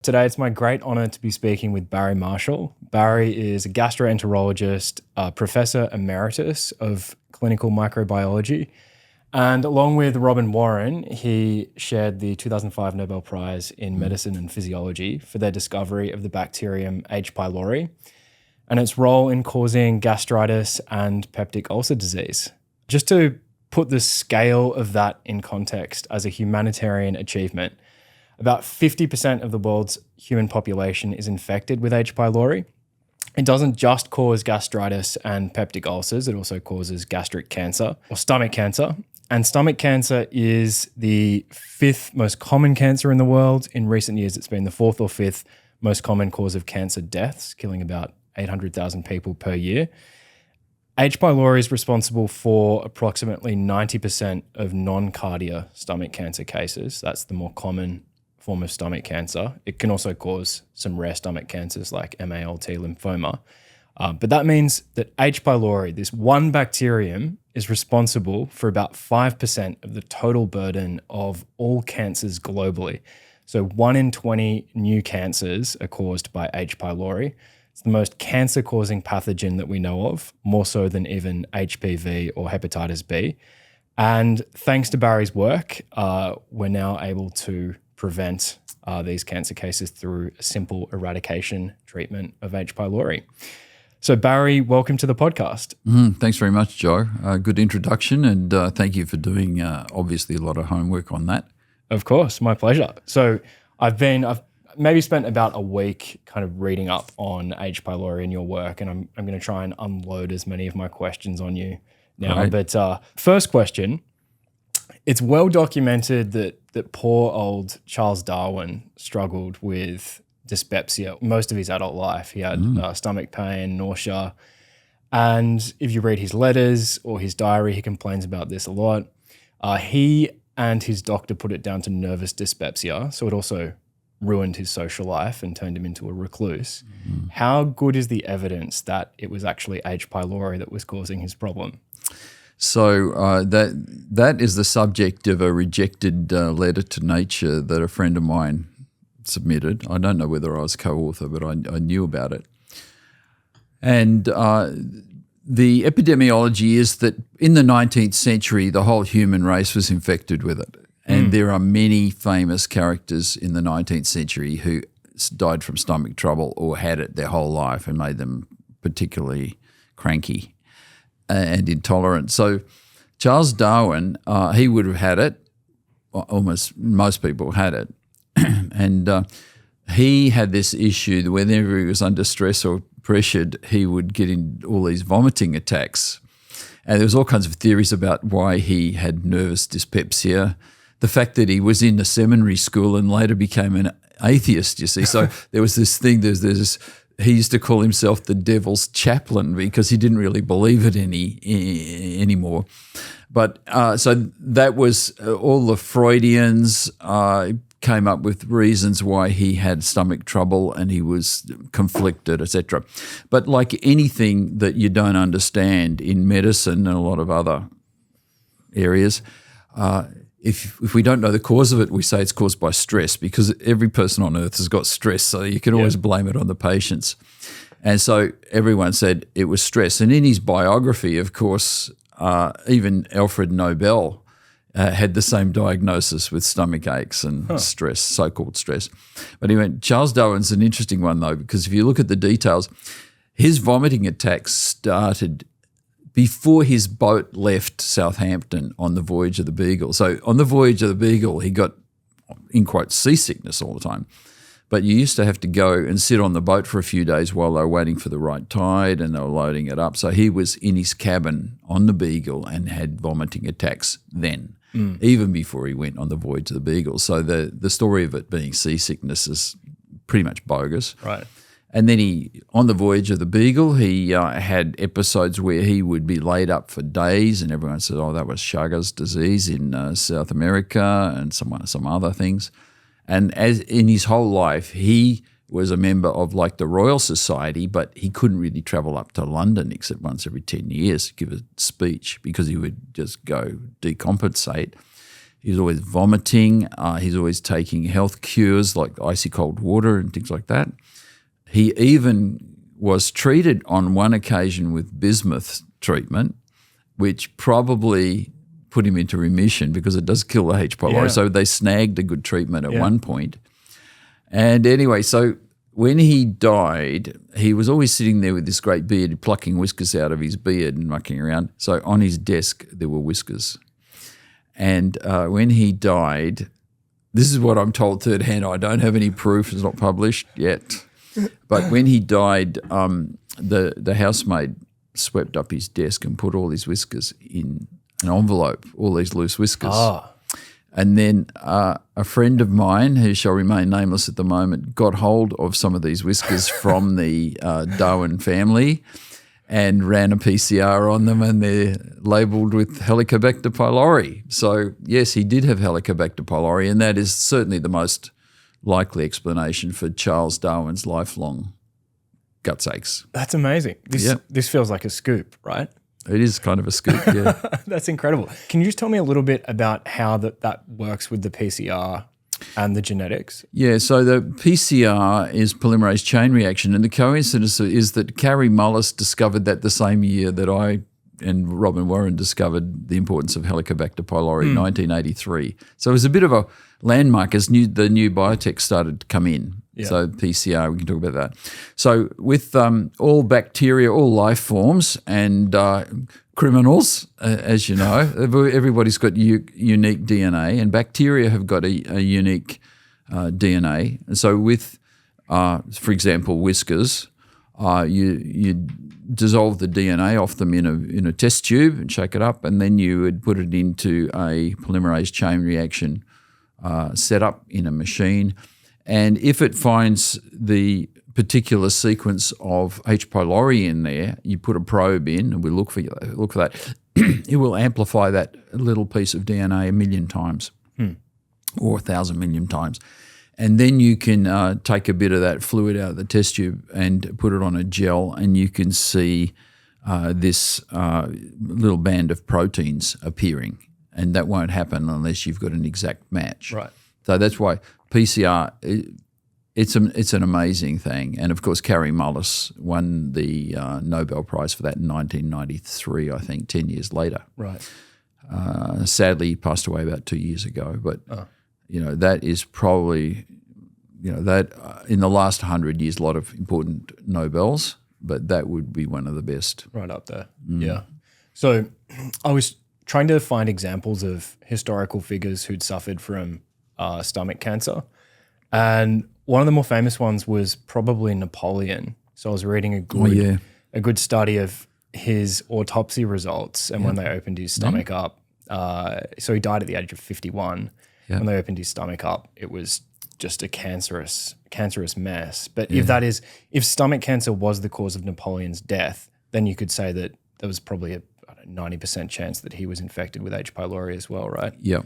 Today, it's my great honor to be speaking with Barry Marshall. Barry is a gastroenterologist, professor emeritus of clinical microbiology, and along with Robin Warren, he shared the 2005 Nobel Prize in Medicine and Physiology for their discovery of the bacterium H. pylori and its role in causing gastritis and peptic ulcer disease. Just to put the scale of that in context as a humanitarian achievement, about 50% of the world's human population is infected with H. pylori. It doesn't just cause gastritis and peptic ulcers, it also causes gastric cancer or stomach cancer. And stomach cancer is the fifth most common cancer in the world. In recent years, it's been the fourth or fifth most common cause of cancer deaths, killing about 800,000 people per year. H. pylori is responsible for approximately 90% of non-cardia stomach cancer cases. That's the more common form of stomach cancer. It can also cause some rare stomach cancers like MALT lymphoma. But that means that H. pylori, this one bacterium, is responsible for about 5% of the total burden of all cancers globally. So 1 in 20 new cancers are caused by H. pylori. It's the most cancer-causing pathogen that we know of, more so than even HPV or hepatitis B. And thanks to Barry's work, we're now able to prevent these cancer cases through a simple eradication treatment of H. pylori. So Barry, welcome to the podcast. Thanks very much, Joe. Good introduction, and thank you for doing obviously a lot of homework on that. Of course, my pleasure. So I've maybe spent about a week kind of reading up on H. pylori and your work, and I'm going to try and unload as many of my questions on you now. Right. But first question, it's well documented that poor old Charles Darwin struggled with dyspepsia most of his adult life. He had stomach pain, nausea, and if you read his letters or his diary, he complains about this a lot. He and his doctor put it down to nervous dyspepsia, so it also ruined his social life and turned him into a recluse. How good is the evidence that it was actually H. pylori that was causing his problem? So that is the subject of a rejected letter to Nature that a friend of mine submitted. I don't know whether I was co-author, but I knew about it. And the epidemiology is that in the 19th century, the whole human race was infected with it. And there are many famous characters in the 19th century who died from stomach trouble or had it their whole life and made them particularly cranky and intolerant. So Charles Darwin, he would have had it. Almost most people had it. And he had this issue that whenever he was under stress or pressured, he would get in all these vomiting attacks. And there was all kinds of theories about why he had nervous dyspepsia. The fact that he was in a seminary school and later became an atheist, you see. So there was this thing, there's this, he used to call himself the devil's chaplain because he didn't really believe it anymore. But so that was all the Freudians came up with reasons why he had stomach trouble and he was conflicted, etc. But like anything that you don't understand in medicine and a lot of other areas, if we don't know the cause of it, we say it's caused by stress because every person on earth has got stress, so you can always blame it on the patients. And so everyone said it was stress. And in his biography, of course, even Alfred Nobel had the same diagnosis with stomach aches and stress, so-called stress. But he went, Charles Darwin's an interesting one though, because if you look at the details, his vomiting attacks started before his boat left Southampton on the voyage of the Beagle. So on the voyage of the Beagle, he got, in quotes, seasickness all the time. But you used to have to go and sit on the boat for a few days while they were waiting for the right tide and they were loading it up. So he was in his cabin on the Beagle and had vomiting attacks then, even before he went on the voyage of the Beagle. So the story of it being seasickness is pretty much bogus. Right. And then on the voyage of the Beagle, he had episodes where he would be laid up for days and everyone said, oh, that was Chagas disease in South America and some other things. And as in his whole life, he was a member of like the Royal Society, but he couldn't really travel up to London except once every 10 years to give a speech because he would just go decompensate. He's always vomiting. He's always taking health cures like icy cold water and things like that. He even was treated on one occasion with bismuth treatment, which probably put him into remission because it does kill the H. pylori. Yeah. So they snagged a good treatment at one point. And anyway, so when he died, he was always sitting there with this great beard, plucking whiskers out of his beard and mucking around. So on his desk, there were whiskers. And when he died, this is what I'm told third hand. I don't have any proof. It's not published yet. But when he died, the housemaid swept up his desk and put all his whiskers in an envelope, all these loose whiskers. And then a friend of mine, who shall remain nameless at the moment, got hold of some of these whiskers from the Darwin family and ran a PCR on them, and they're labelled with Helicobacter pylori. So, yes, he did have Helicobacter pylori, and that is certainly the most likely explanation for Charles Darwin's lifelong guts aches. That's amazing. This feels like a scoop, right? It is kind of a scoop, yeah. That's incredible. Can you just tell me a little bit about how that works with the PCR and the genetics? Yeah, so the PCR is polymerase chain reaction, and the coincidence is that Carrie Mullis discovered that the same year that I and Robin Warren discovered the importance of Helicobacter pylori in 1983. So it was a bit of a landmark as the new biotech started to come in. Yeah. So PCR, we can talk about that. So with all bacteria, all life forms and criminals, as you know, everybody's got unique DNA, and bacteria have got a unique DNA. And so with, for example, whiskers, you dissolve the DNA off them in a test tube and shake it up, and then you would put it into a polymerase chain reaction setup in a machine. And if it finds the particular sequence of H. pylori in there, you put a probe in, and we look for that. It will amplify that little piece of DNA 1,000,000 times or 1,000 million times. And then you can take a bit of that fluid out of the test tube and put it on a gel, and you can see this little band of proteins appearing. And that won't happen unless you've got an exact match. Right. So that's why PCR, it's an amazing thing. And, of course, Carrie Mullis won the Nobel Prize for that in 1993, I think, 10 years later. Right. Sadly, he passed away about 2 years ago. But, that is probably, that in the last 100 years, a lot of important Nobels, but that would be one of the best. Right up there, yeah. So I was trying to find examples of historical figures who'd suffered from stomach cancer. And one of the more famous ones was probably Napoleon. So I was reading a good study of his autopsy results, and when they opened his stomach up, so he died at the age of 51. Yeah. When they opened his stomach up, it was just a cancerous mess. But if stomach cancer was the cause of Napoleon's death, then you could say that there was probably a 90% chance that he was infected with H. pylori as well, right? Yeah.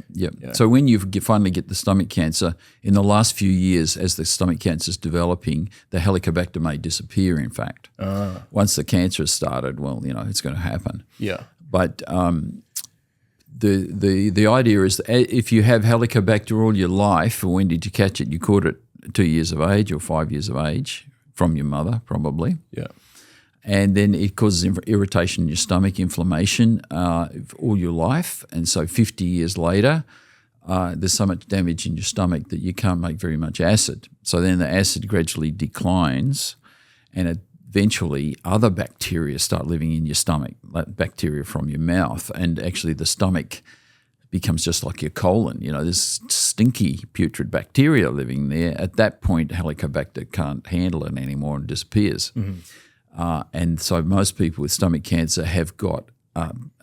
So when you finally get the stomach cancer, in the last few years, as the stomach cancer is developing, the Helicobacter may disappear, in fact. Once the cancer has started, well, it's going to happen. Yeah. But the idea is that if you have Helicobacter all your life, when did you catch it? You caught it 2 years of age or 5 years of age from your mother, probably. Yeah. And then it causes irritation in your stomach, inflammation all your life. And so 50 years later, there's so much damage in your stomach that you can't make very much acid. So then the acid gradually declines, and eventually other bacteria start living in your stomach, like bacteria from your mouth. And actually the stomach becomes just like your colon. There's stinky putrid bacteria living there. At that point, Helicobacter can't handle it anymore and disappears. Mm-hmm. And so most people with stomach cancer have got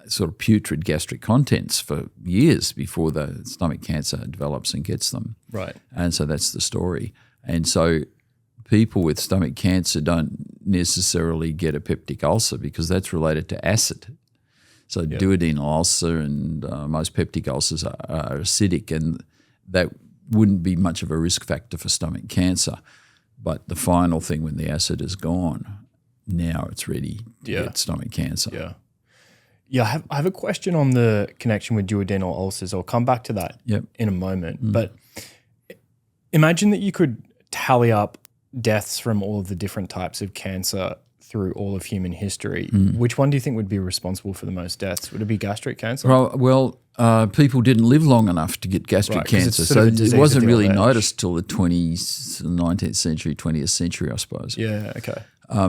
sort of putrid gastric contents for years before the stomach cancer develops and gets them. Right. And so that's the story. And so people with stomach cancer don't necessarily get a peptic ulcer because that's related to acid. So duodenal ulcer and most peptic ulcers are acidic, and that wouldn't be much of a risk factor for stomach cancer. But the final thing, when the acid is gone, now it's ready to get stomach cancer. Yeah, I have a question on the connection with duodenal ulcers. I'll come back to that in a moment. But imagine that you could tally up deaths from all of the different types of cancer through all of human history. Which one do you think would be responsible for the most deaths? Would it be gastric cancer? Well, people didn't live long enough to get gastric cancer, so it wasn't really noticed till the 19th century, 20th century, I suppose. Yeah, okay.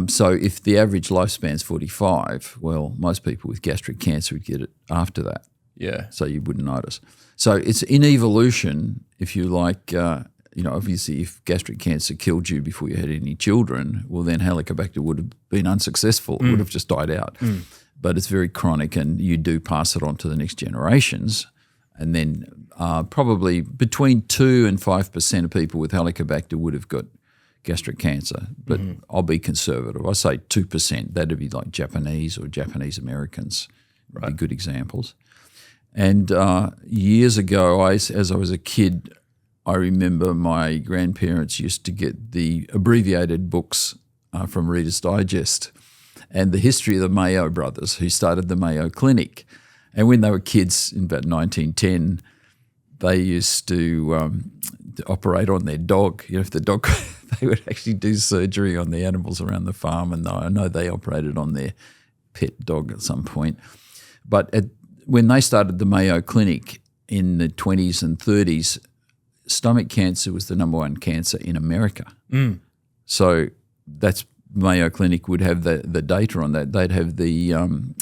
So if the average lifespan is 45, well, most people with gastric cancer would get it after that. Yeah. So you wouldn't notice. So it's in evolution, if you like, obviously if gastric cancer killed you before you had any children, well then Helicobacter would have been unsuccessful. It would have just died out. But it's very chronic and you do pass it on to the next generations. And then probably between 2 and 5% of people with Helicobacter would have got gastric cancer. But I'll be conservative. I say 2%. That'd be like Japanese or Japanese Americans would be good examples. And years ago, as I was a kid, I remember my grandparents used to get the abbreviated books from Reader's Digest and the history of the Mayo brothers who started the Mayo Clinic. And when they were kids in about 1910, they used to operate on their dog. If the dog, they would actually do surgery on the animals around the farm. And I know they operated on their pet dog at some point. But when they started the Mayo Clinic in the 20s and 30s, stomach cancer was the number one cancer in America. So that's Mayo Clinic would have the data on that. They'd have the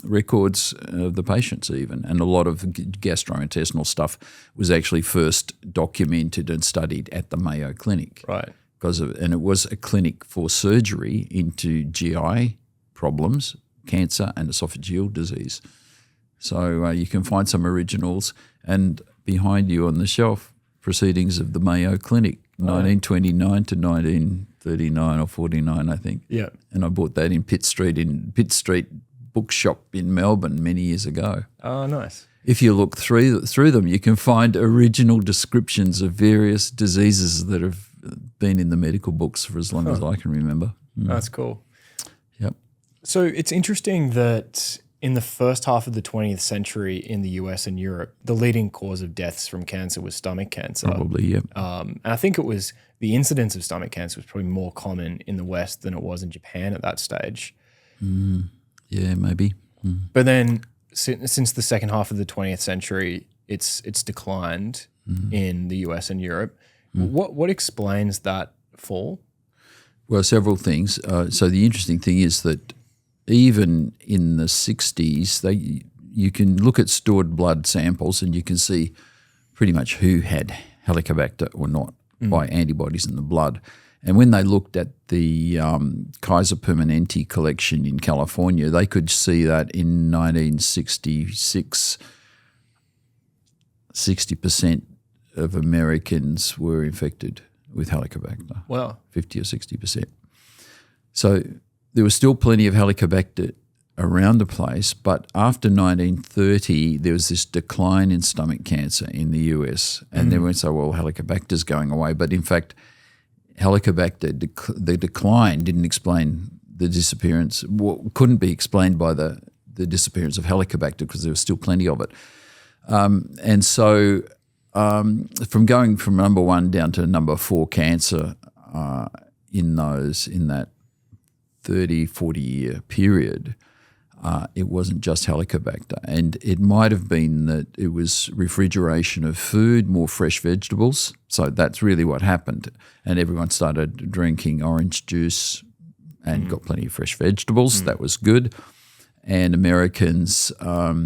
records of the patients even, and a lot of gastrointestinal stuff was actually first documented and studied at the Mayo Clinic. Right. And it was a clinic for surgery into GI problems, cancer and esophageal disease. So you can find some originals, and behind you on the shelf, Proceedings of the Mayo Clinic, 1929 to 1939 or 49, I think. Yeah. And I bought that in Pitt Street Bookshop in Melbourne many years ago. Oh, nice. If you look through them, you can find original descriptions of various diseases that have been in the medical books for as long as I can remember. That's cool. Yep. So it's interesting that in the first half of the 20th century in the US and Europe, the leading cause of deaths from cancer was stomach cancer. Probably, yeah. And I think it was the incidence of stomach cancer was probably more common in the West than it was in Japan at that stage. Yeah, maybe. But then since the second half of the 20th century, it's declined in the US and Europe. What explains that fall? Well, several things. So the interesting thing is that even in the 60s, you can look at stored blood samples and you can see pretty much who had Helicobacter or not by antibodies in the blood. And when they looked at the Kaiser Permanente collection in California, they could see that in 1966, 60% of Americans were infected with Helicobacter. Wow. 50 or 60%. So there was still plenty of Helicobacter around the place, but after 1930, there was this decline in stomach cancer in the US. And then we say, well, Helicobacter's going away. But in fact, Helicobacter, the decline didn't explain the disappearance, couldn't be explained by the disappearance of Helicobacter because there was still plenty of it. And so from going from number 1 down to number 4 cancer in that 30, 40-year period, it wasn't just Helicobacter. And it might have been that it was refrigeration of food, more fresh vegetables. So that's really what happened. And everyone started drinking orange juice and got plenty of fresh vegetables. That was good. And Americans, there's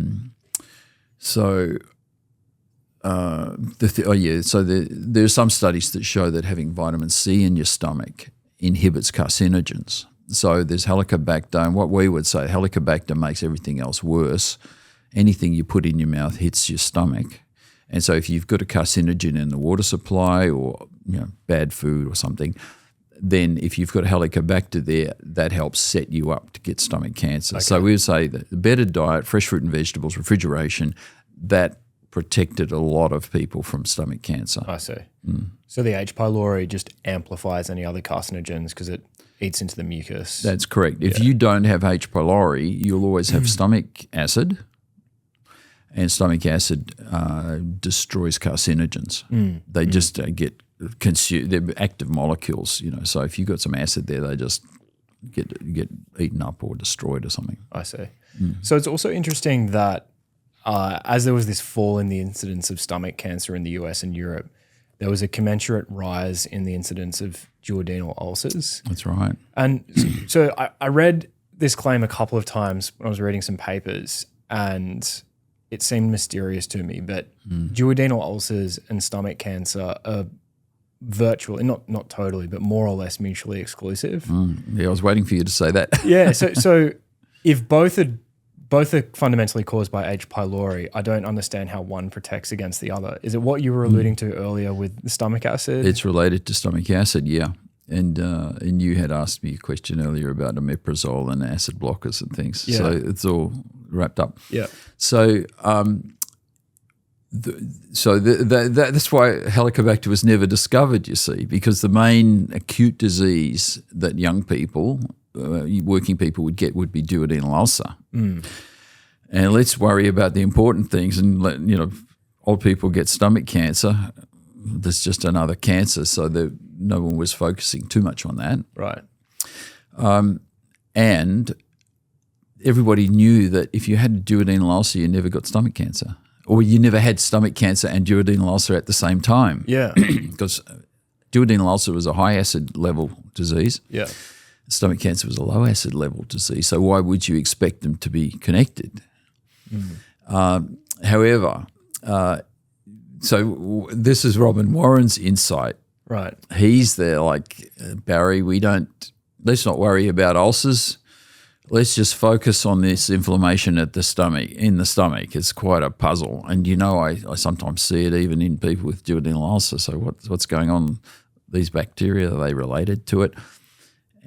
some studies that show that having vitamin C in your stomach inhibits carcinogens. So there's Helicobacter, and what we would say, Helicobacter makes everything else worse. Anything you put in your mouth hits your stomach. And so if you've got a carcinogen in the water supply or bad food or something, then if you've got a Helicobacter there, that helps set you up to get stomach cancer. Okay. So we would say that the better diet, fresh fruit and vegetables, refrigeration, that protected a lot of people from stomach cancer. I see. So the H. pylori just amplifies any other carcinogens because it eats into the mucus. That's correct. If you don't have H. pylori, you'll always have stomach acid, and stomach acid destroys carcinogens. They just get consumed. They're active molecules, So if you've got some acid there, they just get eaten up or destroyed or something. I see. So it's also interesting that as there was this fall in the incidence of stomach cancer in the US and Europe, there was a commensurate rise in the incidence of duodenal ulcers. That's right. And so I read this claim a couple of times when I was reading some papers, and it seemed mysterious to me, but duodenal ulcers and stomach cancer are virtually, not totally, but more or less mutually exclusive. Yeah, I was waiting for you to say that. Yeah, so if both are fundamentally caused by H. pylori, I don't understand how one protects against the other. Is it what you were alluding to earlier with the stomach acid? It's related to stomach acid, yeah. And you had asked me a question earlier about omeprazole and acid blockers and things. Yeah. So it's all wrapped up. Yeah. So that's why Helicobacter was never discovered, you see, because the main acute disease that young people, working people would get would be duodenal ulcer. And let's worry about the important things and let, old people get stomach cancer. There's just another cancer, so no one was focusing too much on that. Right. And everybody knew that if you had a duodenal ulcer, you never got stomach cancer. Or you never had stomach cancer and duodenal ulcer at the same time. Yeah. Because duodenal ulcer was a high acid level disease. Yeah. Stomach cancer was a low acid level disease. So why would you expect them to be connected? However, so this is Robin Warren's insight. Right. He's there like, Barry, let's not worry about ulcers. Let's just focus on this inflammation in the stomach. It's quite a puzzle. And I sometimes see it even in people with duodenal ulcer. So what's going on? These bacteria, are they related to it?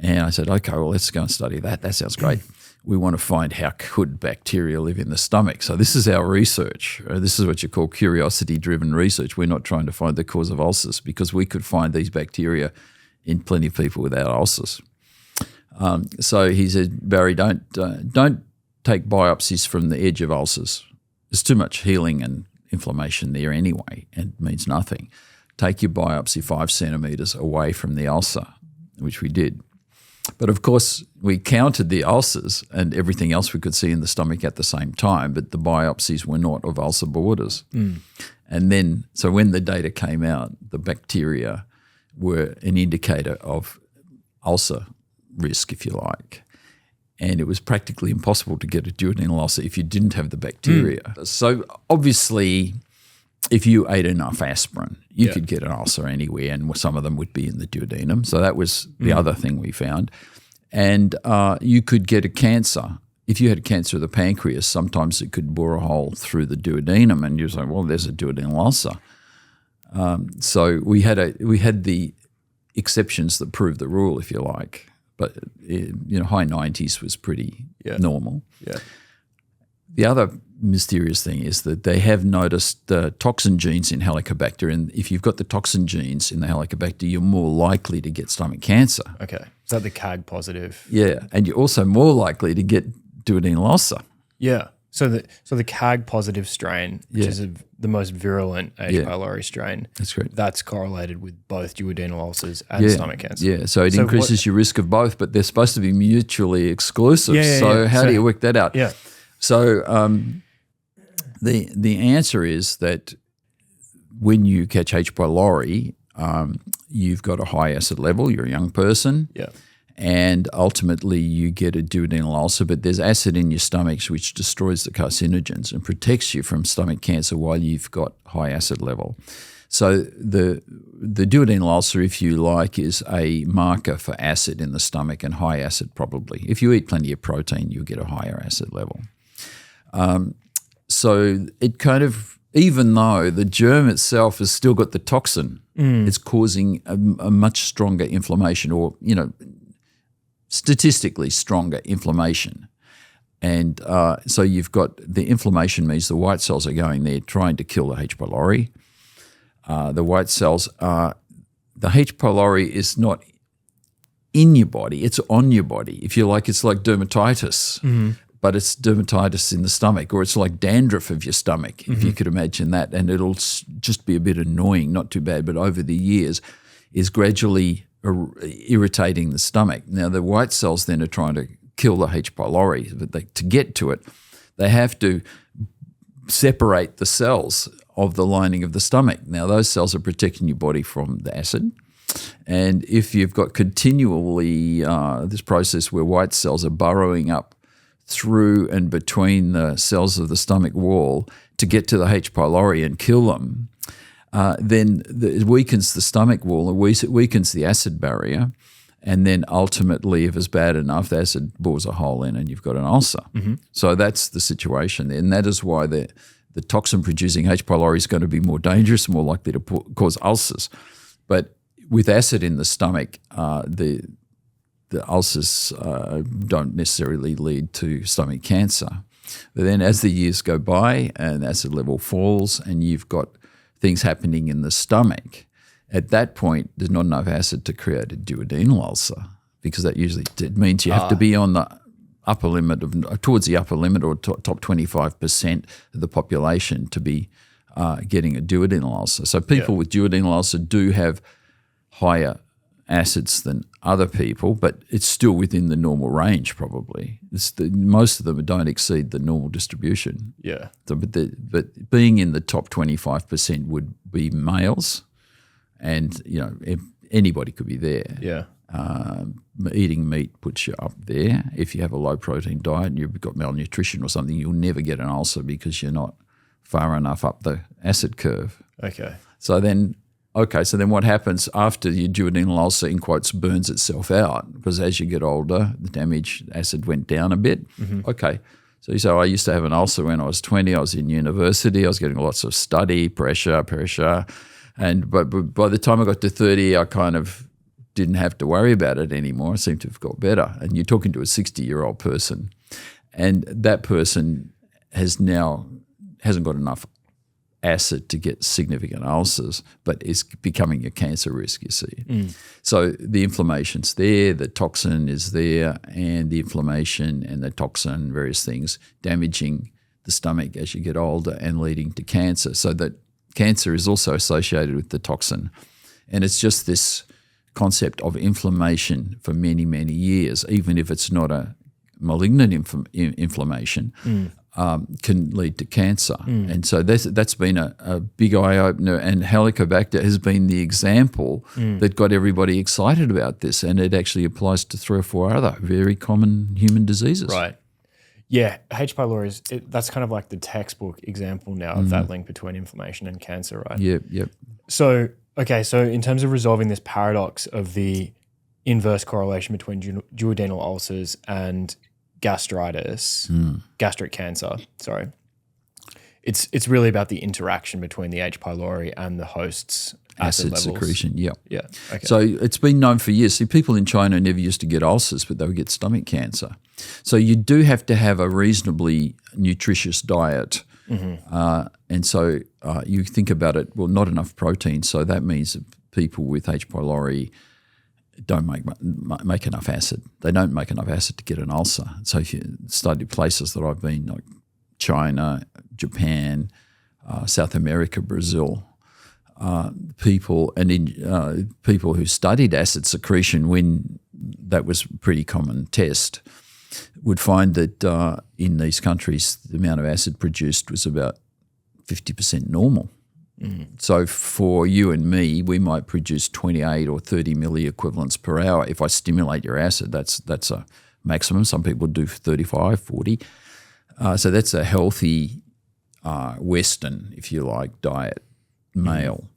And I said, okay, well, let's go and study that. That sounds great. We want to find how could bacteria live in the stomach. So this is our research. This is what you call curiosity-driven research. We're not trying to find the cause of ulcers because we could find these bacteria in plenty of people without ulcers. So he said, Barry, don't take biopsies from the edge of ulcers. There's too much healing and inflammation there anyway, and it means nothing. Take your biopsy 5 centimetres away from the ulcer, which we did. But of course, we counted the ulcers and everything else we could see in the stomach at the same time, but the biopsies were not of ulcer borders. And then, so when the data came out, the bacteria were an indicator of ulcer risk, if you like. And it was practically impossible to get a duodenal ulcer if you didn't have the bacteria. So obviously, if you ate enough aspirin, you could get an ulcer anywhere, and some of them would be in the duodenum. So that was the other thing we found. And you could get a cancer. If you had cancer of the pancreas, sometimes it could bore a hole through the duodenum, and you're saying, well, there's a duodenal ulcer. So we had the exceptions that proved the rule, if you like. But high 90s was pretty normal. Yeah. The other mysterious thing is that they have noticed the toxin genes in Helicobacter, and if you've got the toxin genes in the Helicobacter, you're more likely to get stomach cancer. Okay. Is that the CAG positive? Yeah, and you're also more likely to get duodenal ulcer. Yeah. So the CAG positive strain, which is the most virulent H. pylori strain, that's correct. That's correlated with both duodenal ulcers and stomach cancer. Yeah, so it increases your risk of both, but they're supposed to be mutually exclusive. So how do you work that out? Yeah. So the answer is that when you catch H. pylori, you've got a high acid level, you're a young person. Yeah. And ultimately you get a duodenal ulcer, but there's acid in your stomach which destroys the carcinogens and protects you from stomach cancer while you've got high acid level. So the duodenal ulcer, if you like, is a marker for acid in the stomach, and high acid probably. If you eat plenty of protein, you'll get a higher acid level. So it kind of, even though the germ itself has still got the toxin, it's causing a much stronger inflammation, or, statistically stronger inflammation. And so you've got the inflammation means the white cells are going there trying to kill the H. pylori. The white cells the H. pylori is not in your body, it's on your body. If you like, it's like dermatitis, but it's dermatitis in the stomach, or it's like dandruff of your stomach, if you could imagine that. And it'll just be a bit annoying, not too bad, but over the years is gradually irritating the stomach. Now, the white cells then are trying to kill the H. pylori, but to get to it, they have to separate the cells of the lining of the stomach. Now, those cells are protecting your body from the acid. And if you've got continually this process where white cells are burrowing up through and between the cells of the stomach wall to get to the H. pylori and kill them, then it weakens the stomach wall, it weakens the acid barrier, and then ultimately, if it's bad enough, the acid bores a hole in and you've got an ulcer. So that's the situation there. And that is why the toxin-producing H. pylori is going to be more dangerous, more likely to cause ulcers. But with acid in the stomach, the ulcers don't necessarily lead to stomach cancer. But then as the years go by and acid level falls and you've got things happening in the stomach, at that point there's not enough acid to create a duodenal ulcer, because that usually means you have to be on the upper limit towards the upper limit or top 25% of the population to be getting a duodenal ulcer. So people with duodenal ulcer do have higher acids than other people, but it's still within the normal range probably. Most of them don't exceed the normal distribution. Yeah. So, but being in the top 25% would be males, and if anybody could be there. Yeah. Eating meat puts you up there. If you have a low protein diet and you've got malnutrition or something, you'll never get an ulcer because you're not far enough up the acid curve. Okay. So then what happens after your duodenal ulcer, in quotes, burns itself out? Because as you get older, the damage acid went down a bit. Okay. So you say, I used to have an ulcer when I was 20. I was in university. I was getting lots of study, pressure. But by the time I got to 30, I kind of didn't have to worry about it anymore. I seemed to have got better. And you're talking to a 60-year-old person, and that person hasn't got enough acid to get significant ulcers, but is becoming a cancer risk, you see. So the inflammation's there, the toxin is there, and the inflammation and the toxin, various things, damaging the stomach as you get older and leading to cancer. So that cancer is also associated with the toxin. And it's just this concept of inflammation for many, many years, even if it's not a malignant inflammation, can lead to cancer. And so that's been a big eye-opener, and Helicobacter has been the example that got everybody excited about this, and it actually applies to 3 or 4 other very common human diseases. Right. Yeah, H. pylori that's kind of like the textbook example now of that link between inflammation and cancer, right? Yep. So in terms of resolving this paradox of the inverse correlation between duodenal ulcers and gastritis, gastric cancer, sorry, it's really about the interaction between the H. pylori and the host's acid secretion. Yeah. Okay. So it's been known for years. See, people in China never used to get ulcers, but they would get stomach cancer. So you do have to have a reasonably nutritious diet. And so you think about it, well, not enough protein. So that means that people with H. pylori don't make enough acid. They don't make enough acid to get an ulcer. So if you study places that I've been, like China, Japan, South America, Brazil, people who studied acid secretion, when that was a pretty common test, would find that in these countries the amount of acid produced was about 50% normal. So for you and me, we might produce 28 or 30 milliequivalents per hour. If I stimulate your acid, that's a maximum. Some people do 35, 40. So that's a healthy Western, if you like, diet male.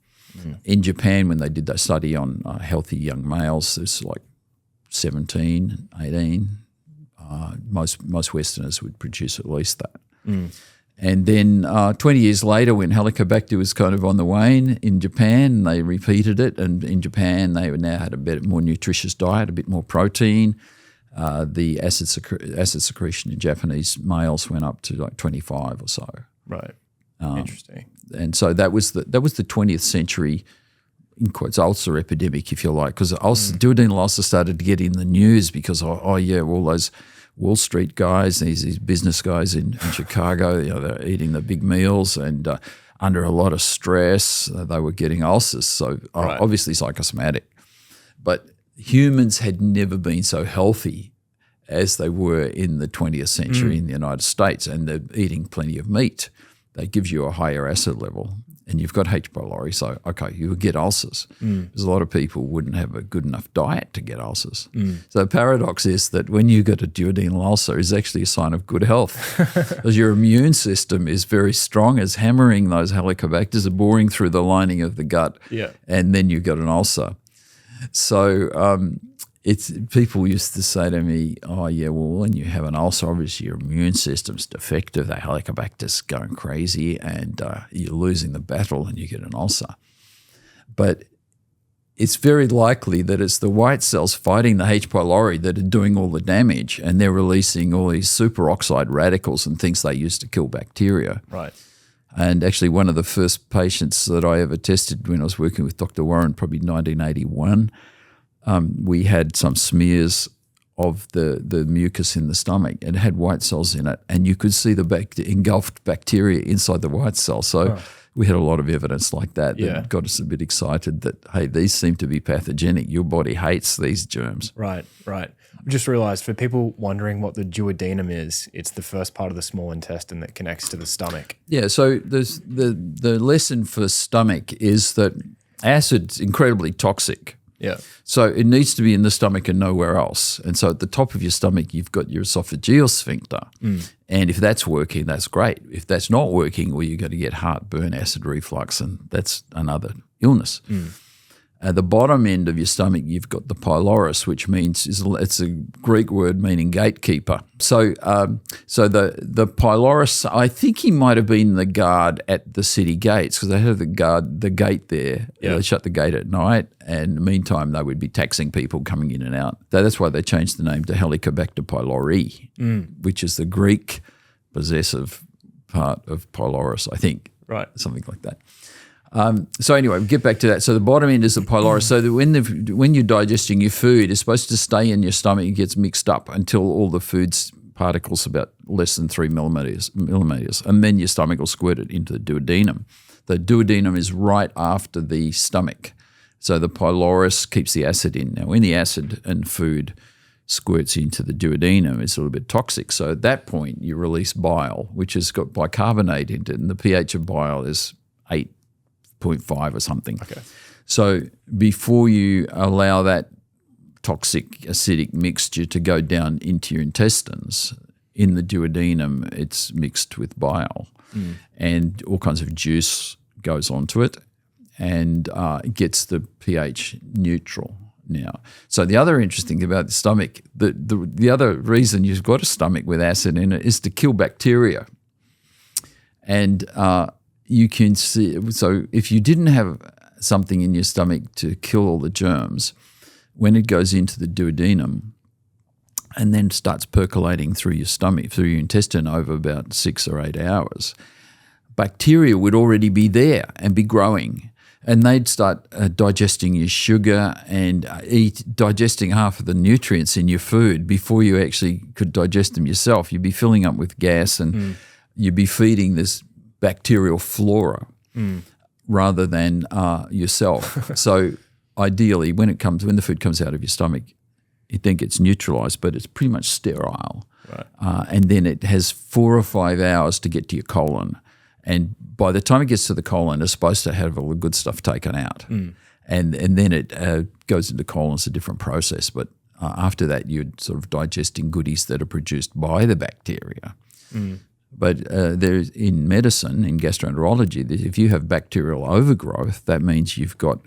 In Japan, when they did that study on healthy young males, it's like 17, 18. Most Westerners would produce at least that. And then 20 years later, when Helicobacter was kind of on the wane in Japan, they repeated it. And in Japan, they now had a bit more nutritious diet, a bit more protein. The acid secretion in Japanese males went up to like 25 or so. Right. Interesting. And so that was the 20th century, in quotes, ulcer epidemic, if you like, because duodenal ulcer started to get in the news because all those Wall Street guys, these business guys in Chicago, they're eating the big meals and under a lot of stress, they were getting ulcers. So obviously psychosomatic. But humans had never been so healthy as they were in the 20th century in the United States, and they're eating plenty of meat. That gives you a higher acid level, and you've got H. pylori, so, okay, you would get ulcers. Because a lot of people wouldn't have a good enough diet to get ulcers. So the paradox is that when you get a duodenal ulcer, it's actually a sign of good health because your immune system is very strong, is hammering those helicobacters, are boring through the lining of the gut, and then you've got an ulcer. So people used to say to me, oh, yeah, well, when you have an ulcer, obviously your immune system's defective, the Helicobacter's going crazy and you're losing the battle and you get an ulcer. But it's very likely that it's the white cells fighting the H. pylori that are doing all the damage, and they're releasing all these superoxide radicals and things they use to kill bacteria. Right. And actually one of the first patients that I ever tested when I was working with Dr. Warren, probably 1981, we had some smears of the mucus in the stomach. It had white cells in it, and you could see the engulfed bacteria inside the white cell. So we had a lot of evidence like that got us a bit excited that, hey, these seem to be pathogenic. Your body hates these germs. Right. I just realized, for people wondering what the duodenum is, it's the first part of the small intestine that connects to the stomach. Yeah, so the lesson for stomach is that acid's incredibly toxic. Yeah. So it needs to be in the stomach and nowhere else. And so at the top of your stomach, you've got your esophageal sphincter. And if that's working, that's great. If that's not working, well, you're going to get heartburn, acid reflux, and that's another illness. At the bottom end of your stomach, you've got the pylorus, which means it's a Greek word meaning gatekeeper. So the pylorus, I think he might have been the guard at the city gates, because they have the gate there. Yeah. They shut the gate at night, and in the meantime, they would be taxing people coming in and out. So that's why they changed the name to Helicobacter pylori, which is the Greek possessive part of pylorus, I think. Right. Something like that. So anyway, we get back to that. So the bottom end is the pylorus. So that when you're digesting your food, it's supposed to stay in your stomach. It gets mixed up until all the food's particles about less than 3 millimeters, and then your stomach will squirt it into the duodenum. The duodenum is right after the stomach. So the pylorus keeps the acid in. Now, when the acid and food squirts into the duodenum, it's a little bit toxic. So at that point, you release bile, which has got bicarbonate in it, and the pH of bile is 8.5 or something. Okay. So before you allow that toxic acidic mixture to go down into your intestines, in the duodenum, it's mixed with bile, and all kinds of juice goes onto it, and it gets the pH neutral. Now, so the other interesting thing about the stomach, the other reason you've got a stomach with acid in it is to kill bacteria. And you can see, so if you didn't have something in your stomach to kill all the germs, when it goes into the duodenum and then starts percolating through your stomach, through your intestine over about 6 or 8 hours, bacteria would already be there and be growing. And they'd start digesting your sugar and digesting half of the nutrients in your food before you actually could digest them yourself. You'd be filling up with gas, and you'd be feeding this bacterial flora rather than yourself. So ideally, when the food comes out of your stomach, it then gets neutralized, but it's pretty much sterile. Right. And then it has 4 or 5 hours to get to your colon. And by the time it gets to the colon, it's supposed to have all the good stuff taken out. And then it goes into colon. It's a different process. But after that, you're sort of digesting goodies that are produced by the bacteria. But there's in medicine, in gastroenterology, if you have bacterial overgrowth, that means you've got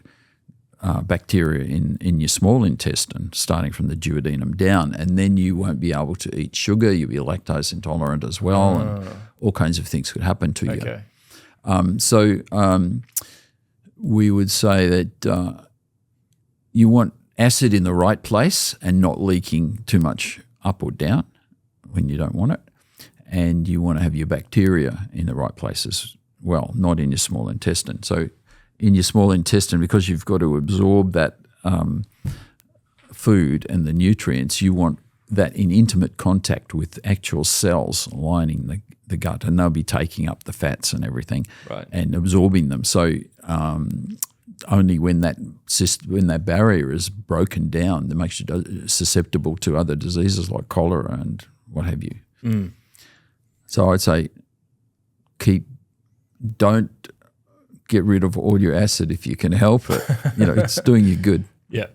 bacteria in your small intestine, starting from the duodenum down, and then you won't be able to eat sugar. You'll be lactose intolerant as well, and all kinds of things could happen to you. So we would say that you want acid in the right place and not leaking too much up or down when you don't want it, and you want to have your bacteria in the right place as well, not in your small intestine. So in your small intestine, because you've got to absorb that food and the nutrients, you want that in intimate contact with actual cells lining the gut, and they'll be taking up the fats and everything and absorbing them. So only when that barrier is broken down, that makes you susceptible to other diseases like cholera and what have you. Mm. So I'd say don't get rid of all your acid if you can help it. It's doing you good. Yeah.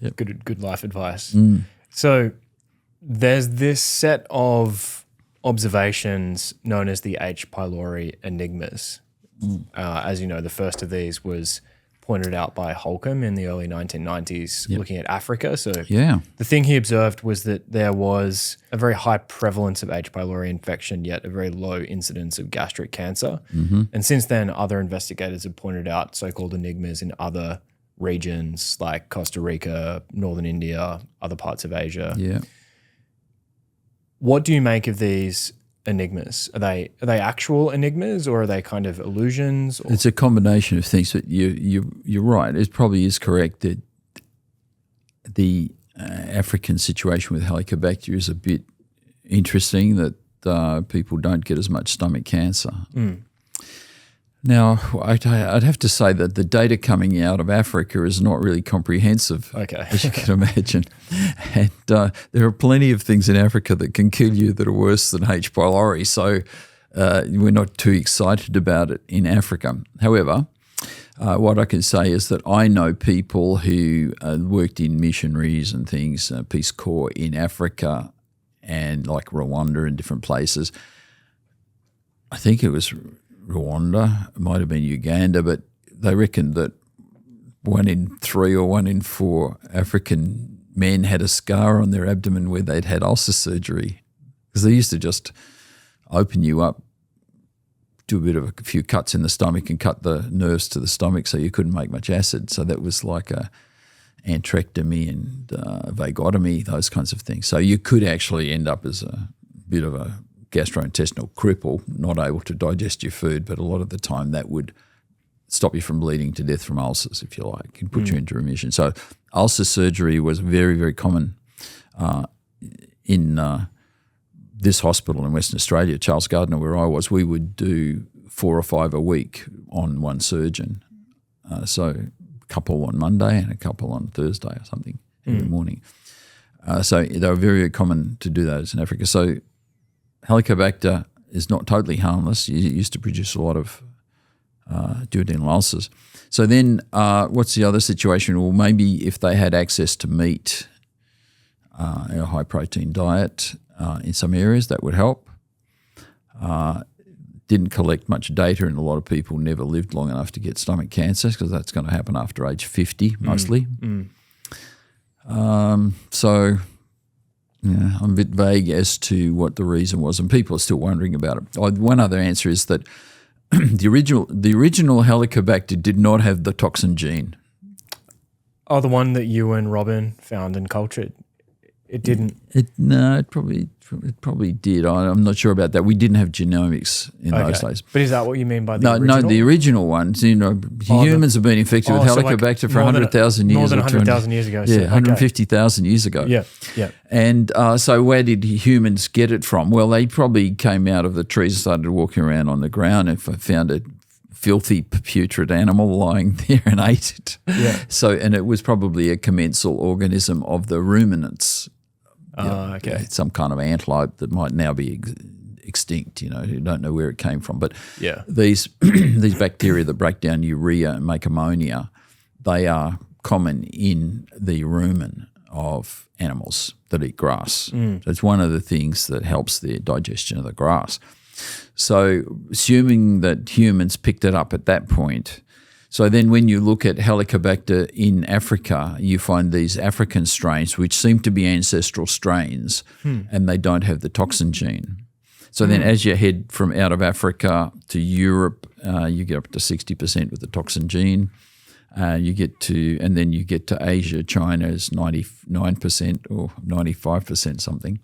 Yep. Good life advice. Mm. So there's this set of observations known as the H. pylori enigmas. As you know, the first of these was pointed out by Holcomb in the early 1990s, looking at Africa. So the thing he observed was that there was a very high prevalence of H. pylori infection, yet a very low incidence of gastric cancer. Mm-hmm. And since then, other investigators have pointed out so-called enigmas in other regions like Costa Rica, northern India, other parts of Asia. Yeah. What do you make of these enigmas? Are they actual enigmas, or are they kind of illusions? Or? It's a combination of things, but you're right. It probably is correct that the African situation with Helicobacter is a bit interesting, that people don't get as much stomach cancer. Mm. Now, I'd have to say that the data coming out of Africa is not really comprehensive, as you can imagine. And there are plenty of things in Africa that can kill you that are worse than H. pylori, so we're not too excited about it in Africa. However, what I can say is that I know people who worked in missionaries and things, Peace Corps in Africa and like Rwanda and different places. I think it was Rwanda, it might have been Uganda, but they reckoned that 1 in 3 or 1 in 4 African men had a scar on their abdomen where they'd had ulcer surgery, because they used to just open you up, do a few cuts in the stomach and cut the nerves to the stomach so you couldn't make much acid. So that was like a antrectomy and vagotomy, those kinds of things. So you could actually end up as a bit of a gastrointestinal cripple, not able to digest your food, but a lot of the time that would stop you from bleeding to death from ulcers, if you like, and put you into remission. So ulcer surgery was very, very common in this hospital in Western Australia, Charles Gardner, where I was. We would do 4 or 5 a week on one surgeon. So a couple on Monday and a couple on Thursday or something every morning. So they were very, very common to do those in Africa. So Helicobacter is not totally harmless. It used to produce a lot of duodenal ulcers. So then what's the other situation? Well, maybe if they had access to meat, a high-protein diet in some areas, that would help. Didn't collect much data, and a lot of people never lived long enough to get stomach cancer, because that's going to happen after age 50 mostly. So I'm a bit vague as to what the reason was, and people are still wondering about it. One other answer is that the original Helicobacter did not have the toxin gene. Oh, the one that you and Robin found and cultured. It didn't. It probably did. I'm not sure about that. We didn't have genomics in those days. But is that what you mean by the original? No, the original ones. Humans have been infected with Helicobacter for 100,000 years. More than 100,000 years ago. Yeah, 150,000 years ago. Yeah. And so where did humans get it from? Well, they probably came out of the trees and started walking around on the ground and found a filthy, putrid animal lying there and ate it. Yeah. So, and it was probably a commensal organism of the ruminants. Some kind of antelope that might now be extinct, you don't know where it came from. But these these bacteria that break down urea and make ammonia, they are common in the rumen of animals that eat grass. So it's one of the things that helps their digestion of the grass. So assuming that humans picked it up at that point, so then when you look at Helicobacter in Africa, you find these African strains which seem to be ancestral strains and they don't have the toxin gene. So then as you head from out of Africa to Europe, you get up to 60% with the toxin gene. And then you get to Asia. China is 99% or 95% something.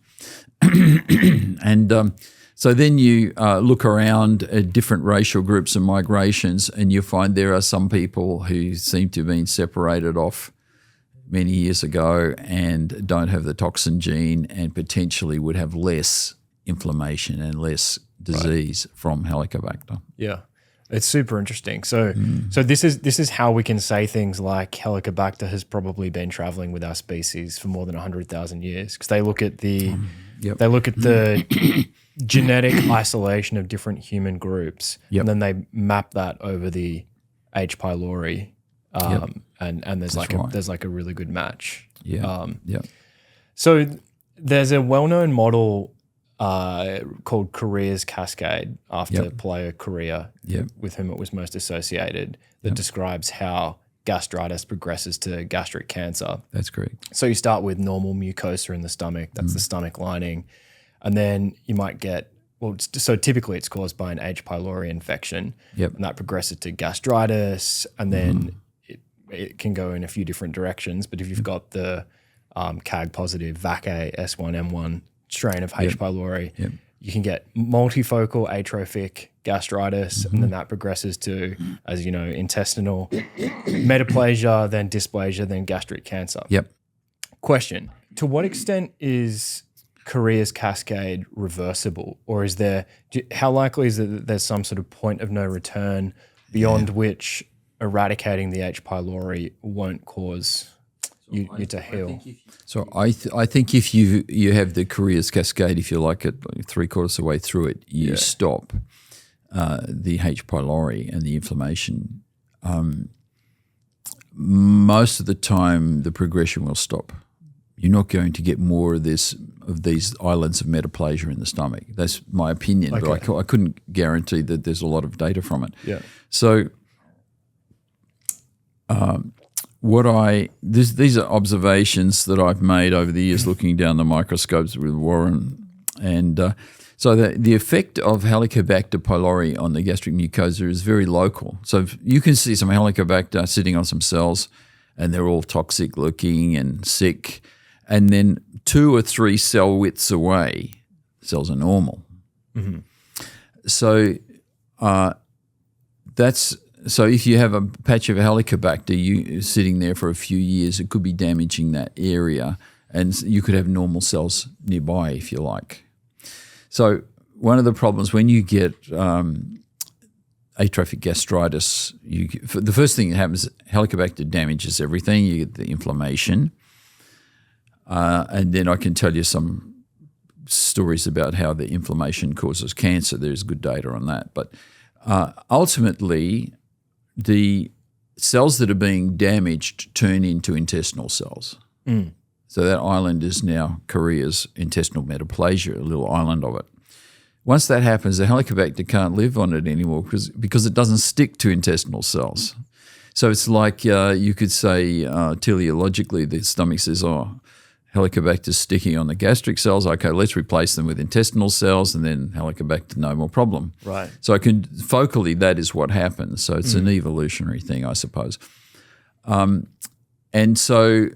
And so then you look around at different racial groups and migrations, and you find there are some people who seem to have been separated off many years ago and don't have the toxin gene and potentially would have less inflammation and less disease from Helicobacter. Yeah. It's super interesting. So this is how we can say things like Helicobacter has probably been traveling with our species for more than 100,000 years, because they look at the genetic isolation of different human groups, and then they map that over the H. pylori, and there's like a really good match. So there's a well-known model called Korea's cascade, after Pelayo Korea, with whom it was most associated, that describes how gastritis progresses to gastric cancer. That's correct. So you start with normal mucosa in the stomach, that's the stomach lining, and then you might get, so typically it's caused by an H. pylori infection, and that progresses to gastritis, and then it can go in a few different directions. But if you've got the CAG positive VAC-A S1M1 strain of H. pylori, you can get multifocal atrophic gastritis, and then that progresses to, as you know, intestinal metaplasia, then dysplasia, then gastric cancer. Question: to what extent is Korea's cascade reversible, or is there? How likely is it that there's some sort of point of no return beyond which eradicating the H. pylori won't cause you to heal? So I think if you have the Korea's cascade, if you like it, like 3/4 of the way through it, you stop the H. pylori and the inflammation. Most of the time, the progression will stop. You're not going to get more of these islands of metaplasia in the stomach. That's my opinion, but I couldn't guarantee that there's a lot of data from it. So these are observations that I've made over the years looking down the microscopes with Warren. And so the effect of Helicobacter pylori on the gastric mucosa is very local. So you can see some Helicobacter sitting on some cells and they're all toxic looking and sick. And then 2 or 3 cell widths away, cells are normal. So so if you have a patch of Helicobacter sitting there for a few years, it could be damaging that area, and you could have normal cells nearby if you like. So one of the problems when you get atrophic gastritis, the first thing that happens, Helicobacter damages everything. You get the inflammation, and then I can tell you some stories about how the inflammation causes cancer. There's good data on that. But ultimately, the cells that are being damaged turn into intestinal cells. So that island is now Korea's intestinal metaplasia, a little island of it. Once that happens, the Helicobacter can't live on it anymore because it doesn't stick to intestinal cells. So it's like you could say teleologically, the stomach says, Helicobacter's sticking on the gastric cells. Okay, let's replace them with intestinal cells, and then Helicobacter, no more problem. Right. So focally, that is what happens. So it's an evolutionary thing, I suppose. And so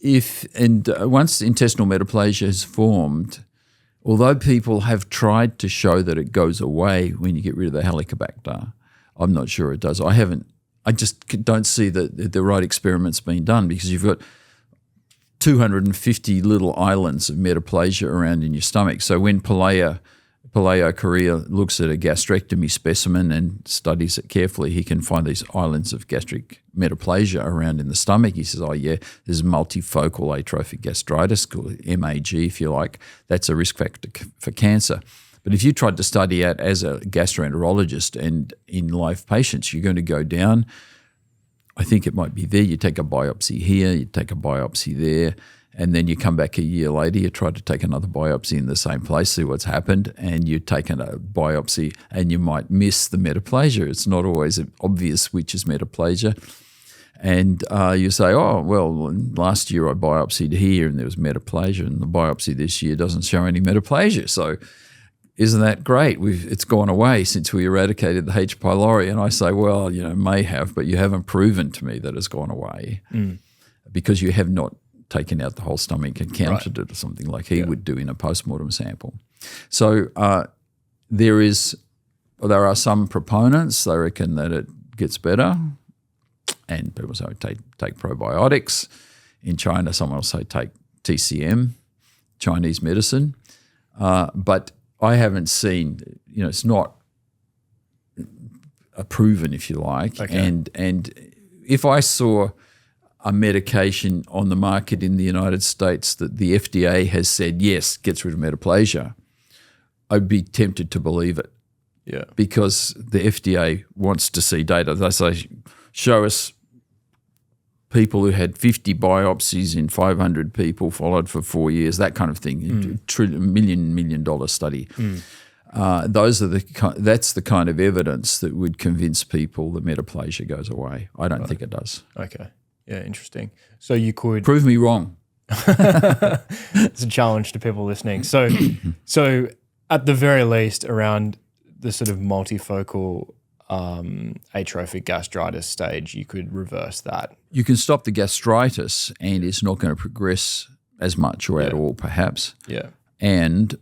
once intestinal metaplasia has formed, although people have tried to show that it goes away when you get rid of the Helicobacter, I'm not sure it does. I just don't see the right experiments being done, because you've got 250 little islands of metaplasia around in your stomach. So when Pelayo Korea looks at a gastrectomy specimen and studies it carefully, he can find these islands of gastric metaplasia around in the stomach. He says, there's multifocal atrophic gastritis, called MAG if you like. That's a risk factor for cancer. But if you tried to study it as a gastroenterologist and in live patients, you're going to go down, I think it might be there. You take a biopsy here, you take a biopsy there, and then you come back a year later, you try to take another biopsy in the same place, see what's happened, and you take a biopsy and you might miss the metaplasia. It's not always obvious which is metaplasia. And you say, last year I biopsied here and there was metaplasia, and the biopsy this year doesn't show any metaplasia. So isn't that great? It's gone away since we eradicated the H. pylori. And I say, may have, but you haven't proven to me that it's gone away because you have not taken out the whole stomach and counted it or something like he would do in a postmortem sample. So there are some proponents, they reckon that it gets better, and people say take probiotics In China, someone will say take TCM, Chinese medicine. But I haven't seen, it's not proven, if you like. Okay. And if I saw a medication on the market in the United States that the FDA has said, yes, gets rid of metaplasia, I'd be tempted to believe it. Yeah. Because the FDA wants to see data. They say, show us people who had 50 biopsies in 500 people followed for 4 years, that kind of thing, $1 million study. That's the kind of evidence that would convince people that metaplasia goes away. I don't think it does. Okay. Yeah, interesting. So you could Prove me wrong. it's a challenge to people listening. So at the very least, around the sort of multifocal atrophic gastritis stage, you could reverse that. You can stop the gastritis and it's not going to progress as much or at all, perhaps. Yeah. And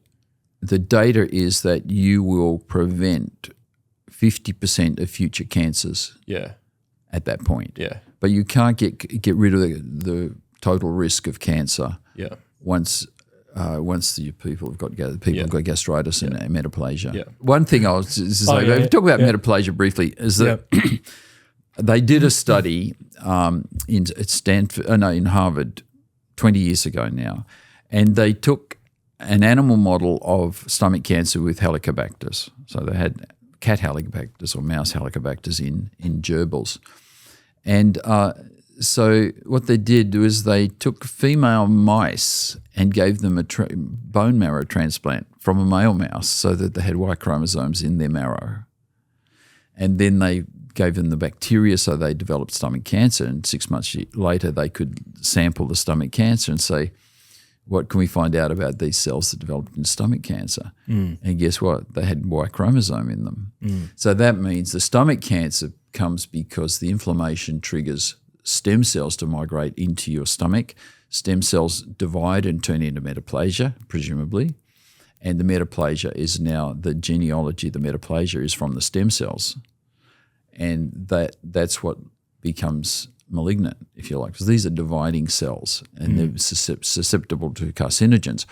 the data is that you will prevent 50% of future cancers at that point. Yeah. But you can't get rid of the total risk of cancer once the people have got gastritis and metaplasia. Yeah. One thing I was talk about metaplasia briefly is that they did a study in Harvard 20 years ago now, and they took an animal model of stomach cancer with Helicobacters. So they had cat Helicobacters or mouse Helicobacters in gerbils. And so what they did was they took female mice and gave them a bone marrow transplant from a male mouse so that they had Y chromosomes in their marrow. And then they gave them the bacteria so they developed stomach cancer. And 6 months later, they could sample the stomach cancer and say, what can we find out about these cells that developed in stomach cancer? And guess what? They had Y chromosome in them. So that means the stomach cancer comes because the inflammation triggers stem cells to migrate into your stomach. Stem cells divide and turn into metaplasia, presumably. And the metaplasia is now the genealogy of the metaplasia is from the stem cells. And that's what becomes malignant, if you like, because these are dividing cells and they're susceptible to carcinogens.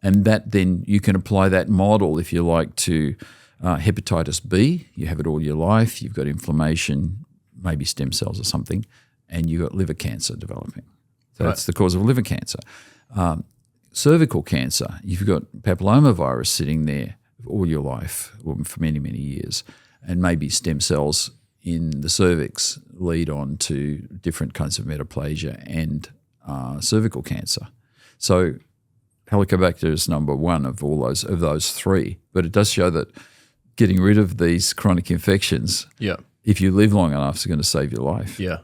And that then you can apply that model, if you like, to hepatitis B. You have it all your life. You've got inflammation, maybe stem cells or something, and you've got liver cancer developing. So that's the cause of liver cancer. Cervical cancer, you've got papillomavirus sitting there all your life, for many, many years, and maybe stem cells in the cervix lead on to different kinds of metaplasia and cervical cancer. So Helicobacter is number one of those three, but it does show that getting rid of these chronic infections, if you live long enough, is going to save your life. Yeah.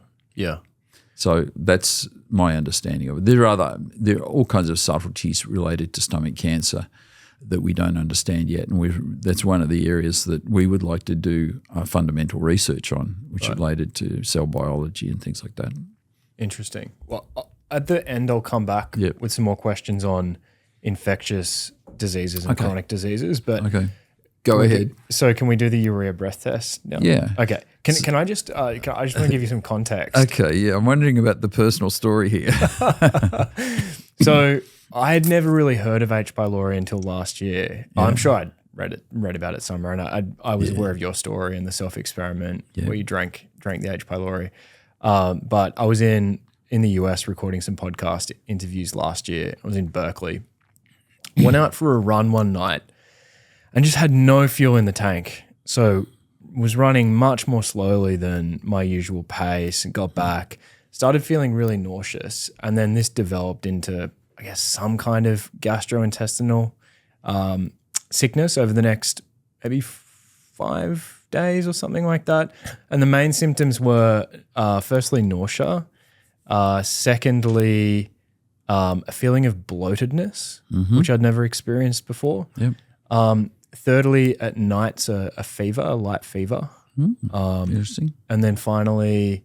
So that's my understanding of it. There are all kinds of subtleties related to stomach cancer that we don't understand yet, and that's one of the areas that we would like to do fundamental research on, which is related to cell biology and things like that. Interesting. Well, at the end, I'll come back with some more questions on infectious diseases and chronic diseases. But go ahead. So, can we do the urea breath test now? Yeah. Okay. Can I just want to give you some context? Okay. Yeah, I'm wondering about the personal story here. So, I had never really heard of H. pylori until last year. I'm sure I'd read about it somewhere, and I was aware of your story and the self-experiment where you drank the H. pylori. But I was in the US recording some podcast interviews last year. I was in Berkeley. Went out for a run one night and just had no fuel in the tank. So was running much more slowly than my usual pace and got back, started feeling really nauseous. And then this developed into, I guess, some kind of gastrointestinal sickness over the next maybe 5 days or something like that. And the main symptoms were firstly nausea, secondly a feeling of bloatedness, which I'd never experienced before. Thirdly, at nights a fever, a light fever. Interesting. And then finally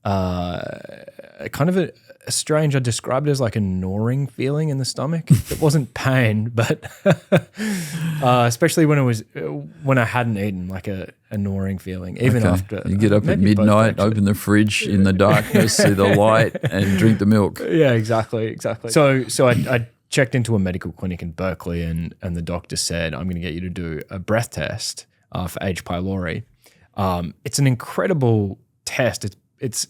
kind of strange. I described it as like a gnawing feeling in the stomach. It wasn't pain, but especially when I hadn't eaten, like a gnawing feeling. Even after you get up at maybe both, midnight, actually. open the fridge in the darkness, see the light, and drink the milk. Yeah, exactly. So I checked into a medical clinic in Berkeley, and the doctor said, I'm going to get you to do a breath test for H. pylori. It's an incredible test. It's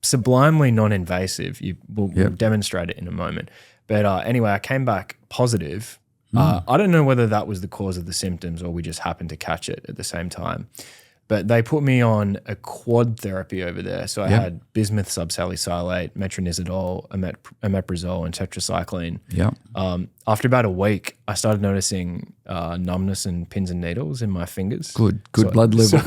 sublimely non-invasive. We'll demonstrate it in a moment. But anyway, I came back positive. I don't know whether that was the cause of the symptoms or we just happened to catch it at the same time. But they put me on a quad therapy over there. So I had bismuth subsalicylate, metronidazole, omeprazole, and tetracycline. Yeah. After about a week, I started noticing numbness and pins and needles in my fingers. Good blood level.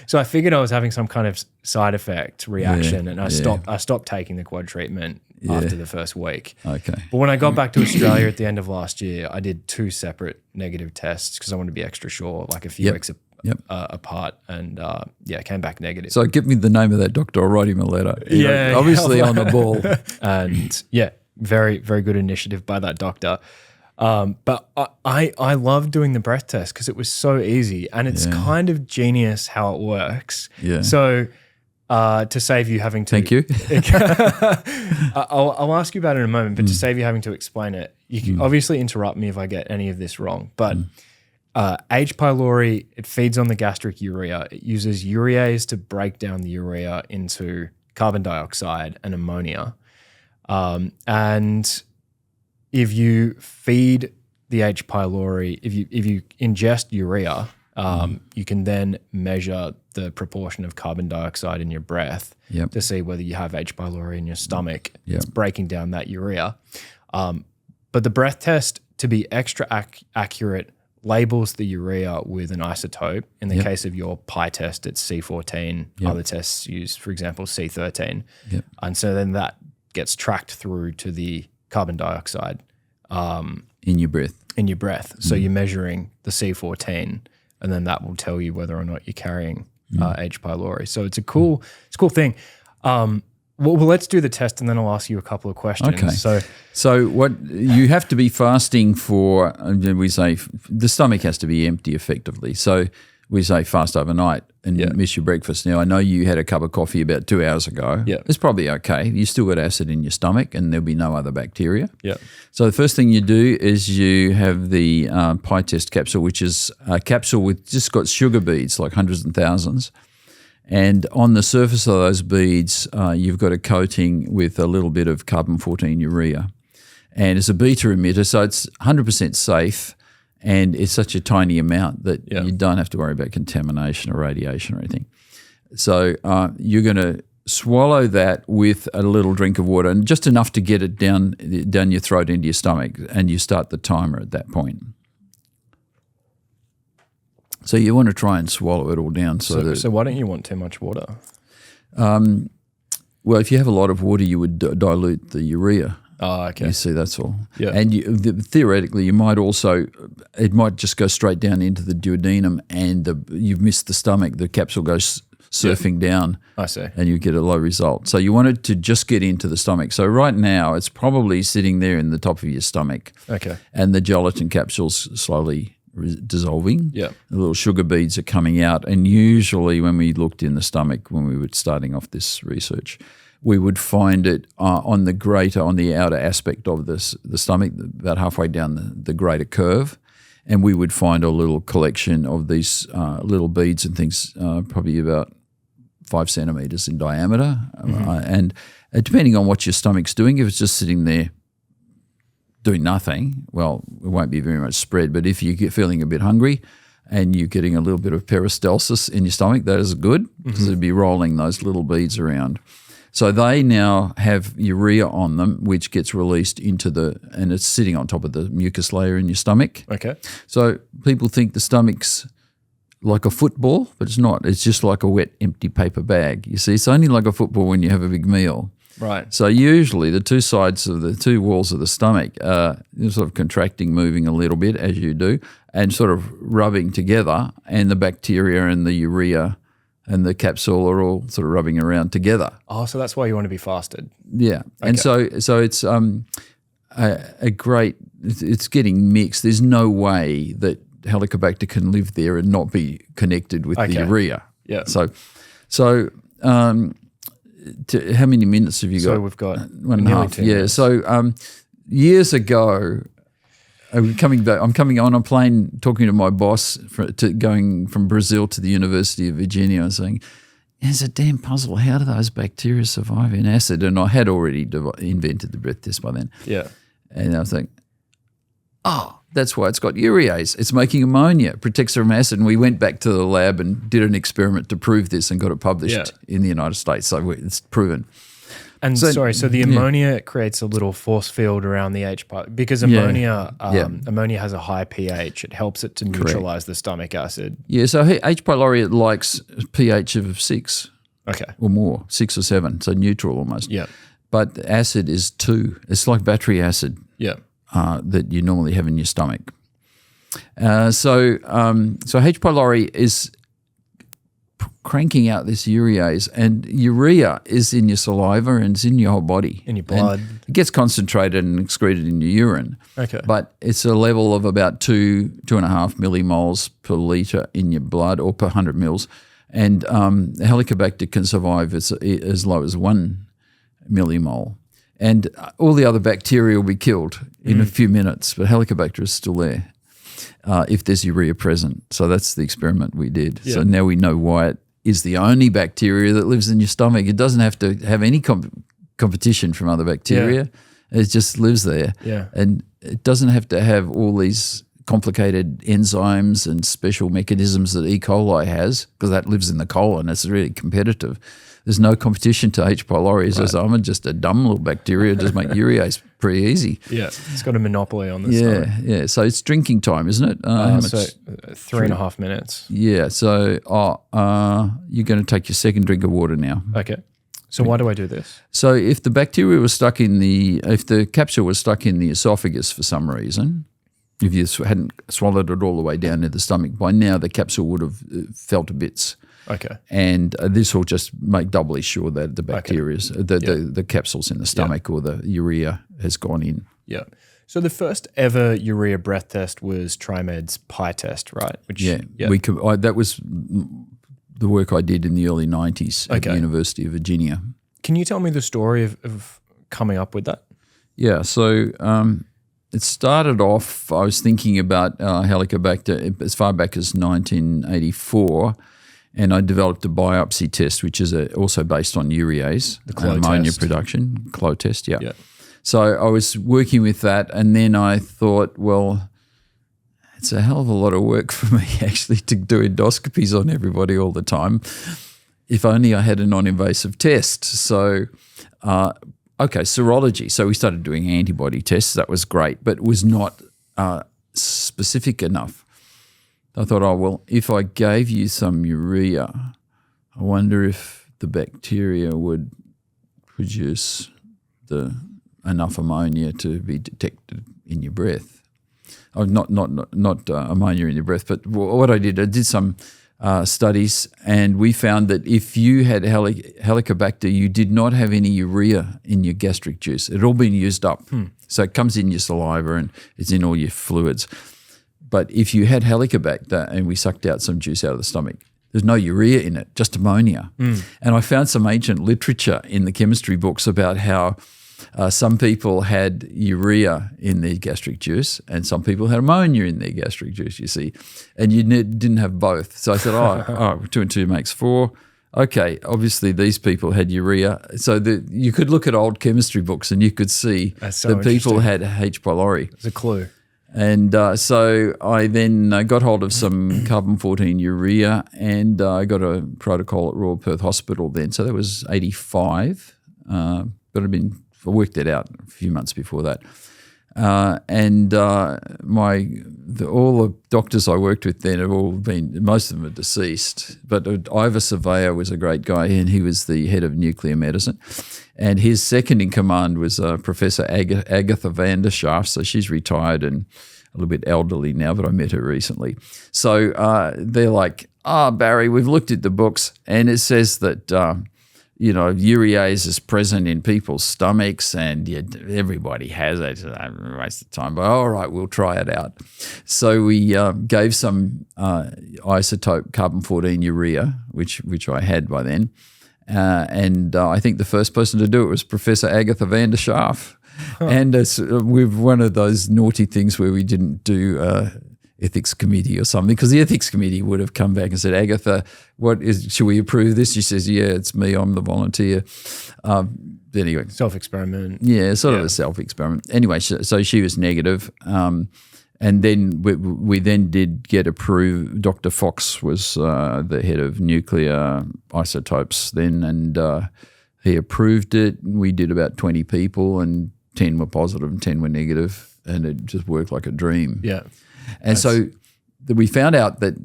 So I figured I was having some kind of side effect reaction, and I stopped taking the quad treatment after the first week. Okay. But when I got back to Australia at the end of last year, I did 2 separate negative tests because I wanted to be extra sure, like a few weeks apart, and came back negative. So give me the name of that doctor. I'll write him a letter. Yeah, Obviously on the ball. And very, very good initiative by that doctor. But I love doing the breath test because it was so easy, and it's kind of genius how it works. Yeah. So to save you having to... Thank you. I'll ask you about it in a moment, but to save you having to explain it, you can obviously interrupt me if I get any of this wrong, but... H. pylori, it feeds on the gastric urea. It uses urease to break down the urea into carbon dioxide and ammonia. And if you feed the H. pylori, if you ingest urea, you can then measure the proportion of carbon dioxide in your breath to see whether you have H. pylori in your stomach. It's breaking down that urea. But the breath test, to be extra accurate, labels the urea with an isotope. In the case of your PI test, it's C14. Other tests use, for example, C13. And so then that gets tracked through to the carbon dioxide in your breath. So you're measuring the C14, and then that will tell you whether or not you're carrying H. pylori. So it's a cool thing. Well, let's do the test, and then I'll ask you a couple of questions. Okay. So what you have to be fasting for? We say the stomach has to be empty effectively. So we say fast overnight and miss your breakfast. Now I know you had a cup of coffee about 2 hours ago. It's probably okay. You still got acid in your stomach, and there'll be no other bacteria. So the first thing you do is you have the PI test capsule, which is a capsule with just got sugar beads, like hundreds and thousands. And on the surface of those beads, you've got a coating with a little bit of carbon-14 urea. And it's a beta emitter, so it's 100% safe, and it's such a tiny amount that you don't have to worry about contamination or radiation or anything. So you're going to swallow that with a little drink of water, and just enough to get it down your throat into your stomach, and you start the timer at that point. So you want to try and swallow it all down. So why don't you want too much water? Well, if you have a lot of water, you would dilute the urea. Oh, okay. You see, that's all. Yeah. And theoretically, you might also, it might just go straight down into the duodenum, and you've missed the stomach. The capsule goes surfing down. I see. And you get a low result. So you want it to just get into the stomach. So right now, it's probably sitting there in the top of your stomach. Okay. And the gelatin capsule's slowly dissolving. The little sugar beads are coming out, and usually when we looked in the stomach when we were starting off this research, we would find it on the outer aspect of the stomach, about halfway down the greater curve, and we would find a little collection of these little beads and things, probably about 5 centimeters in diameter, and depending on what your stomach's doing, if it's just sitting there doing nothing, well, it won't be very much spread. But if you get feeling a bit hungry and you're getting a little bit of peristalsis in your stomach, that is good, because it'd be rolling those little beads around. So they now have urea on them, which gets released and it's sitting on top of the mucus layer in your stomach. Okay. So people think the stomach's like a football, but it's not. It's just like a wet, empty paper bag. You see, it's only like a football when you have a big meal. Right. So usually the two sides of the two walls of the stomach are sort of contracting, moving a little bit as you do, and sort of rubbing together, and the bacteria and the urea and the capsule are all sort of rubbing around together. Oh, so that's why you want to be fasted. Yeah, and so it's a great. It's getting mixed. There's no way that Helicobacter can live there and not be connected with the urea. Yeah. So how many minutes have you got? So we've got 1.5. 2 Yeah. minutes. So years ago, I'm coming on a plane talking to my boss going from Brazil to the University of Virginia and saying, it's a damn puzzle. How do those bacteria survive in acid? And I had already invented the breath test by then. Yeah. And I was thinking, that's why it's got urease. It's making ammonia. It protects from acid. And we went back to the lab and did an experiment to prove this and got it published in the United States. So it's proven. And so the ammonia creates a little force field around the H pylori because ammonia has a high pH. It helps it to neutralize the stomach acid. Yeah, so H. pylori, it likes pH of 6 or more, 6 or 7, so neutral almost. Yeah. But acid is 2. It's like battery acid that you normally have in your stomach. So H. pylori is cranking out this urease, and urea is in your saliva and it's in your whole body. In your blood. And it gets concentrated and excreted in your urine. Okay. But it's a level of about 2.5 millimoles per litre in your blood or per 100 mils. And Helicobacter can survive as low as 1 millimole. And all the other bacteria will be killed in a few minutes, but Helicobacter is still there if there's urea present. So that's the experiment we did. Yeah. So now we know why it is the only bacteria that lives in your stomach. It doesn't have to have any competition from other bacteria. Yeah. It just lives there. Yeah. And it doesn't have to have all these complicated enzymes and special mechanisms that E. coli has, because that lives in the colon. It's really competitive. There's no competition to H. pylori. So I'm just a dumb little bacteria, just make urease pretty easy. Yeah, it's got a monopoly on this. Yeah. So it's drinking time, isn't it? So 3.5 minutes. Yeah. So you're going to take your second drink of water now. Okay. So why do I do this? So if the bacteria was stuck if the capsule was stuck in the esophagus for some reason, if you hadn't swallowed it all the way down to the stomach, by now the capsule would have fell to bits. Okay. And this will just make doubly sure that the bacteria, the capsules in the stomach or the urea has gone in. Yeah. So the first ever urea breath test was TriMed's Pi test, right? That was the work I did in the early 90s at the University of Virginia. Can you tell me the story of coming up with that? Yeah. So it started off, I was thinking about Helicobacter as far back as 1984. And I developed a biopsy test, which is also based on urease, the ammonia test. Production, CLO test, yeah. So I was working with that, and then I thought, well, it's a hell of a lot of work for me actually to do endoscopies on everybody all the time. If only I had a non-invasive test. So, serology. So we started doing antibody tests. That was great, but it was not specific enough. I thought, if I gave you some urea, I wonder if the bacteria would produce enough ammonia to be detected in your breath. Not ammonia in your breath, but what I did some studies, and we found that if you had Helicobacter, you did not have any urea in your gastric juice. It had all been used up. So it comes in your saliva and it's in all your fluids. But if you had Helicobacter and we sucked out some juice out of the stomach, there's no urea in it, just ammonia. And I found some ancient literature in the chemistry books about how some people had urea in their gastric juice and some people had ammonia in their gastric juice, you see. And you didn't have both. So I said, 2 and 2 makes 4. Okay, obviously these people had urea. So you could look at old chemistry books and you could see that people had H. pylori. It's a clue. And so I then got hold of some carbon-14 urea, and I got a protocol at Royal Perth Hospital then. So that was 85, but I worked it out a few months before that. All the doctors I worked with then most of them are deceased, but Ivor Surveyor was a great guy, and he was the head of nuclear medicine. And his second in command was Professor Agatha van der Schaaf, so she's retired, and little bit elderly now, but I met her recently. So they're like, Barry, we've looked at the books and it says that, urease is present in people's stomachs and everybody has it. So I waste of time, but all right, we'll try it out. So we gave some isotope carbon-14 urea, which I had by then. And I think the first person to do it was Professor Agatha van der Schaaf. Huh. And with one of those naughty things where we didn't do ethics committee or something, because the ethics committee would have come back and said, Agatha, should we approve this? She says, yeah, it's me, I'm the volunteer. Anyway. Self-experiment. Yeah, sort of a self-experiment. Anyway, so she was negative. And then we then did get approved. Dr. Fox was the head of nuclear isotopes then, and he approved it. We did about 20 people, and 10 were positive and 10 were negative, and it just worked like a dream. Yeah. And so we found out that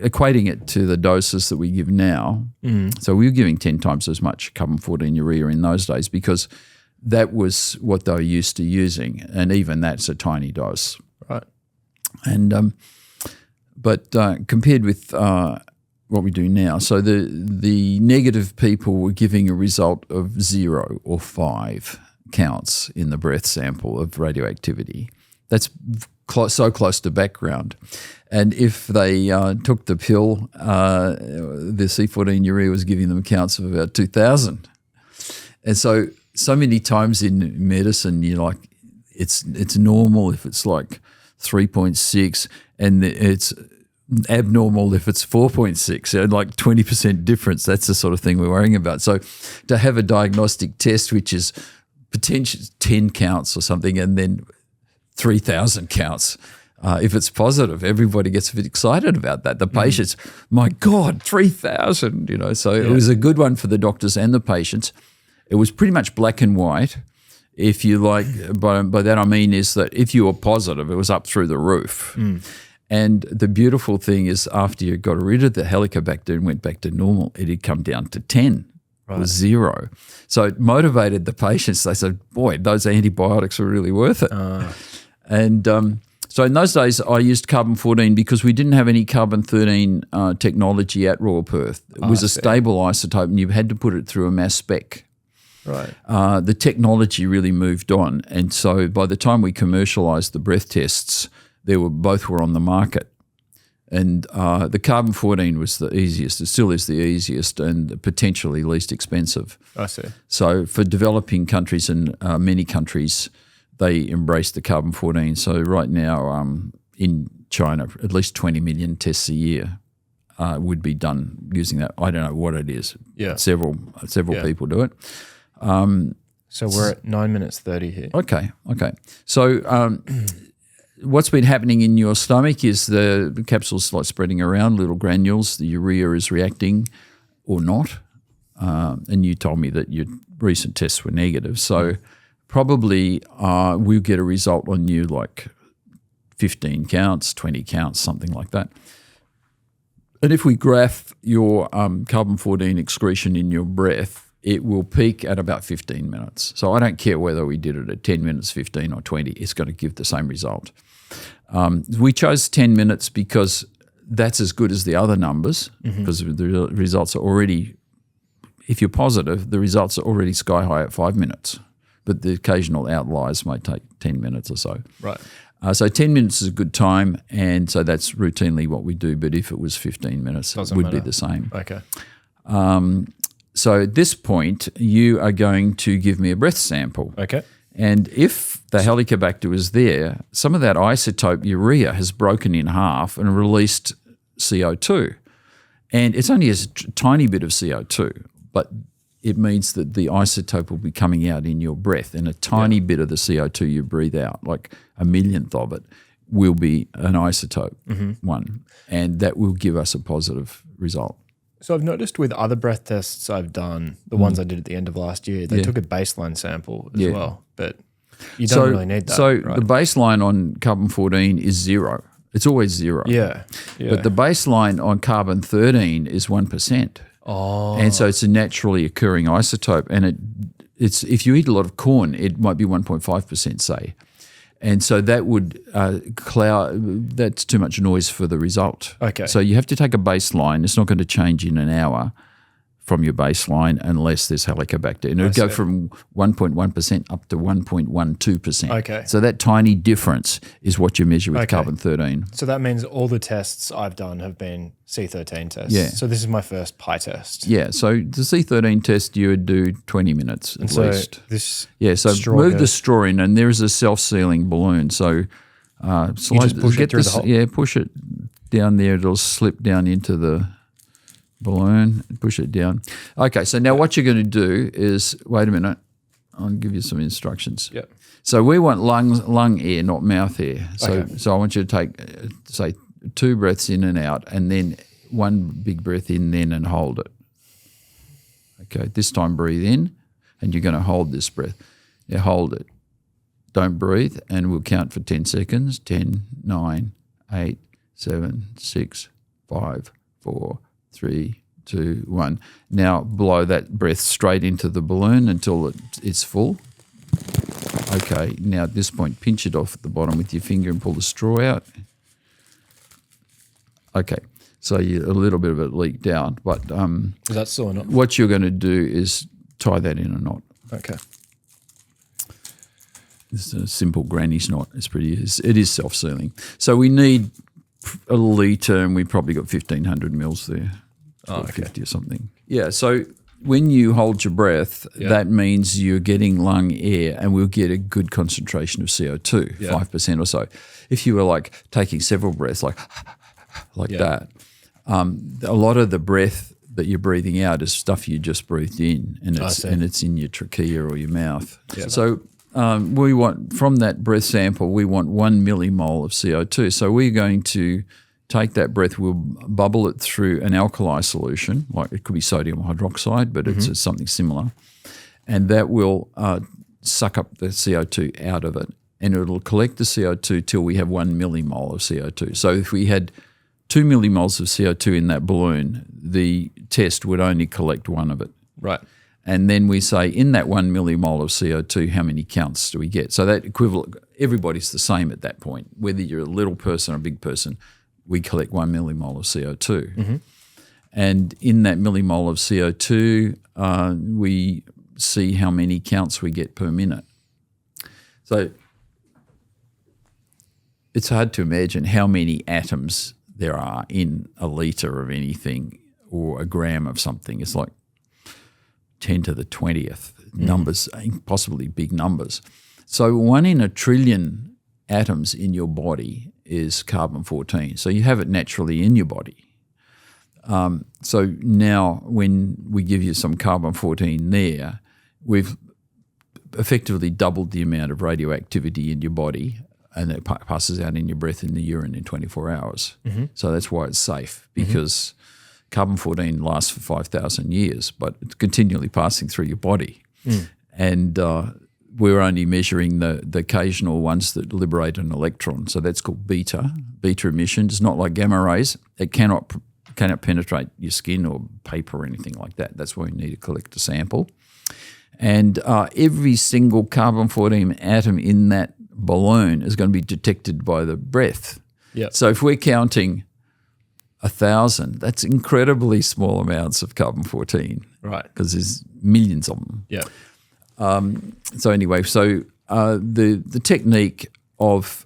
equating it to the doses that we give now, so we were giving 10 times as much carbon-14 urea in those days because that was what they were used to using, and even that's a tiny dose. Right. And but compared with what we do now, so the negative people were giving a result of 0 or 5 counts in the breath sample of radioactivity. That's so close to background. And if they took the pill, the C14 urea was giving them counts of about 2,000. And so many times in medicine, you're like, it's normal if it's like 3.6, and it's abnormal if it's 4.6, and like 20% difference. That's the sort of thing we're worrying about. So to have a diagnostic test which is potentially 10 counts or something, and then 3,000 counts, if it's positive, everybody gets a bit excited about that. The patients, my God, 3,000, So it was a good one for the doctors and the patients. It was pretty much black and white. If you like, by that I mean is that if you were positive, it was up through the roof. And the beautiful thing is after you got rid of the Helicobacter and went back to normal, it had come down to 10. Right. It was 0. So it motivated the patients. They said, boy, those antibiotics were really worth it. And so in those days, I used carbon-14 because we didn't have any carbon-13 technology at Royal Perth. It was a stable isotope, and you had to put it through a mass spec. Right. The technology really moved on, and so by the time we commercialised the breath tests, both were on the market. And the carbon-14 was the easiest. It still is the easiest and potentially least expensive. I see. So for developing countries and many countries, they embrace the carbon-14. So right now in China, at least 20 million tests a year would be done using that. I don't know what it is. Yeah. Several people do it. So we're at 9 minutes 30 here. Okay. So what's been happening in your stomach is the capsule's like spreading around, little granules. The urea is reacting or not. And you told me that your recent tests were negative. So probably we'll get a result on you like 15 counts, 20 counts, something like that. And if we graph your carbon-14 excretion in your breath, it will peak at about 15 minutes. So I don't care whether we did it at 10 minutes, 15 or 20, it's going to give the same result. We chose 10 minutes because that's as good as the other numbers, because the results are already, if you're positive, the results are already sky high at 5 minutes, but the occasional outliers might take 10 minutes or so. Right. So 10 minutes is a good time, and so that's routinely what we do, but if it was 15 minutes, it would be the same. Okay. So at this point, you are going to give me a breath sample. Okay. And if the Helicobacter was there, some of that isotope urea has broken in half and released CO2. And it's only a tiny bit of CO2, but it means that the isotope will be coming out in your breath, and a tiny bit of the CO2 you breathe out, like a millionth of it, will be an isotope one, and that will give us a positive result. So I've noticed with other breath tests I've done, the ones I did at the end of last year, they took a baseline sample as well, but you don't really need that. So right? the baseline on carbon-14 is 0. It's always 0. Yeah. But the baseline on carbon-13 is 1%. Oh. And so it's a naturally occurring isotope, and it's if you eat a lot of corn, it might be 1.5%, say. And so that would that's too much noise for the result. Okay. So you have to take a baseline. It's not going to change in an hour from your baseline unless there's Helicobacter. And it would go from 1.1% up to 1.12%. Okay. So that tiny difference is what you measure with carbon-13. So that means all the tests I've done have been C13 tests. Yeah. So this is my first pi test. Yeah, so the C13 test you would do 20 minutes at least. This so move the straw in, and there is a self-sealing balloon. So you just push it through the hole? Yeah, push it down there. It'll slip down into the balloon, push it down. Okay, so now what you're going to do is, wait a minute, I'll give you some instructions. Yep. So we want lung air, not mouth air. So I want you to take, say, 2 breaths in and out, and then 1 big breath in then and hold it. Okay, this time breathe in, and you're going to hold this breath. Now hold it. Don't breathe, and we'll count for 10 seconds. 10, 9, 8, 7, 6, 5, 4, 3, 2, 1. Now blow that breath straight into the balloon until it's full. Okay, now at this point, pinch it off at the bottom with your finger and pull the straw out. Okay, so a little bit of it leaked out, but is that still a knot? What you're going to do is tie that in a knot. Okay. It's a simple granny's knot. It is self-sealing. So we need a litre, and we probably got 1,500 mils there. Oh, okay. 50 or something. Yeah, so when you hold your breath, that means you're getting lung air, and we'll get a good concentration of CO2, 5% or so. If you were like taking several breaths, like that, a lot of the breath that you're breathing out is stuff you just breathed in, and it's in your trachea or your mouth. Yeah. So we want, from that breath sample, we want 1 millimole of CO2. So we're going to take that breath, we'll bubble it through an alkali solution, like it could be sodium hydroxide, but it's something similar, and that will suck up the CO2 out of it, and it'll collect the CO2 till we have 1 millimole of CO2. So if we had 2 millimoles of CO2 in that balloon, the test would only collect 1 of it. Right. And then we say, in that 1 millimole of CO2, how many counts do we get? So that equivalent, everybody's the same at that point. Whether you're a little person or a big person, we collect 1 millimole of CO2. Mm-hmm. And in that millimole of CO2, we see how many counts we get per minute. So it's hard to imagine how many atoms there are in a litre of anything or a gram of something. It's like 10 to the 20th numbers, possibly big numbers. So 1 in a trillion atoms in your body is carbon-14. So you have it naturally in your body. So now when we give you some carbon-14 there, we've effectively doubled the amount of radioactivity in your body, and it passes out in your breath and the urine in 24 hours. Mm-hmm. So that's why it's safe, because carbon-14 lasts for 5,000 years, but it's continually passing through your body. And we're only measuring the occasional ones that liberate an electron. So that's called beta emission. It's not like gamma rays. It cannot penetrate your skin or paper or anything like that. That's why we need to collect a sample. And every single carbon-14 atom in that balloon is going to be detected by the breath. Yep. So if we're counting 1,000, that's incredibly small amounts of carbon-14. Right. Because there's millions of them. Yeah. So anyway, the technique of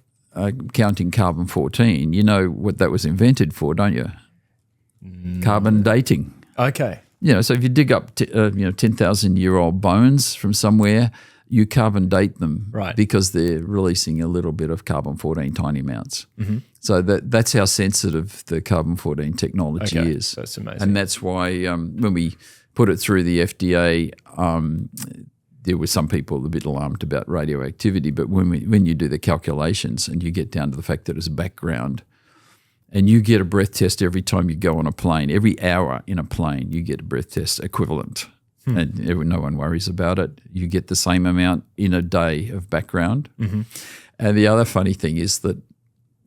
counting carbon-14, you know what that was invented for, don't you? Carbon dating. Okay. So if you dig up 10,000-year-old bones from somewhere, you carbon date them, right, because they're releasing a little bit of carbon-14, tiny amounts. Mm-hmm. So that's how sensitive the carbon-14 technology is. That's amazing. And that's why when we put it through the FDA, there were some people a bit alarmed about radioactivity, but when you do the calculations and you get down to the fact that it's a background, and you get a breath test every time you go on a plane, every hour in a plane you get a breath test equivalent, and no one worries about it. You get the same amount in a day of background. Mm-hmm. And the other funny thing is that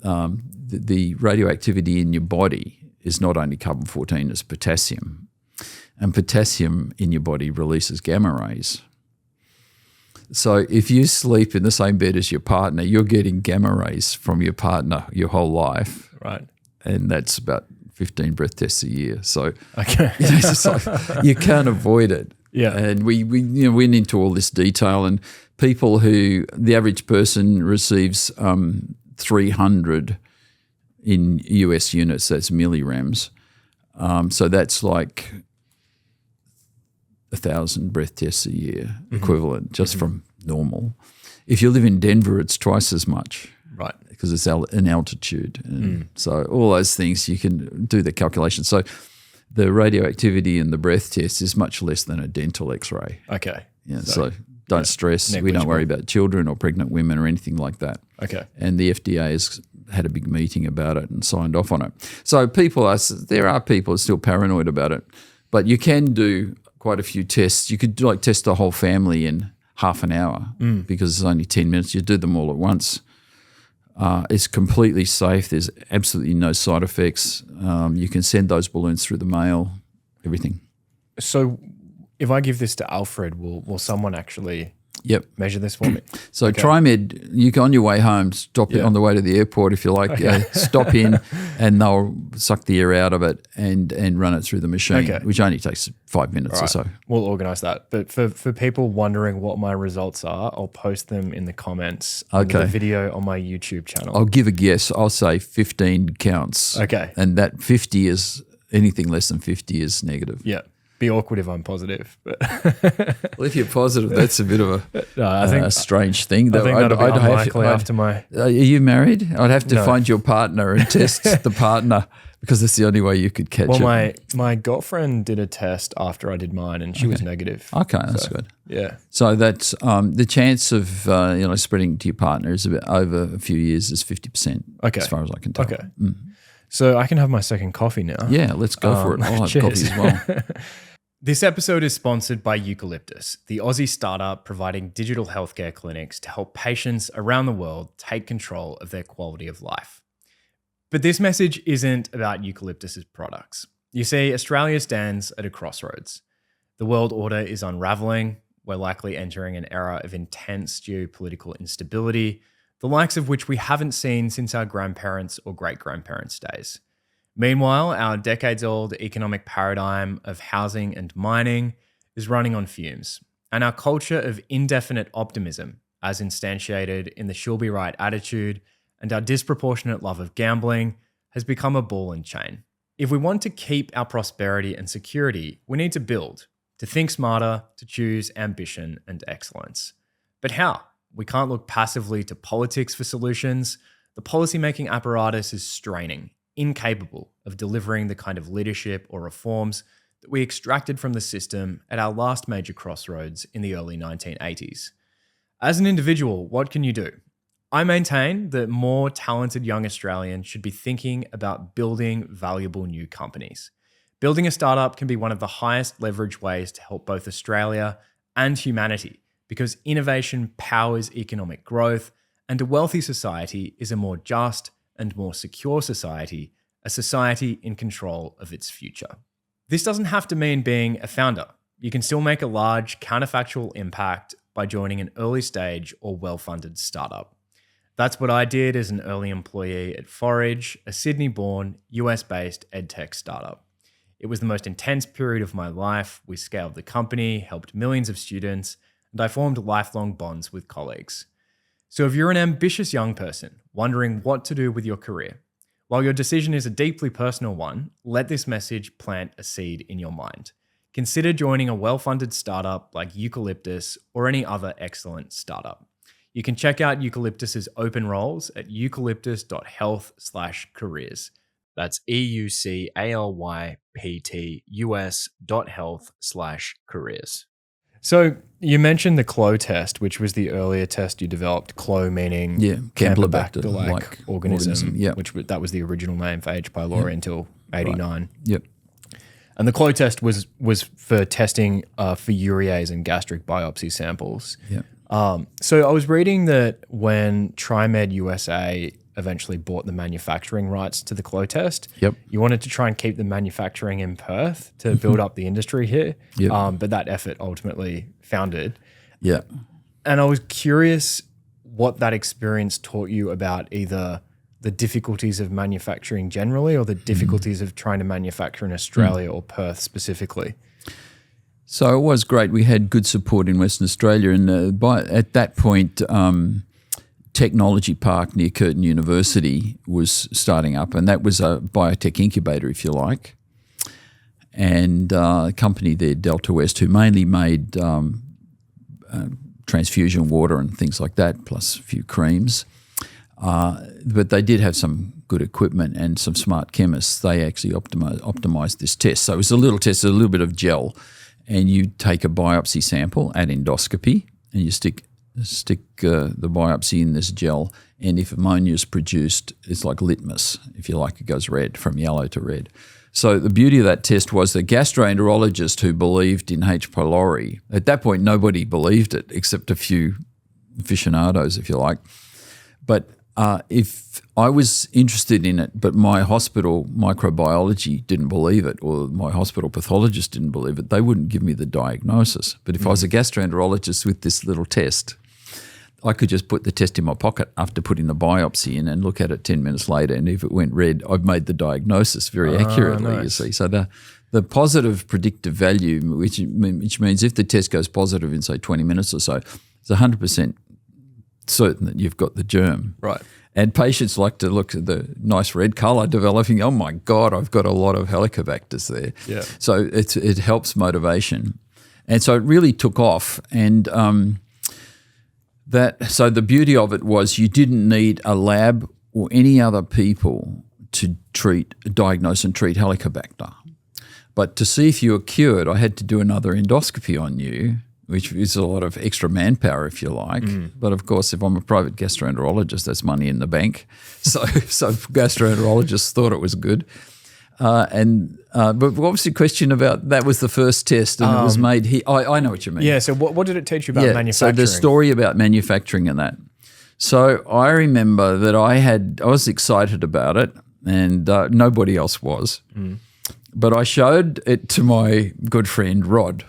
the radioactivity in your body is not only carbon-14, it's potassium. And potassium in your body releases gamma rays. So if you sleep in the same bed as your partner, you're getting gamma rays from your partner your whole life. Right. And that's about 15 breath tests a year. So Okay. it's just like, you can't avoid it. Yeah. And we went into all this detail, and people who the average person receives 300 in US units, that's millirams. So that's like 1,000 breath tests a year equivalent just from normal. If you live in Denver, it's twice as much. Right. Because it's in altitude. And so all those things, you can do the calculation. So the radioactivity in the breath test is much less than a dental x-ray. Okay. Yeah, so don't stress. We don't worry about children or pregnant women or anything like that. Okay. And the FDA has had a big meeting about it and signed off on it. So there are people still paranoid about it, but you can do quite a few tests. You could test the whole family in half an hour because it's only 10 minutes. You do them all at once. It's completely safe. There's absolutely no side effects. You can send those balloons through the mail, everything. So if I give this to Alfred, will someone actually measure this for me? So TriMed, you go on your way home, stop it on the way to the airport if you like, stop in and they'll suck the air out of it and run it through the machine, which only takes 5 minutes or so. We'll organise that. But for people wondering what my results are, I'll post them in the comments under the video on my YouTube channel. I'll give a guess. I'll say 15 counts. Okay. And that 50 is, anything less than 50 is negative. Yeah. Be awkward if I'm positive. But well, if you're positive, that's a bit of a strange thing. I think that'll be unlikely after my... Are you married? I'd have to find your partner and test the partner because that's the only way you could catch it. Well, my girlfriend did a test after I did mine and she was negative. Okay, that's good. Yeah. So that's the chance of spreading to your partner is about over a few years is 50%. Okay. As far as I can tell. Okay. So I can have my second coffee now. Yeah, let's go for it. I'll have coffee as well. This episode is sponsored by Eucalyptus, the Aussie startup providing digital healthcare clinics to help patients around the world take control of their quality of life. But this message isn't about Eucalyptus's products. You see, Australia stands at a crossroads. The world order is unraveling. We're likely entering an era of intense geopolitical instability, the likes of which we haven't seen since our grandparents' or great-grandparents' days. Meanwhile, our decades-old economic paradigm of housing and mining is running on fumes, and our culture of indefinite optimism, as instantiated in the she'll be right attitude, and our disproportionate love of gambling, has become a ball and chain. If we want to keep our prosperity and security, we need to build, to think smarter, to choose ambition and excellence. But how? We can't look passively to politics for solutions. The policymaking apparatus is straining, incapable of delivering the kind of leadership or reforms that we extracted from the system at our last major crossroads in the early 1980s. As an individual, what can you do? I maintain that more talented young Australians should be thinking about building valuable new companies. Building a startup can be one of the highest leverage ways to help both Australia and humanity because innovation powers economic growth, and a wealthy society is a more just and more secure society, a society in control of its future. This doesn't have to mean being a founder. You can still make a large counterfactual impact by joining an early stage or well-funded startup. That's what I did as an early employee at Forage, a Sydney-born, US-based edtech startup. It was the most intense period of my life. We scaled the company, helped millions of students, and I formed lifelong bonds with colleagues. So if you're an ambitious young person wondering what to do with your career, while your decision is a deeply personal one, let this message plant a seed in your mind. Consider joining a well-funded startup like Eucalyptus or any other excellent startup. You can check out Eucalyptus's open roles at eucalyptus.health/careers. That's eucalyptus.health/careers. So you mentioned the CLO test, which was the earlier test you developed. CLO meaning Campylobacter-like organism. That was the original name for H. pylori until 89. Right. Yep. And the CLO test was for testing for urease and gastric biopsy samples. Yep. So I was reading that when TriMed USA eventually bought the manufacturing rights to the CLO test, you wanted to try and keep the manufacturing in Perth to build up the industry here. But that effort ultimately foundered. Yeah. And I was curious what that experience taught you about either the difficulties of manufacturing generally or the difficulties of trying to manufacture in Australia or Perth specifically. So it was great. We had good support in Western Australia, and at that point, Technology Park near Curtin University was starting up, and that was a biotech incubator, if you like. And a company there, Delta West, who mainly made transfusion water and things like that, plus a few creams. But they did have some good equipment and some smart chemists. They actually optimized this test. So it was a little test, a little bit of gel, and you take a biopsy sample at endoscopy, and you stick the biopsy in this gel, and if ammonia is produced, it's like litmus. If you like, it goes red, from yellow to red. So the beauty of that test was the gastroenterologist who believed in H. pylori. At that point, nobody believed it except a few aficionados, if you like. But if I was interested in it, but my hospital microbiology didn't believe it, or my hospital pathologist didn't believe it, they wouldn't give me the diagnosis. But if I was a gastroenterologist with this little test, I could just put the test in my pocket after putting the biopsy in and look at it 10 minutes later, and if it went red, I've made the diagnosis very accurately, nice. you see. So the positive predictive value, which means if the test goes positive in, say, 20 minutes or so, it's 100% certain that you've got the germ. Right. And patients like to look at the nice red colour developing. Oh, my God, I've got a lot of Helicobacters there. Yeah. So it helps motivation. And so it really took off. And so the beauty of it was you didn't need a lab or any other people to diagnose and treat Helicobacter. But to see if you were cured, I had to do another endoscopy on you, which is a lot of extra manpower, if you like. But of course, if I'm a private gastroenterologist, that's money in the bank. So gastroenterologists thought it was good. But obviously, question about that was the first test, and it was made here. I know what you mean. Yeah. So what did it teach you about manufacturing? So the story about manufacturing and that. So I remember that I was excited about it, and nobody else was. But I showed it to my good friend Rod,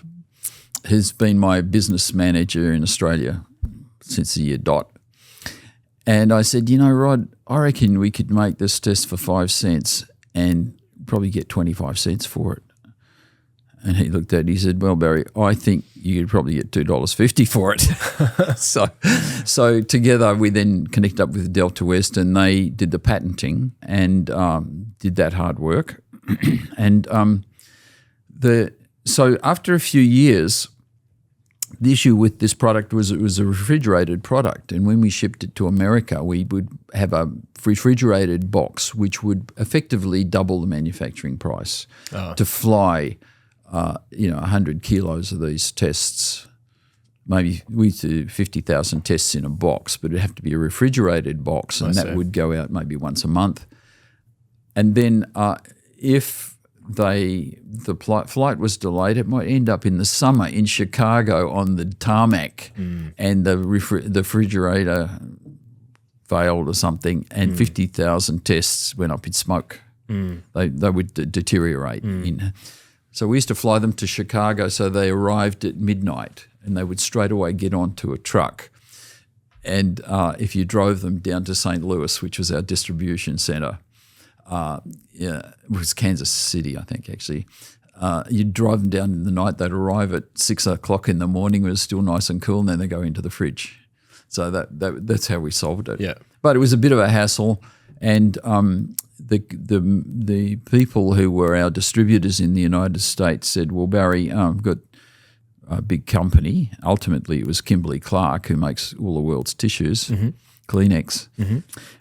who's been my business manager in Australia since the year dot. And I said, Rod, I reckon we could make this test for 5 cents and probably get 25 cents for it. And he looked at it, he said, well, Barry, I think you could probably get $2.50 for it. So together we then connected up with Delta West, and they did the patenting and did that hard work. And so after a few years, the issue with this product was it was a refrigerated product, and when we shipped it to America, we would have a refrigerated box which would effectively double the manufacturing price to fly 100 kilos of these tests. Maybe we do 50,000 tests in a box, but it'd have to be a refrigerated box, and that would go out maybe once a month. And then if the flight was delayed, it might end up in the summer in Chicago on the tarmac, and the refrigerator failed or something, and 50,000 tests went up in smoke. They would deteriorate. So we used to fly them to Chicago, so they arrived at midnight, and they would straight away get onto a truck. And if you drove them down to St. Louis, which was our distribution centre, it was Kansas City, I think, actually. You'd drive them down in the night. They'd arrive at 6 o'clock in the morning. It was still nice and cool, and then they go into the fridge. So that's how we solved it. Yeah. But it was a bit of a hassle, and the people who were our distributors in the United States said, well, Barry, we've got a big company. Ultimately, it was Kimberly-Clark, who makes all the world's tissues. Kleenex.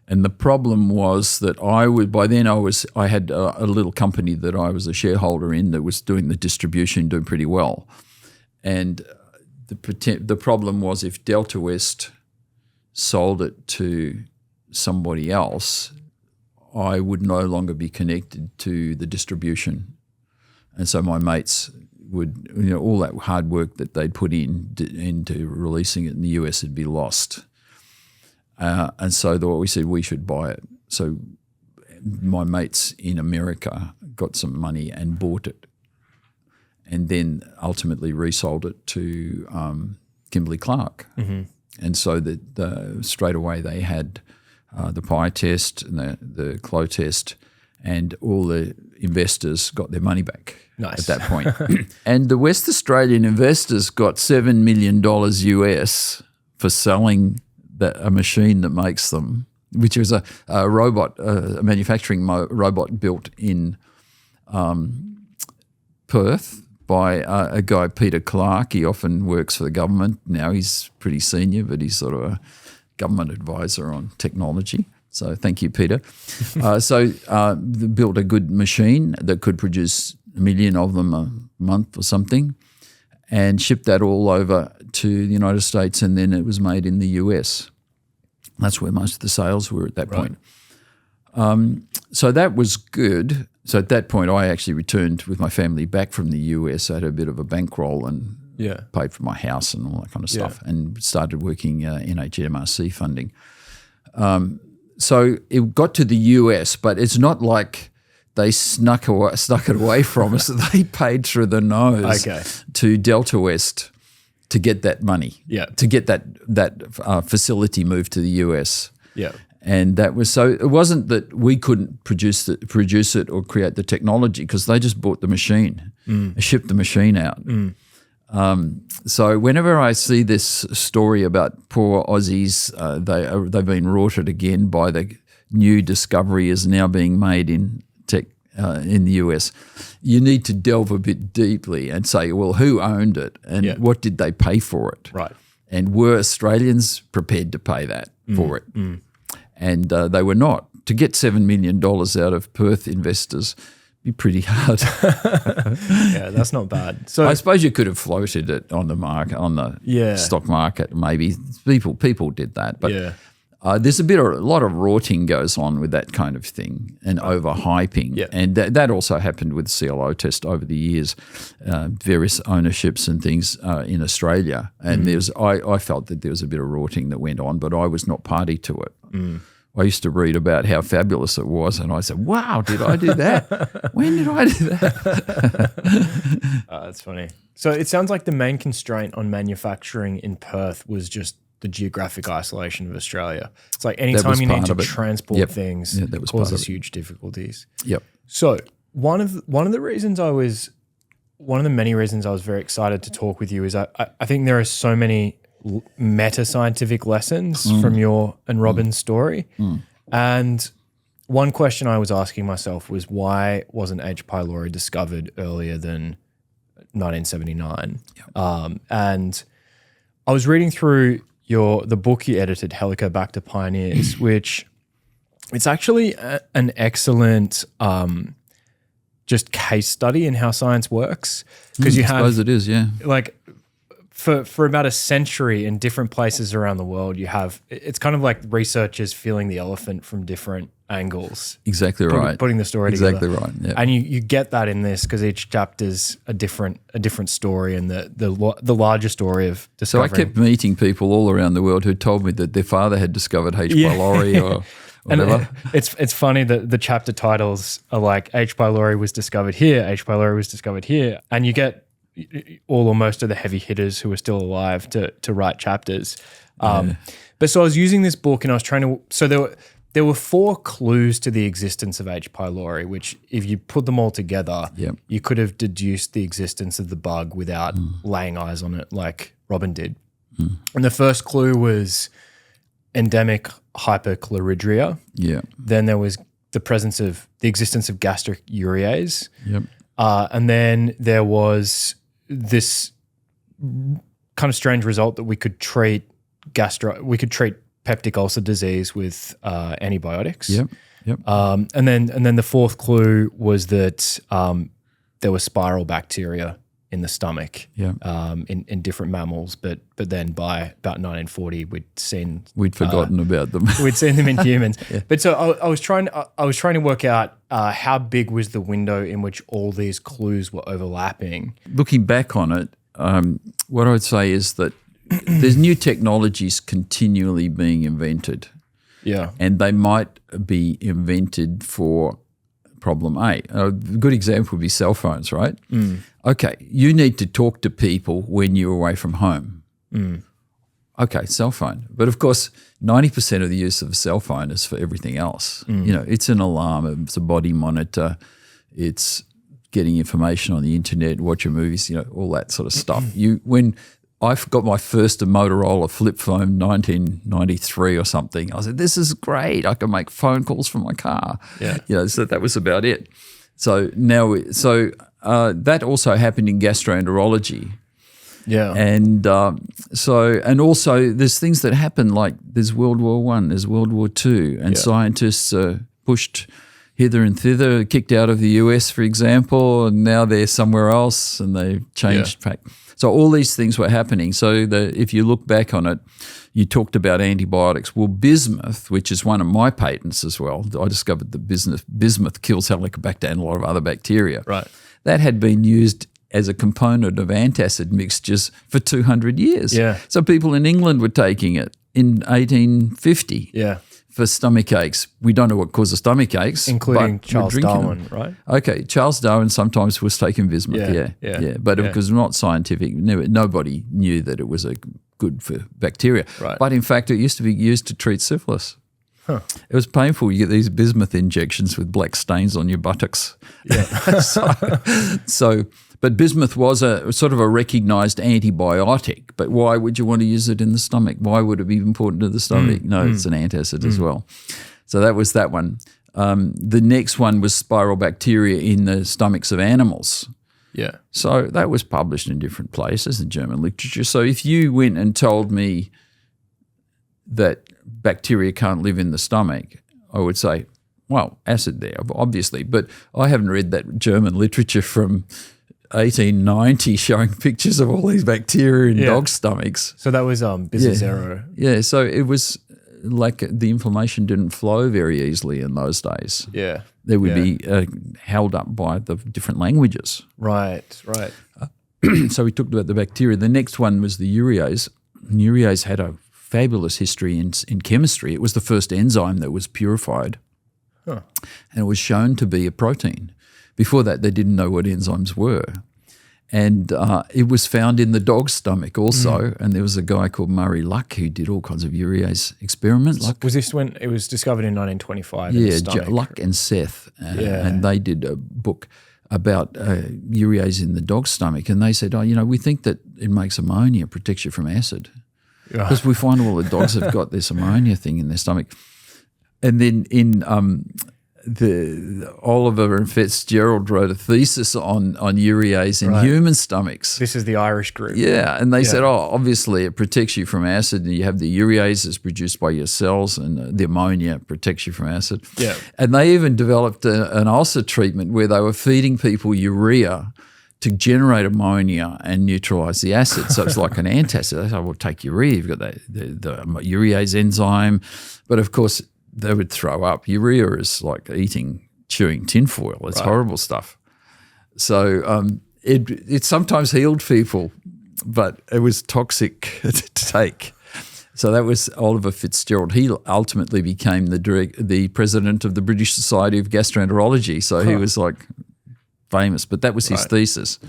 And the problem was that I had a little company that I was a shareholder in that was doing the distribution, doing pretty well. And the problem was if Delta West sold it to somebody else, I would no longer be connected to the distribution. And so my mates would, all that hard work that they'd put into releasing it in the US would be lost. And so we said we should buy it. So my mates in America got some money and bought it, and then ultimately resold it to Kimberley-Clark. And so that straight away they had the PI test and the CLO test, and all the investors got their money back at that point. And the West Australian investors got $7 million US for selling a machine that makes them, which is a robot, a manufacturing robot built in Perth by a guy, Peter Clark. He often works for the government. Now he's pretty senior, but he's sort of a government advisor on technology. So thank you, Peter. They built a good machine that could produce 1 million of them a month or something, and shipped that all over to the United States, and then it was made in the US. That's where most of the sales were at that point. So that was good. So at that point, I actually returned with my family back from the US. I had a bit of a bankroll and paid for my house and all that kind of stuff, and started working NHMRC funding. So it got to the US, but it's not like they snuck it away from us. They paid through the nose to Delta West to get that money, to get that facility moved to the US. And that was so. It wasn't that we couldn't produce it or create the technology, because they just bought the machine, shipped the machine out. So whenever I see this story about poor Aussies, they've been rorted again by the new discovery is now being made in tech in the US. You need to delve a bit deeply and say, well, who owned it and what did they pay for it? Right. And were Australians prepared to pay that for it? And they were not. To get $7 million out of Perth investors be pretty hard. That's not bad. So I suppose you could have floated it on the market, on the stock market. Maybe people did that, but there's a lot of rorting goes on with that kind of thing and overhyping, and that also happened with the CLO test over the years, various ownerships and things in Australia, and I felt that there was a bit of rorting that went on, but I was not party to it. I used to read about how fabulous it was, and I said, wow, did I do that? When did I do that? That's funny. So it sounds like the main constraint on manufacturing in Perth was just the geographic isolation of Australia. It's like anytime you need to transport things, it causes huge difficulties. So one of the many reasons I was very excited to talk with you is I think there are so many meta-scientific lessons from your and Robin's story. And one question I was asking myself was, why wasn't H. pylori discovered earlier than 1979? And I was reading through the book you edited, Helicobacter Pioneers, which it's actually an excellent just case study in how science works. Because I suppose it is, like for about a century in different places around the world, it's kind of like researchers feeling the elephant from different angles. Exactly right. Putting the story together. Exactly right. Yeah. And you get that in this, because each chapter's a different story, and the larger story of discovering. So I kept meeting people all around the world who told me that their father had discovered H. pylori or whatever. And it's funny that the chapter titles are like H. pylori was discovered here, H. pylori was discovered here, and you get all or most of the heavy hitters who are still alive to write chapters. But so I was using this book, and I was trying to. So there were 4 clues to the existence of H. pylori, which if you put them all together, you could have deduced the existence of the bug without laying eyes on it, like Robin did. And the first clue was endemic hyperchloridria. Then there was the existence of gastric urease. And then there was this kind of strange result that we could treat peptic ulcer disease with antibiotics. And then the fourth clue was that there was spiral bacteria in the stomach in different mammals, but then by about 1940 we'd forgotten about them. We'd seen them in humans. But so I was trying to work out how big was the window in which all these clues were overlapping. Looking back on it, what I would say is that there's new technologies continually being invented. And they might be invented for problem A. A good example would be cell phones, right? Okay, you need to talk to people when you're away from home. Okay, cell phone. But of course, 90% of the use of a cell phone is for everything else. It's an alarm, it's a body monitor, it's getting information on the internet, watching movies, all that sort of stuff. When I got my first Motorola flip phone, 1993 or something, I said, this is great. I can make phone calls from my car. Yeah. So that was about it. So now, that also happened in gastroenterology. Yeah. And and also there's things that happen, like there's World War I, there's World War II, and scientists are pushed hither and thither, kicked out of the US, for example, and now they're somewhere else and they've changed track. So all these things were happening. So if you look back on it, you talked about antibiotics. Well, bismuth, which is one of my patents as well, I discovered that bismuth kills Helicobacter and a lot of other bacteria. Right. That had been used as a component of antacid mixtures for 200 years. Yeah. So people in England were taking it in 1850 for stomach aches. We don't know what causes stomach aches. Including Charles Darwin, right? Okay, Charles Darwin sometimes was taking bismuth, but it was not scientific. Nobody knew that it was good for bacteria. Right. But in fact, it used to be used to treat syphilis. Huh. It was painful. You get these bismuth injections with black stains on your buttocks. Yeah. But bismuth was a sort of a recognised antibiotic. But why would you want to use it in the stomach? Why would it be important to the stomach? It's an antacid as well. So that was that one. The next one was spiral bacteria in the stomachs of animals. Yeah. So that was published in different places in German literature. So if you went and told me that bacteria can't live in the stomach, I would say, well, acid there, obviously. But I haven't read that German literature from 1890 showing pictures of all these bacteria in dog stomachs. So that was Bizarro. Yeah, so it was like the information didn't flow very easily in those days. Yeah. They would be held up by the different languages. Right. So we talked about the bacteria. The next one was the urease. Urease had a fabulous history in chemistry. It was the first enzyme that was purified. Huh. And it was shown to be a protein. Before that, they didn't know what enzymes were. And it was found in the dog's stomach also. And there was a guy called Murray Luck who did all kinds of urease experiments. Was this when it was discovered in 1925? Yeah, Luck and Seth. And they did a book about urease in the dog's stomach. And they said, we think that it makes ammonia, protects you from acid. Because we find all the dogs have got this ammonia thing in their stomach. And then in Oliver and Fitzgerald wrote a thesis on urease in human stomachs. This is the Irish group. Yeah, and they said, obviously it protects you from acid, and you have the urease that's produced by your cells, and the ammonia protects you from acid. Yeah. And they even developed an ulcer treatment where they were feeding people urea to generate ammonia and neutralize the acid. So it's like an antacid. They said, well, take urea. You've got the urease enzyme. But of course, they would throw up. Urea is like chewing tinfoil. It's horrible stuff. So it sometimes healed people, but it was toxic to take. So that was Oliver Fitzgerald. He ultimately became the president of the British Society of Gastroenterology. So he was like famous, but that was his thesis.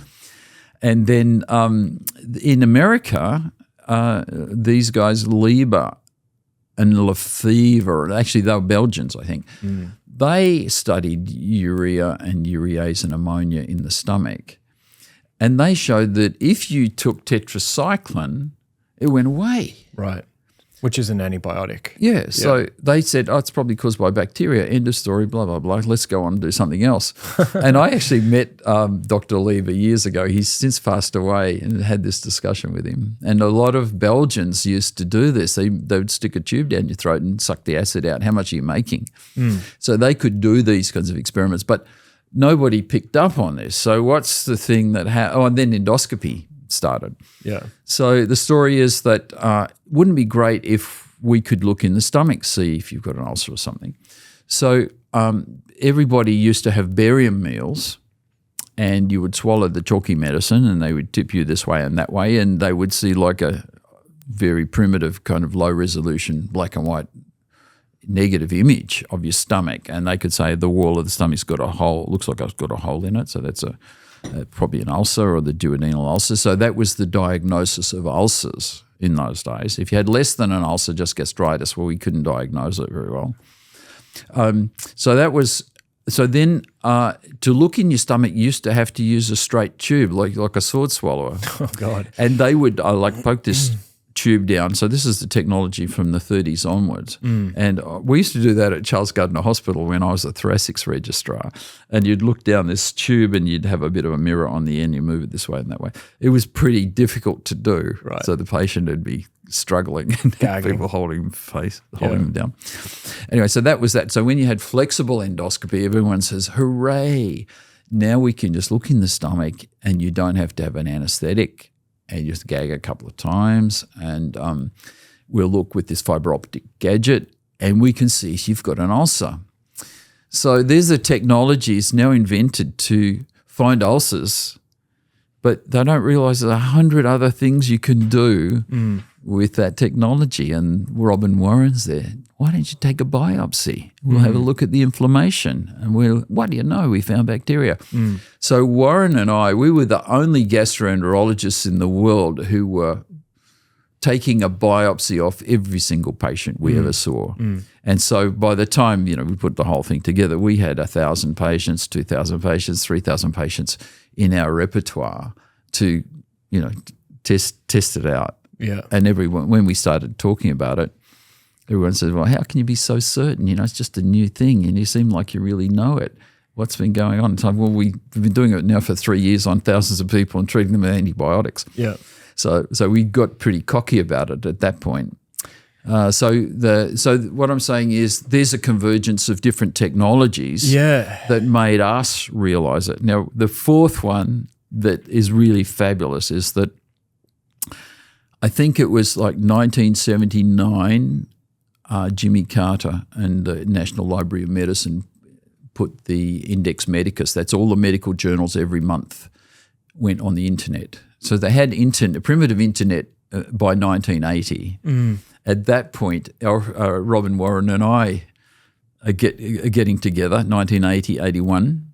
And then in America, these guys, Lieber and Lefevre, actually they were Belgians, I think, they studied urea and urease and ammonia in the stomach. And they showed that if you took tetracycline, it went away. Right. Which is an antibiotic. Yeah. So they said, it's probably caused by bacteria. End of story, blah, blah, blah. Let's go on and do something else. And I actually met Dr. Lieber years ago. He's since passed away, and had this discussion with him. And a lot of Belgians used to do this. They would stick a tube down your throat and suck the acid out. How much are you making? So they could do these kinds of experiments. But nobody picked up on this. So what's the thing that and then endoscopy started. Yeah. So the story is that wouldn't it be great if we could look in the stomach, see if you've got an ulcer or something. So everybody used to have barium meals, and you would swallow the chalky medicine, and they would tip you this way and that way, and they would see like a very primitive kind of low resolution black and white negative image of your stomach, and they could say the wall of the stomach's got a hole, looks like it's got a hole in it, so that's probably an ulcer or the duodenal ulcer. So that was the diagnosis of ulcers in those days. If you had less than an ulcer, just gastritis, well, we couldn't diagnose it very well. So then to look in your stomach, you used to have to use a straight tube, like a sword swallower. Oh, God. And they would poke this tube down. So this is the technology from the 30s onwards. And we used to do that at Charles Gardner Hospital when I was a thoracics registrar. And you'd look down this tube and you'd have a bit of a mirror on the end. You move it this way and that way. It was pretty difficult to do. Right. So the patient would be struggling and people holding him down. Anyway, so that was that. So when you had flexible endoscopy, everyone says, hooray, now we can just look in the stomach and you don't have to have an anesthetic. And you just gag a couple of times, and we'll look with this fiberoptic gadget, and we can see if you've got an ulcer. So there's a technology is now invented to find ulcers, but they don't realise there's 100 other things you can do with that technology. And Robin Warren's there. Why don't you take a biopsy? We'll have a look at the inflammation. And what do you know? We found bacteria. So Warren and I, we were the only gastroenterologists in the world who were taking a biopsy off every single patient we ever saw. And so by the time, we put the whole thing together, we had 1,000 patients, 2,000 patients, 3,000 patients in our repertoire to, test it out. Yeah. And everyone, when we started talking about it, everyone said, well, how can you be so certain? It's just a new thing and you seem like you really know it. What's been going on? It's like, well, we've been doing it now for 3 years on thousands of people and treating them with antibiotics. Yeah. So we got pretty cocky about it at that point. So what I'm saying is there's a convergence of different technologies that made us realise it. Now, the fourth one that is really fabulous is that I think it was like 1979, Jimmy Carter and the National Library of Medicine put the Index Medicus, that's all the medical journals every month, went on the internet. So they had primitive internet by 1980. At that point, Robin Warren and I are getting together, 1980, 81.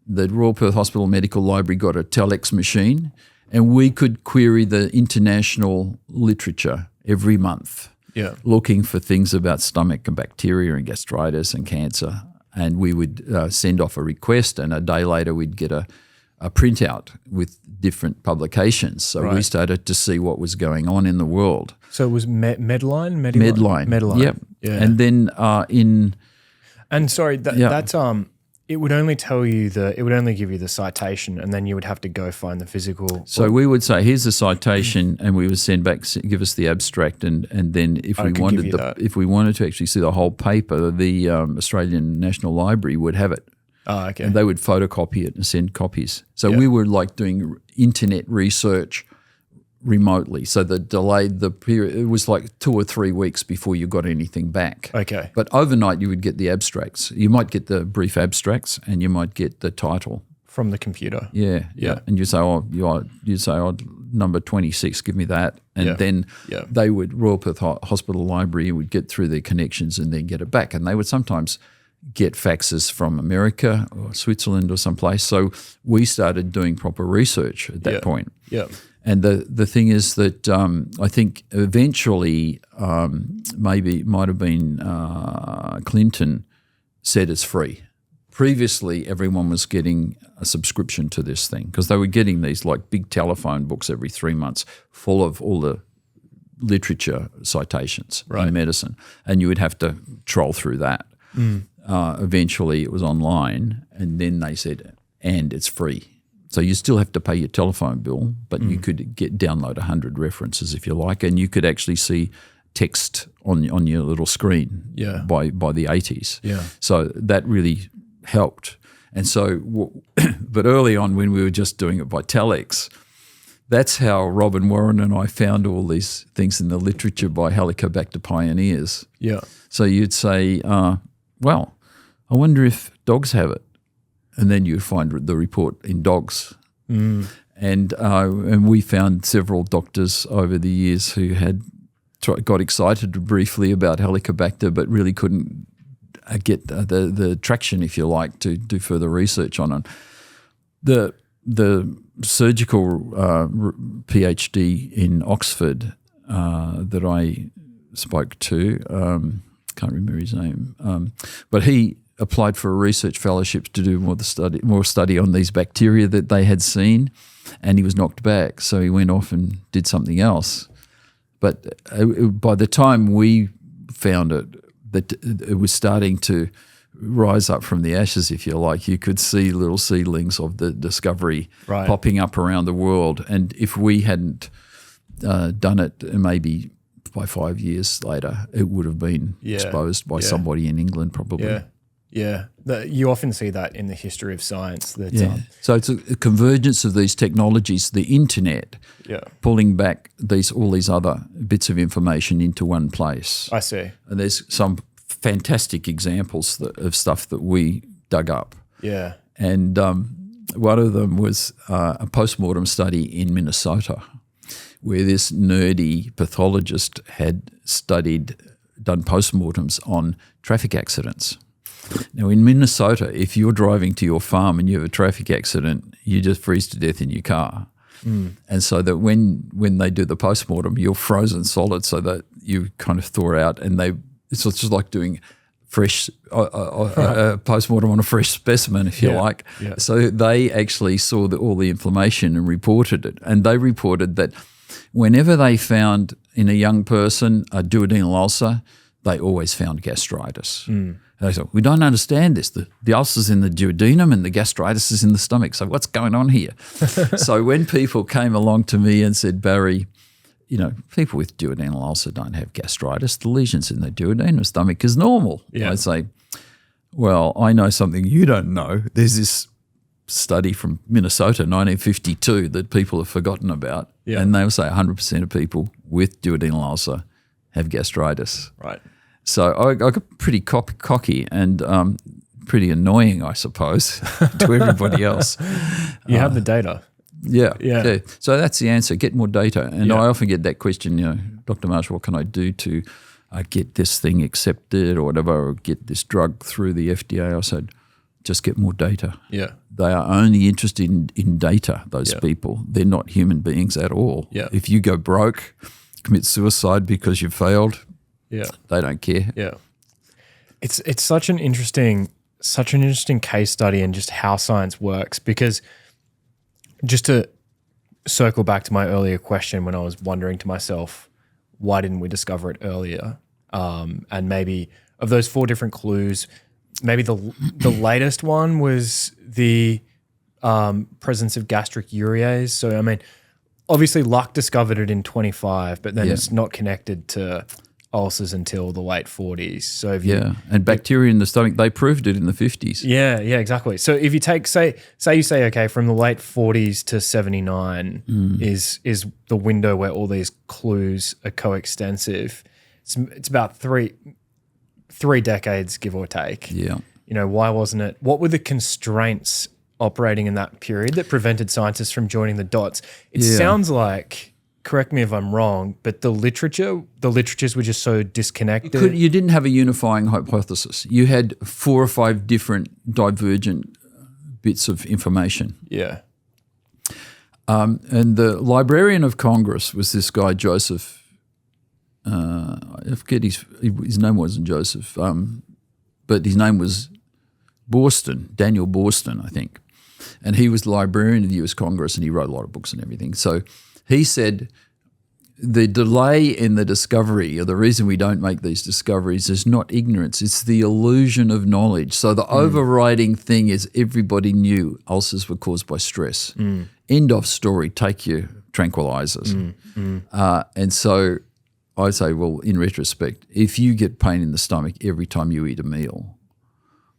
The Royal Perth Hospital Medical Library got a telex machine and we could query the international literature every month, looking for things about stomach and bacteria and gastritis and cancer. And we would send off a request and a day later we'd get a printout with different publications. So we started to see what was going on in the world. So it was MEDLINE? MEDLINE. Yep. Yeah. And then that's it would only give you the citation and then you would have to go find the physical. So we would say, here's the citation, and we would send back, give us the abstract, and then if we wanted to actually see the whole paper, the Australian National Library would have it. Oh, okay. And they would photocopy it and send copies. So we were like doing internet research remotely. So the period, it was like 2 or 3 weeks before you got anything back. Okay. But overnight you would get the abstracts. You might get the brief abstracts and you might get the title. From the computer. Yeah. And you say, number 26, give me that. And then they would, Royal Perth Hospital Library would get through their connections and then get it back. And they would sometimes get faxes from America or Switzerland or someplace. So we started doing proper research at that point. Yeah. And the thing is that I think eventually maybe it might have been Clinton said it's free. Previously, everyone was getting a subscription to this thing because they were getting these like big telephone books every 3 months full of all the literature citations in medicine, and you would have to troll through that. Eventually, it was online, and then they said, and it's free. So you still have to pay your telephone bill, but you could download 100 references if you like, and you could actually see text on your little screen by the 80s. Yeah. So that really helped. And so, but early on when we were just doing it by telex, that's how Robin Warren and I found all these things in the literature by Helicobacter pioneers. Yeah. So you'd say, well, I wonder if dogs have it. And then you'd find the report in dogs. And we found several doctors over the years who had got excited briefly about Helicobacter but really couldn't get the traction, if you like, to do further research on it. the surgical PhD in Oxford that I spoke to, can't remember his name, but he applied for a research fellowship to do more study on these bacteria that they had seen, and he was knocked back. So he went off and did something else. But by the time we found it, that it was starting to rise up from the ashes, if you like. You could see little seedlings of the discovery popping up around the world. And if we hadn't done it, maybe by 5 years later, it would have been exposed by somebody in England probably. Yeah. You often see that in the history of science. That, So it's a convergence of these technologies, the internet, pulling back all these other bits of information into one place. I see. And there's some fantastic examples of stuff that we dug up. Yeah. And one of them was a postmortem study in Minnesota where this nerdy pathologist had done postmortems on traffic accidents. Now, in Minnesota, if you're driving to your farm and you have a traffic accident, you just freeze to death in your car. And so that when they do the postmortem, you're frozen solid so that you kind of thaw out, and it's just like doing fresh postmortem on a fresh specimen, if you like. Yeah. So they actually saw all the inflammation and reported it. And they reported that whenever they found in a young person a duodenal ulcer, they always found gastritis. And they said, we don't understand this. The ulcer's in the duodenum and the gastritis is in the stomach. So what's going on here? So when people came along to me and said, Barry, people with duodenal ulcer don't have gastritis. The lesions in the duodenum stomach is normal. Yeah. I'd say, well, I know something you don't know. There's this study from Minnesota, 1952, that people have forgotten about. Yeah. And they'll say 100% of people with duodenal ulcer have gastritis. Right. So I got pretty cocky and pretty annoying, I suppose, to everybody else. You have the data. Yeah. So that's the answer. Get more data. And I often get that question, Dr. Marshall, what can I do to get this thing accepted or whatever, or get this drug through the FDA? I said, just get more data. Yeah. They are only interested in data, those people. They're not human beings at all. Yeah. If you go broke, commit suicide because you failed, they don't care. Yeah. It's such an interesting case study in just how science works, because just to circle back to my earlier question when I was wondering to myself, why didn't we discover it earlier? And maybe of those 4 different clues, maybe the latest one was the presence of gastric urease. So, I mean, obviously Luck discovered it in 25, but then it's not connected to ulcers until the late 40s. So and bacteria in the stomach, they proved it in the 50s. Yeah, exactly. So if you take, say you say, okay, from the late 40s to 79 is the window where all these clues are coextensive. It's about three decades, give or take. Yeah. Why wasn't it? What were the constraints operating in that period that prevented scientists from joining the dots? It sounds like, correct me if I'm wrong, but the literatures were just so disconnected. You didn't have a unifying hypothesis. You had 4 or 5 different divergent bits of information. Yeah. And the Librarian of Congress was this guy, Joseph. I forget his name wasn't Joseph, but his name was Daniel Boorstin, I think. And he was the librarian of the US Congress, and he wrote a lot of books and everything. So he said the delay in the discovery, or the reason we don't make these discoveries, is not ignorance, it's the illusion of knowledge. So the overriding thing is everybody knew ulcers were caused by stress. End of story, take your tranquilizers. And so I say, well, in retrospect, if you get pain in the stomach every time you eat a meal,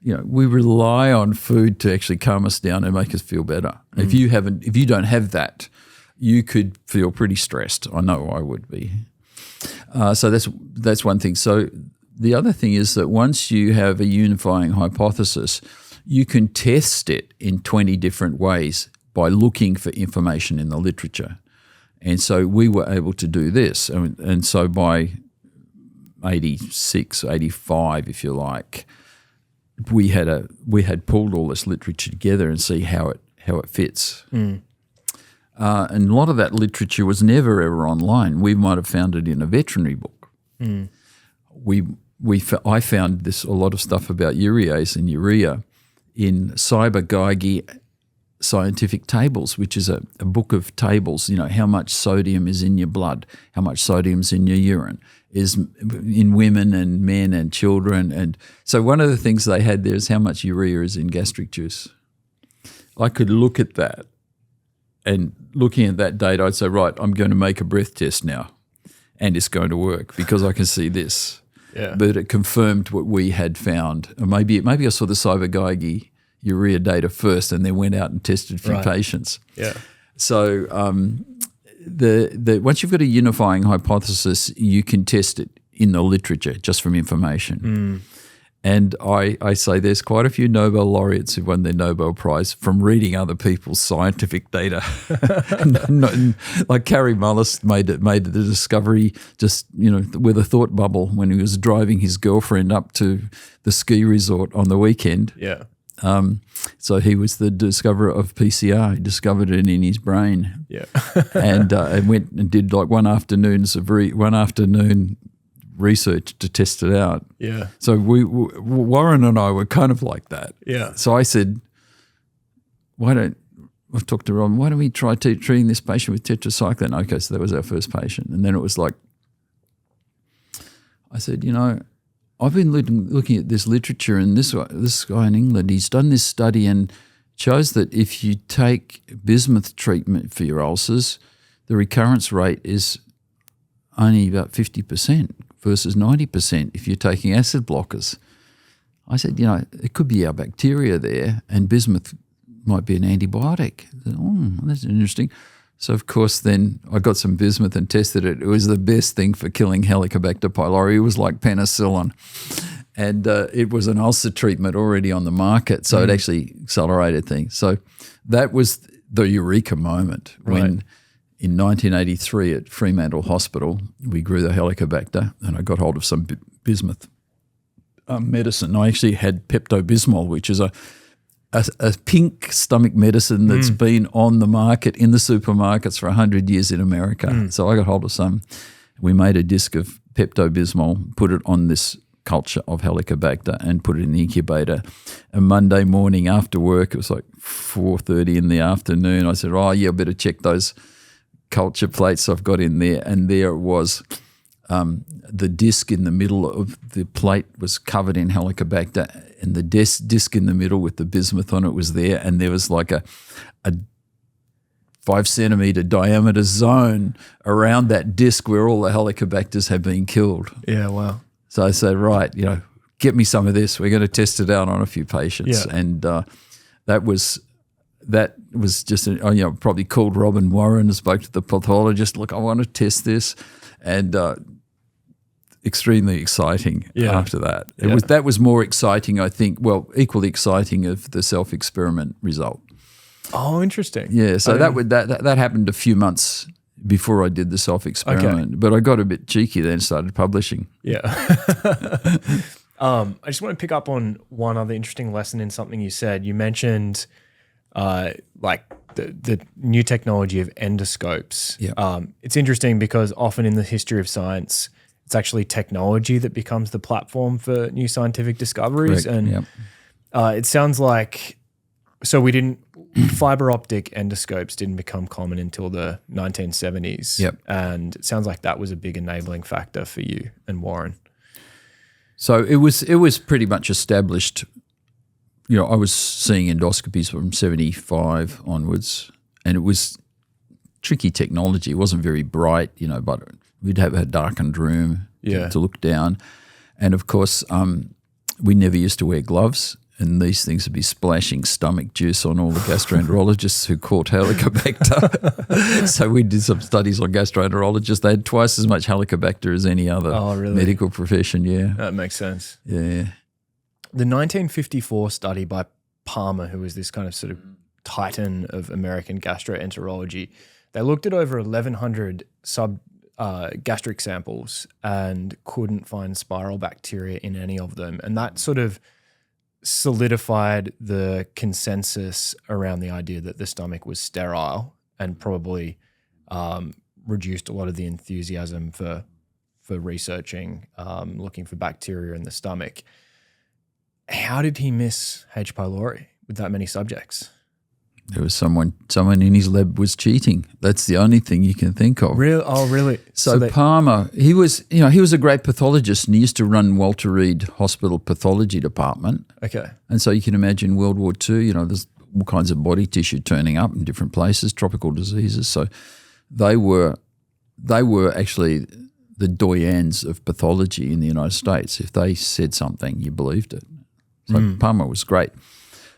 we rely on food to actually calm us down and make us feel better. If you don't have that, you could feel pretty stressed. I know I would be. So that's one thing. So the other thing is that once you have a unifying hypothesis, you can test it in 20 different ways by looking for information in the literature. And so we were able to do this. And so by 86, 85, if you like, we had pulled all this literature together and see how how it fits. And a lot of that literature was never ever online. We might have found it in a veterinary book. I found a lot of stuff about urease and urea in Cyber Scientific Tables, which is a book of tables, how much sodium is in your blood, how much sodium is in your urine, is in women and men and children. And so one of the things they had there is how much urea is in gastric juice. I could look at that, and looking at that data, I'd say, right, I'm going to make a breath test now, and it's going to work because I can see this. Yeah. But it confirmed what we had found. Or maybe I saw the Cyber urea data first and then went out and tested a few patients. Yeah. So once you've got a unifying hypothesis, you can test it in the literature just from information. And I say there's quite a few Nobel laureates who won their Nobel Prize from reading other people's scientific data. Like Carrie Mullis made the discovery just, with a thought bubble when he was driving his girlfriend up to the ski resort on the weekend. Yeah. So he was the discoverer of PCR. He discovered it in his brain. Yeah. and went and did like one afternoon research to test it out. Yeah. So Warren and I were kind of like that. Yeah. So I said, I've talked to Ron, why don't we try treating this patient with tetracycline? Okay, so that was our first patient. And then it was like, I said, I've been looking at this literature, and this guy in England, he's done this study and shows that if you take bismuth treatment for your ulcers, the recurrence rate is only about 50% versus 90% if you're taking acid blockers. I said, it could be our bacteria there, and bismuth might be an antibiotic. I said, that's interesting. So, of course, then I got some bismuth and tested it. It was the best thing for killing Helicobacter pylori. It was like penicillin. And it was an ulcer treatment already on the market, so it actually accelerated things. So that was the eureka moment when in 1983 at Fremantle Hospital, we grew the Helicobacter, and I got hold of some bismuth medicine. I actually had Pepto-Bismol, which is a pink stomach medicine that's been on the market in the supermarkets for 100 years in America. So I got hold of some. We made a disc of Pepto-Bismol, put it on this culture of Helicobacter and put it in the incubator. And Monday morning after work, it was like 4:30 in the afternoon, I said, I better check those culture plates I've got in there. And there it was. The disc in the middle of the plate was covered in Helicobacter, and the disc in the middle with the bismuth on it was there, and there was like a 5 centimetre diameter zone around that disc where all the Helicobacters had been killed. Yeah, wow. So I said, right, get me some of this. We're going to test it out on a few patients. Yeah. And that was just, probably called Robin Warren and spoke to the pathologist. Look, I want to test this. And extremely exciting after that. That was more exciting, I think, equally exciting of the self-experiment result. Oh, interesting. Yeah, so that happened a few months before I did the self-experiment, but I got a bit cheeky then and started publishing. Yeah. I just want to pick up on one other interesting lesson in something you said. You mentioned like the new technology of endoscopes. Yeah. It's interesting because often in the history of science, it's actually technology that becomes the platform for new scientific discoveries. Correct. And it sounds like, fiberoptic endoscopes didn't become common until the 1970s. Yep. And it sounds like that was a big enabling factor for you and Warren. So it was pretty much established. I was seeing endoscopies from 75 onwards, and it was tricky technology. It wasn't very bright, but we'd have a darkened room to look down. And, of course, we never used to wear gloves, and these things would be splashing stomach juice on all the gastroenterologists who caught Helicobacter. So we did some studies on gastroenterologists. They had twice as much Helicobacter as any other medical profession, That makes sense. Yeah. The 1954 study by Palmer, who was this kind of sort of titan of American gastroenterology, they looked at over 1,100 gastric samples and couldn't find spiral bacteria in any of them. And that sort of solidified the consensus around the idea that the stomach was sterile and probably reduced a lot of the enthusiasm for researching, looking for bacteria in the stomach. How did he miss H. pylori with that many subjects? There was someone in his lab was cheating. That's the only thing you can think of. Really? Oh, really? So Palmer, he was a great pathologist, and he used to run Walter Reed Hospital pathology department. Okay. And so you can imagine World War II, there's all kinds of body tissue turning up in different places, tropical diseases. So they were actually the doyens of pathology in the United States. If they said something, you believed it. So Palmer was great.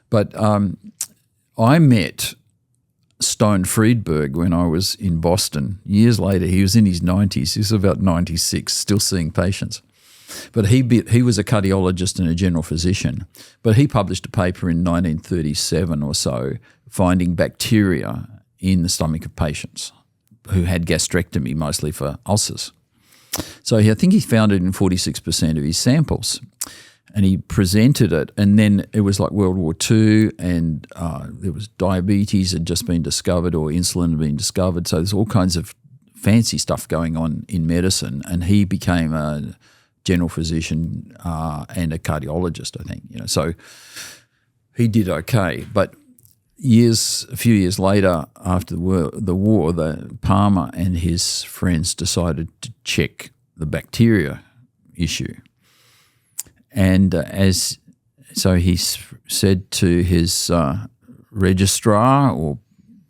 But I met Stone Friedberg when I was in Boston. Years later, he was in his 90s. He was about 96, still seeing patients. But he was a cardiologist and a general physician. But he published a paper in 1937 or so finding bacteria in the stomach of patients who had gastrectomy, mostly for ulcers. So I think he found it in 46% of his samples. And he presented it, and then it was like World War II, and there was diabetes had just been discovered, or insulin had been discovered. So there's all kinds of fancy stuff going on in medicine, and he became a general physician and a cardiologist, I think. So he did okay. But a few years later, after the war, Palmer and his friends decided to check the bacteria issue. And so he said to his registrar or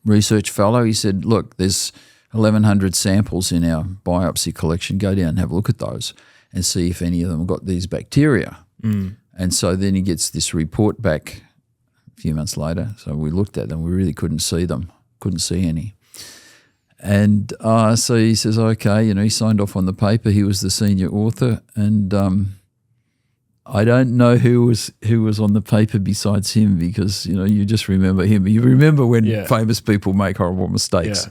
research fellow, he said, look, there's 1,100 samples in our biopsy collection. Go down and have a look at those and see if any of them got these bacteria. And so then he gets this report back a few months later. So we looked at them. We really couldn't see them, couldn't see any. And so he says, okay, he signed off on the paper. He was the senior author, and I don't know who was on the paper besides him, because you just remember him. You remember when famous people make horrible mistakes,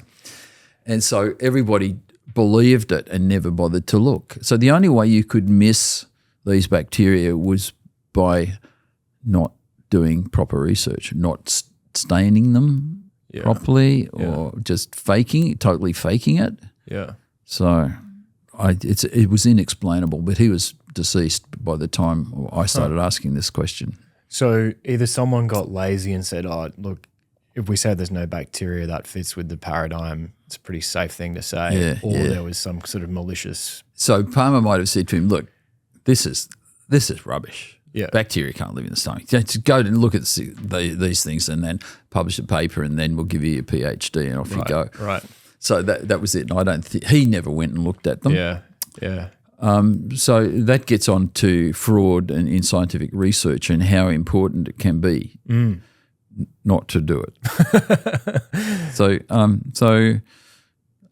and so everybody believed it and never bothered to look. So the only way you could miss these bacteria was by not doing proper research, not staining them properly, or just totally faking it. Yeah. So it was inexplainable, but he was deceased by the time I started asking this question. So either someone got lazy and said, oh, look, if we say there's no bacteria, that fits with the paradigm, it's a pretty safe thing to say, there was some sort of malicious. So Palmer might have said to him, look, this is rubbish. Yeah. Bacteria can't live in the stomach. Just go and look at these things and then publish a paper, and then we'll give you your PhD and off you go. Right. So that was it. And I don't think he never went and looked at them. Yeah. So that gets on to fraud and in scientific research and how important it can be not to do it. So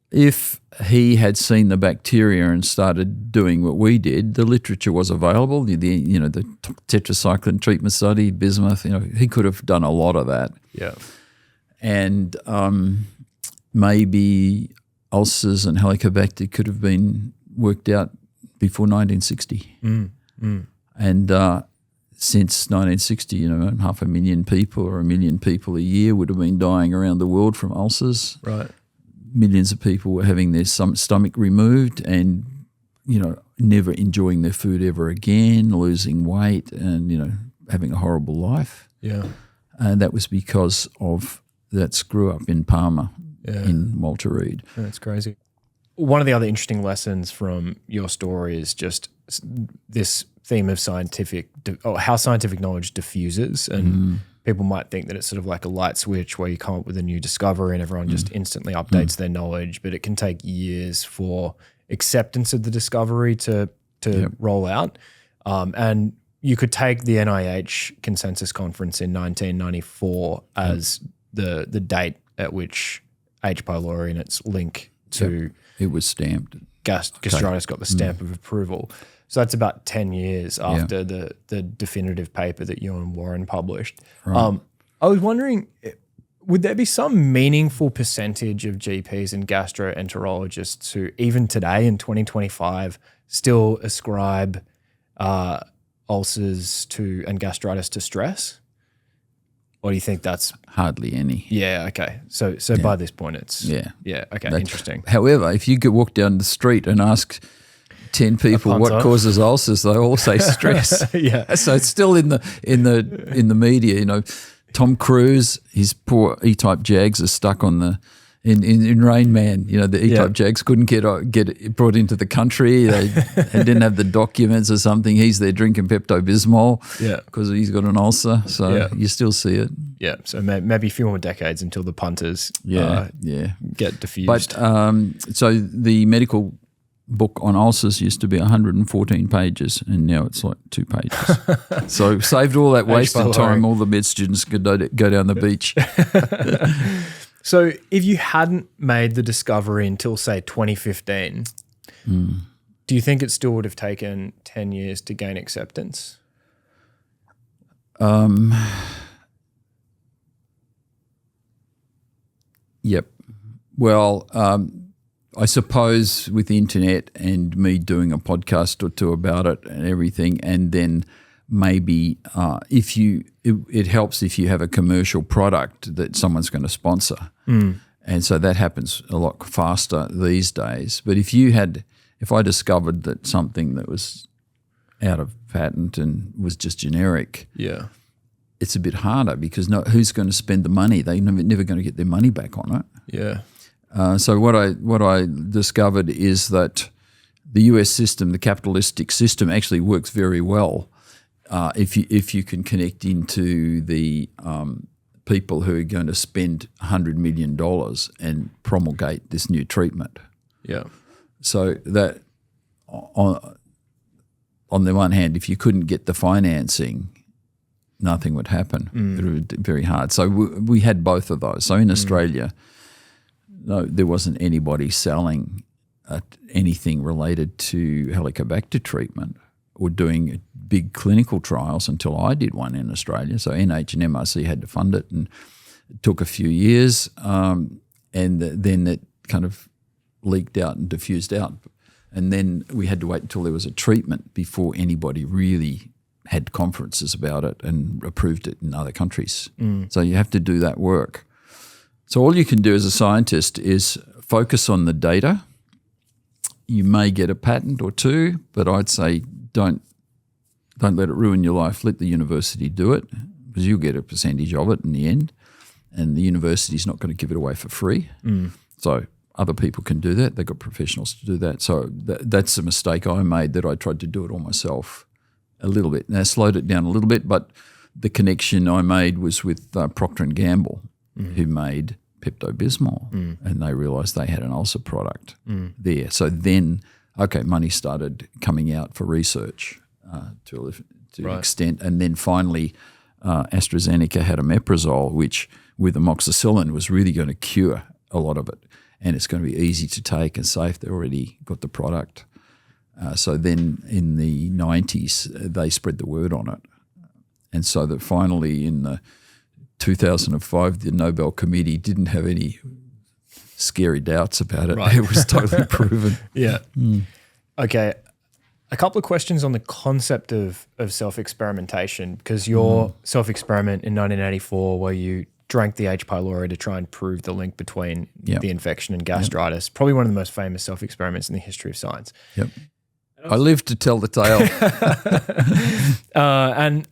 if he had seen the bacteria and started doing what we did, the literature was available. The tetracycline treatment study, bismuth. He could have done a lot of that. Yeah. And maybe ulcers and Helicobacter could have been worked out before 1960. And since 1960, 500,000 people or 1 million people a year would have been dying around the world from ulcers. Right. Millions of people were having their stomach removed and, never enjoying their food ever again, losing weight and, having a horrible life. Yeah. And that was because of that screw up in Palmer in Walter Reed. That's crazy. One of the other interesting lessons from your story is just this theme of how scientific knowledge diffuses, and people might think that it's sort of like a light switch where you come up with a new discovery and everyone just instantly updates their knowledge, but it can take years for acceptance of the discovery to roll out. And you could take the NIH consensus conference in 1994 as the date at which H. pylori and its link to it was stamped. Gastritis got the stamp of approval. So that's about 10 years after the definitive paper that you and Warren published. Right. I was wondering, would there be some meaningful percentage of GPs and gastroenterologists who even today in 2025 still ascribe ulcers and gastritis to stress? Or do you think that's Hardly any. Yeah, okay. So by this point it's Yeah. okay, interesting. However, if you could walk down the street and ask 10 people what causes ulcers, they all say stress. Yeah. So it's still in the media, you know. Tom Cruise, his poor E-type Jags are stuck on the in Rain Man. You know, the E-type Jags couldn't get it brought into the country. They didn't have the documents or something. He's there drinking Pepto-Bismol because he's got an ulcer. So you still see it. Yeah. So maybe a few more decades until the punters get diffused. But so the medical book on ulcers used to be 114 pages, and now it's like 2 pages. So saved all that wasted time. All the med students could go down the beach. So if you hadn't made the discovery until, say, 2015, do you think it still would have taken 10 years to gain acceptance? Yep. Well, I suppose with the internet and me doing a podcast or two about it and everything, and then maybe it helps if you have a commercial product that someone's going to sponsor. And so that happens a lot faster these days. But if I discovered that something that was out of patent and was just generic, it's a bit harder because who's going to spend the money? They're never going to get their money back on it. Yeah. So what I discovered is that the US system, the capitalistic system, actually works very well if you can connect into the people who are going to spend $100 million and promulgate this new treatment. Yeah. So that on the one hand, if you couldn't get the financing, nothing would happen. It would be very hard. So we had both of those. So in Australia, no, there wasn't anybody selling anything related to Helicobacter treatment or doing big clinical trials until I did one in Australia. So NH and MRC had to fund it, and it took a few years, and then it kind of leaked out and diffused out. And then we had to wait until there was a treatment before anybody really had conferences about it and approved it in other countries. So you have to do that work. So all you can do as a scientist is focus on the data. You may get a patent or two, but I'd say don't let it ruin your life. Let the university do it, because you'll get a percentage of it in the end, and the university's not going to give it away for free. So other people can do that. They've got professionals to do that. So that's a mistake I made, that I tried to do it all myself a little bit. Now I slowed it down a little bit, but the connection I made was with Procter & Gamble, who made Pepto-Bismol, and they realised they had an ulcer product there. So then, money started coming out for research to an extent, and then finally AstraZeneca had omeprazole, which with amoxicillin was really going to cure a lot of it, and it's going to be easy to take and safe. They already got the product. So then in the 90s, they spread the word on it. And so that finally in the 2005, the Nobel Committee didn't have any scary doubts about it. It was totally proven. Okay. A couple of questions on the concept of self-experimentation, because your self-experiment in 1984 where you drank the H. pylori to try and prove the link between the infection and gastritis, probably one of the most famous self-experiments in the history of science. I live to tell the tale. And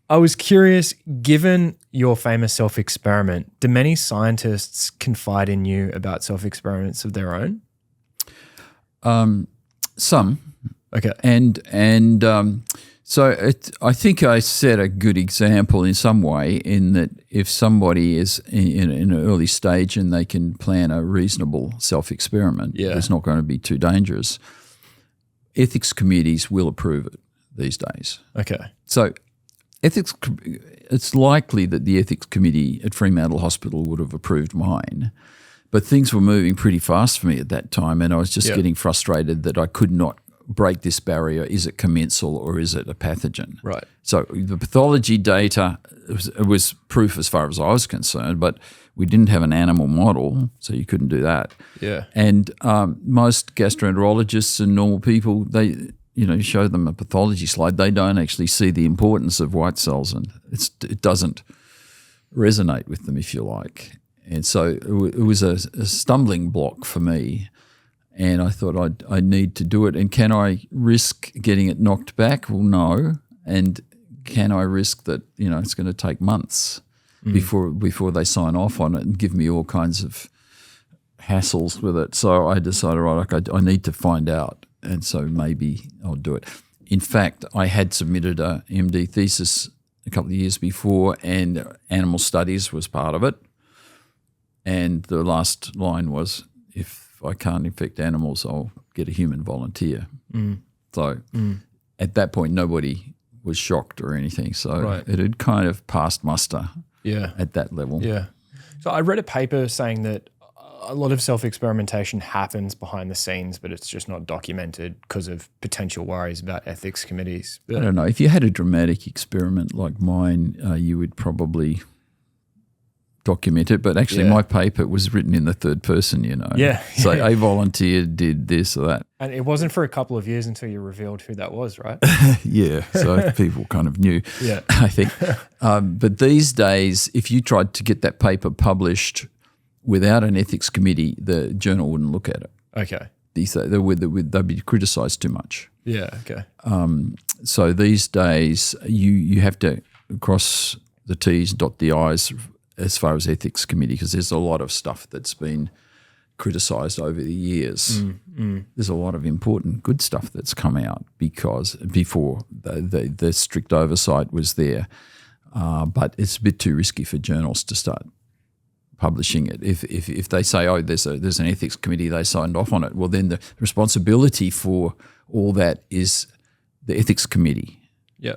I was curious, given your famous self-experiment, do many scientists confide in you about self-experiments of their own? Some. Okay. And so I think I set a good example in some way, in that if somebody is in an early stage and they can plan a reasonable self-experiment, it's not going to be too dangerous, ethics committees will approve it these days. Okay. So it's likely that the ethics committee at Fremantle Hospital would have approved mine, but things were moving pretty fast for me at that time, and I was just getting frustrated that I could not break this barrier. Is it commensal or is it a pathogen? Right. So the pathology data was proof as far as I was concerned, but we didn't have an animal model, so you couldn't do that. Yeah. And most gastroenterologists and normal people, you show them a pathology slide, they don't actually see the importance of white cells, and it doesn't resonate with them, if you like. And so it was a stumbling block for me. And I thought I need to do it. And can I risk getting it knocked back? Well, no. And can I risk that, it's going to take months before they sign off on it and give me all kinds of hassles with it? So I decided, I need to find out. And so maybe I'll do it. In fact, I had submitted a MD thesis a couple of years before, and animal studies was part of it. And the last line was, if I can't infect animals, I'll get a human volunteer. So at that point, nobody was shocked or anything. So it had kind of passed muster at that level. Yeah. So I read a paper saying that a lot of self-experimentation happens behind the scenes, but it's just not documented because of potential worries about ethics committees. I don't know. If you had a dramatic experiment like mine, you would probably document it, but actually my paper was written in the third person, Yeah. So a volunteer did this or that. And it wasn't for a couple of years until you revealed who that was, right? Yeah, so people kind of knew, I think. But these days, if you tried to get that paper published without an ethics committee, the journal wouldn't look at it. Okay. They'd be criticised too much. Yeah, okay. So these days, you have to cross the T's, dot the I's as far as ethics committee, because there's a lot of stuff that's been criticised over the years. There's a lot of important good stuff that's come out because before the strict oversight was there. But it's a bit too risky for journals to start publishing it. If they say, there's an ethics committee, they signed off on it, well, then the responsibility for all that is the ethics committee. Yeah.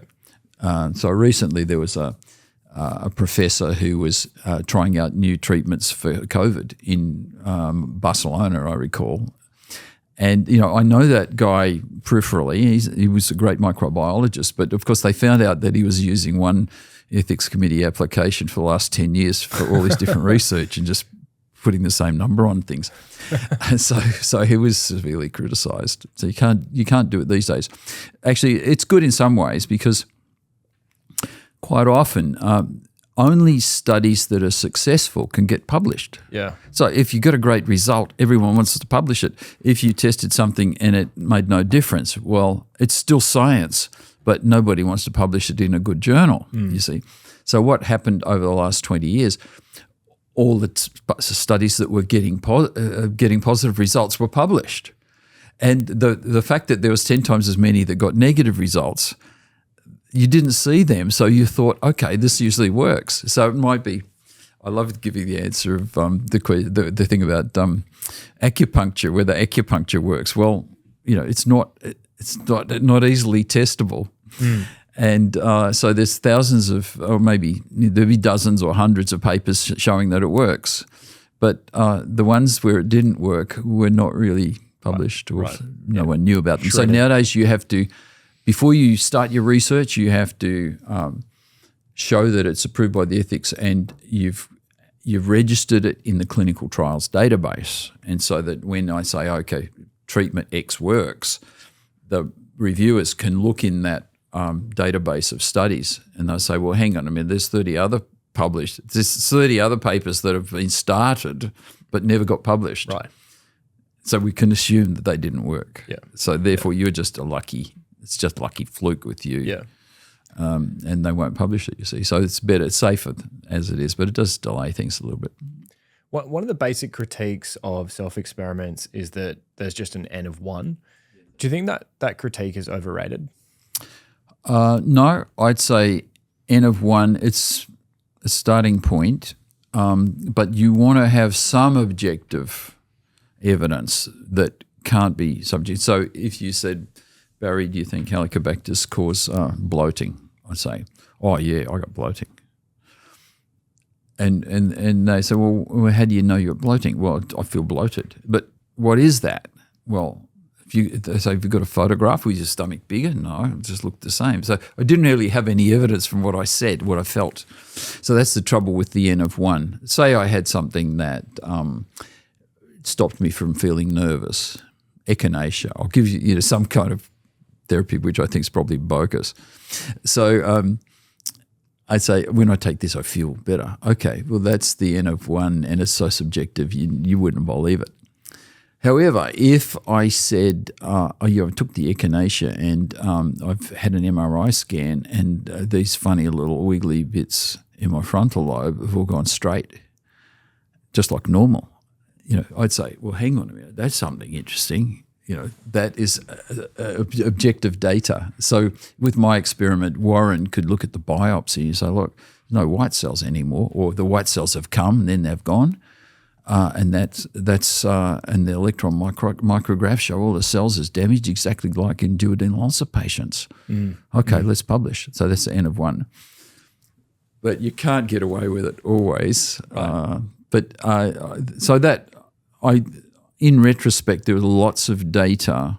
So recently there was a professor who was trying out new treatments for COVID in Barcelona, I recall. And, I know that guy peripherally. He was a great microbiologist, but of course they found out that he was using one ethics committee application for the last 10 years for all this different research and just putting the same number on things. And so he was severely criticised. So you can't do it these days. Actually, it's good in some ways because quite often, only studies that are successful can get published. Yeah. So if you got a great result, everyone wants to publish it. If you tested something and it made no difference, well, it's still science, but nobody wants to publish it in a good journal, you see. So what happened over the last 20 years, all the studies that were getting positive results were published. And the fact that there was 10 times as many that got negative results, you didn't see them, so you thought, okay, this usually works. So it might be. I love giving the answer of the thing about acupuncture, whether acupuncture works. Well, it's not easily testable, and so there's thousands of, or maybe there'll be dozens or hundreds of papers showing that it works, but the ones where it didn't work were not really published, or no one knew about them. So nowadays you have to. Before you start your research, you have to show that it's approved by the ethics and you've registered it in the clinical trials database. And so that when I say, okay, treatment X works, the reviewers can look in that database of studies and they'll say, well, hang on a minute, there's 30 other papers that have been started but never got published. Right. So we can assume that they didn't work. Yeah. So therefore you're just it's just lucky fluke with you. Yeah. And they won't publish it, you see. So it's better, it's safer as it is, but it does delay things a little bit. One of the basic critiques of self-experiments is that there's just an N of 1. Do you think that critique is overrated? No, I'd say N of 1, it's a starting point, but you want to have some objective evidence that can't be subject. So if you said, Barry, do you think Helicobacters cause bloating? I say, oh yeah, I got bloating. And they say, well, how do you know you're bloating? Well, I feel bloated. But what is that? Well, if you've got a photograph, was your stomach bigger? No, it just looked the same. So I didn't really have any evidence from what I said, what I felt. So that's the trouble with the N of 1. Say I had something that stopped me from feeling nervous, echinacea. I'll give you some kind of therapy, which I think is probably bogus. So I'd say when I take this, I feel better. Okay, well, that's the N of 1, and it's so subjective, you wouldn't believe it. However, if I said, I took the echinacea and I've had an MRI scan and these funny little wiggly bits in my frontal lobe have all gone straight, just like normal, I'd say, well, hang on a minute, that's something interesting. That is objective data. So with my experiment, Warren could look at the biopsy and say, look, no white cells anymore, or the white cells have come and then they've gone. And that's and the electron micrographs show all the cells as damaged, exactly like in duodenal ulcer patients. Okay, let's publish. So that's the N of 1. But you can't get away with it always. Right. In retrospect, there was lots of data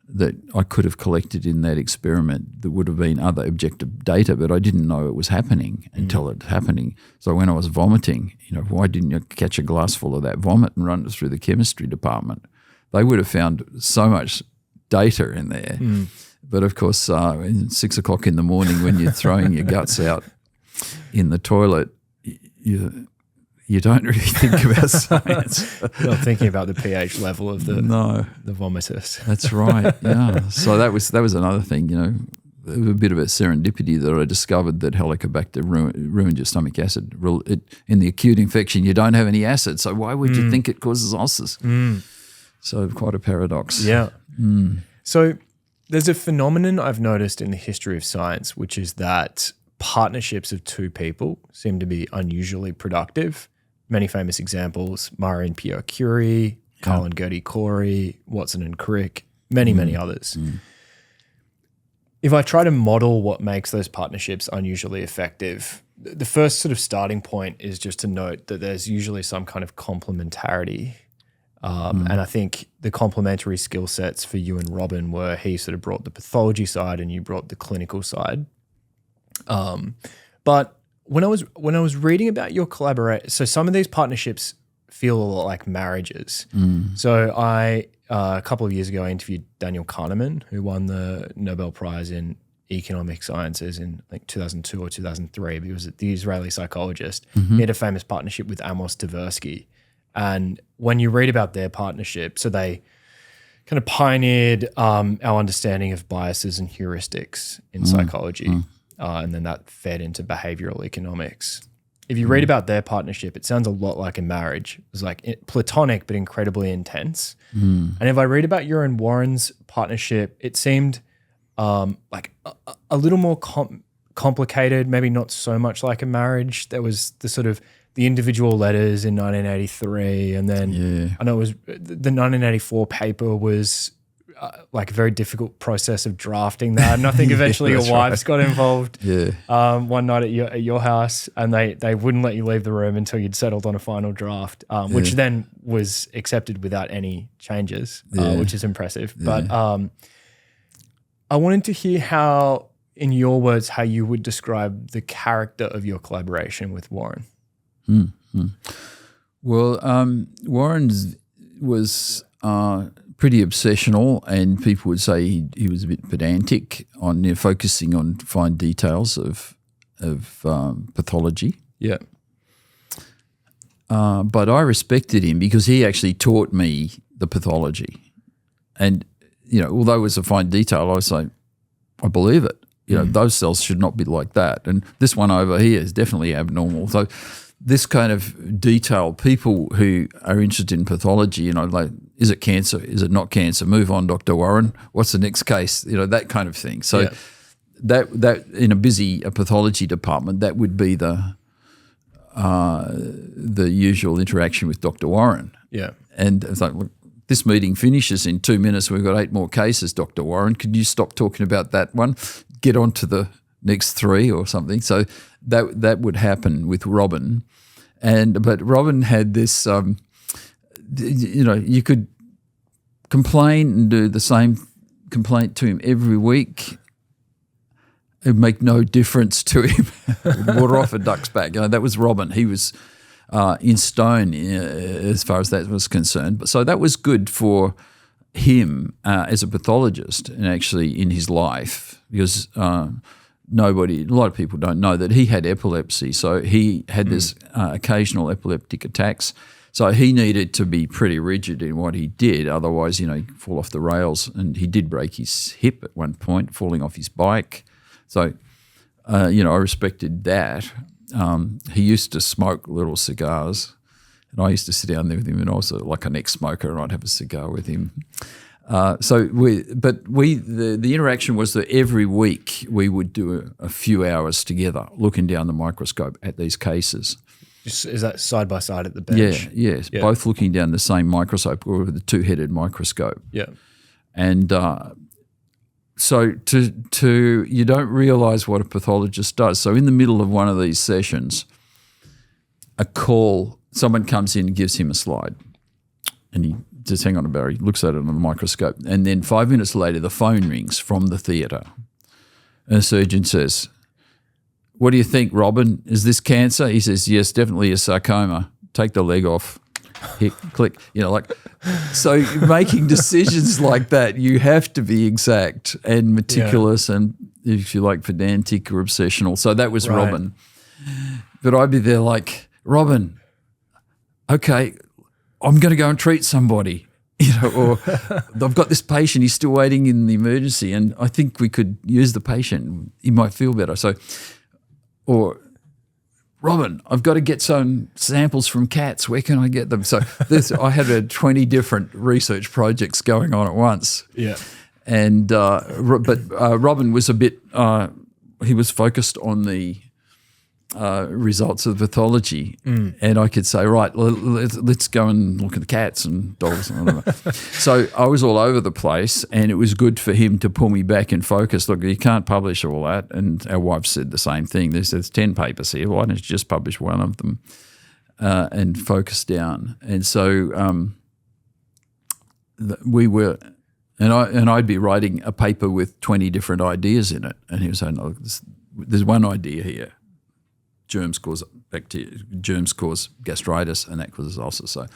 that I could have collected in that experiment that would have been other objective data, but I didn't know it was happening until it's happening. So when I was vomiting, why didn't you catch a glass full of that vomit and run it through the chemistry department? They would have found so much data in there. But of course, 6 o'clock in the morning when you're throwing your guts out in the toilet, you don't really think about science. You're not thinking about the pH level of the vomitus. That's right. Yeah. So that was another thing. A bit of a serendipity that I discovered that Helicobacter ruined your stomach acid. In the acute infection, you don't have any acid, so why would you think it causes ulcers? So quite a paradox. Yeah. So there's a phenomenon I've noticed in the history of science, which is that partnerships of two people seem to be unusually productive. Many famous examples: Marie and Pierre Curie, Carl and Gertie Corey, Watson and Crick, many others. If I try to model what makes those partnerships unusually effective, the first sort of starting point is just to note that there's usually some kind of complementarity. And I think the complementary skill sets for you and Robin were he sort of brought the pathology side and you brought the clinical side. But when I was reading about your collaboration, so some of these partnerships feel a lot like marriages. So I a couple of years ago I interviewed Daniel Kahneman, who won the Nobel Prize in economic sciences in like 2002 or 2003. He was the Israeli psychologist. He had a famous partnership with Amos Tversky, and when you read about their partnership, so they kind of pioneered our understanding of biases and heuristics in psychology. And then that fed into behavioral economics. If you read about their partnership, it sounds a lot like a marriage. It was like platonic but incredibly intense. And if I read about your and Warren's partnership, it seemed like a little more complicated, maybe not so much like a marriage. There was the sort of the individual letters in 1983, and then I know it was the 1984 paper was like a very difficult process of drafting that. And I think eventually your wives got involved one night at your house, and they wouldn't let you leave the room until you'd settled on a final draft, which then was accepted without any changes, which is impressive. But I wanted to hear how, in your words, how you would describe the character of your collaboration with Warren. Well, Warren's was pretty obsessional, and people would say he was a bit pedantic on focusing on fine details of pathology. Yeah. But I respected him because he actually taught me the pathology. And, although it was a fine detail, I was like, I believe it. Those cells should not be like that. And this one over here is definitely abnormal. So this kind of detail, people who are interested in pathology, like, is it cancer? Is it not cancer? Move on, Dr. Warren. What's the next case? That kind of thing. So that in a pathology department, that would be the usual interaction with Dr. Warren. Yeah. And it's like, look, this meeting finishes in 2 minutes. We've got 8 more cases, Dr. Warren. Could you stop talking about that one? Get on to the next 3 or something. So that would happen with Robin. But Robin had this, you could complain and do the same complaint to him every week. It would make no difference to him. Water off a duck's back. That was Robin. He was in stone as far as that was concerned. So that was good for him as a pathologist and actually in his life, because a lot of people don't know that he had epilepsy. So he had this occasional epileptic attacks. So he needed to be pretty rigid in what he did. Otherwise, he'd fall off the rails. And he did break his hip at one point, falling off his bike. So, I respected that. He used to smoke little cigars. And I used to sit down there with him, and also like an ex-smoker, and I'd have a cigar with him. The interaction was that every week we would do a few hours together, looking down the microscope at these cases. Is that side by side at the bench? Yeah, both looking down the same microscope, or the two-headed microscope. Yeah, and so you don't realise what a pathologist does. So in the middle of one of these sessions, someone comes in and gives him a slide, and he says, hang on a minute, he looks at it on the microscope, and then 5 minutes later the phone rings from the theatre, and the surgeon says, what do you think, Robin? Is this cancer? He says, yes, definitely a sarcoma. Take the leg off. Hit, click. So making decisions like that, you have to be exact and meticulous and, if you like, pedantic or obsessional. So that was right. Robin. But I'd be there like, Robin, okay, I'm going to go and treat somebody. Or I've got this patient, he's still waiting in the emergency, and I think we could use the patient. He might feel better. So, or Robin, I've got to get some samples from cats. Where can I get them? So I had 20 different research projects going on at once. Yeah. And but Robin was a bit. He was focused on the results of pathology, and I could say, right, let's go and look at the cats and dogs and whatever. So I was all over the place, and it was good for him to pull me back and focus. Look, you can't publish all that, and our wife said the same thing. There's 10 papers here. Why don't you just publish one of them and focus down? And so we were, and I'd be writing a paper with 20 different ideas in it, and he was saying, "No, there's one idea here. Germs cause gastritis, and that causes ulcers." So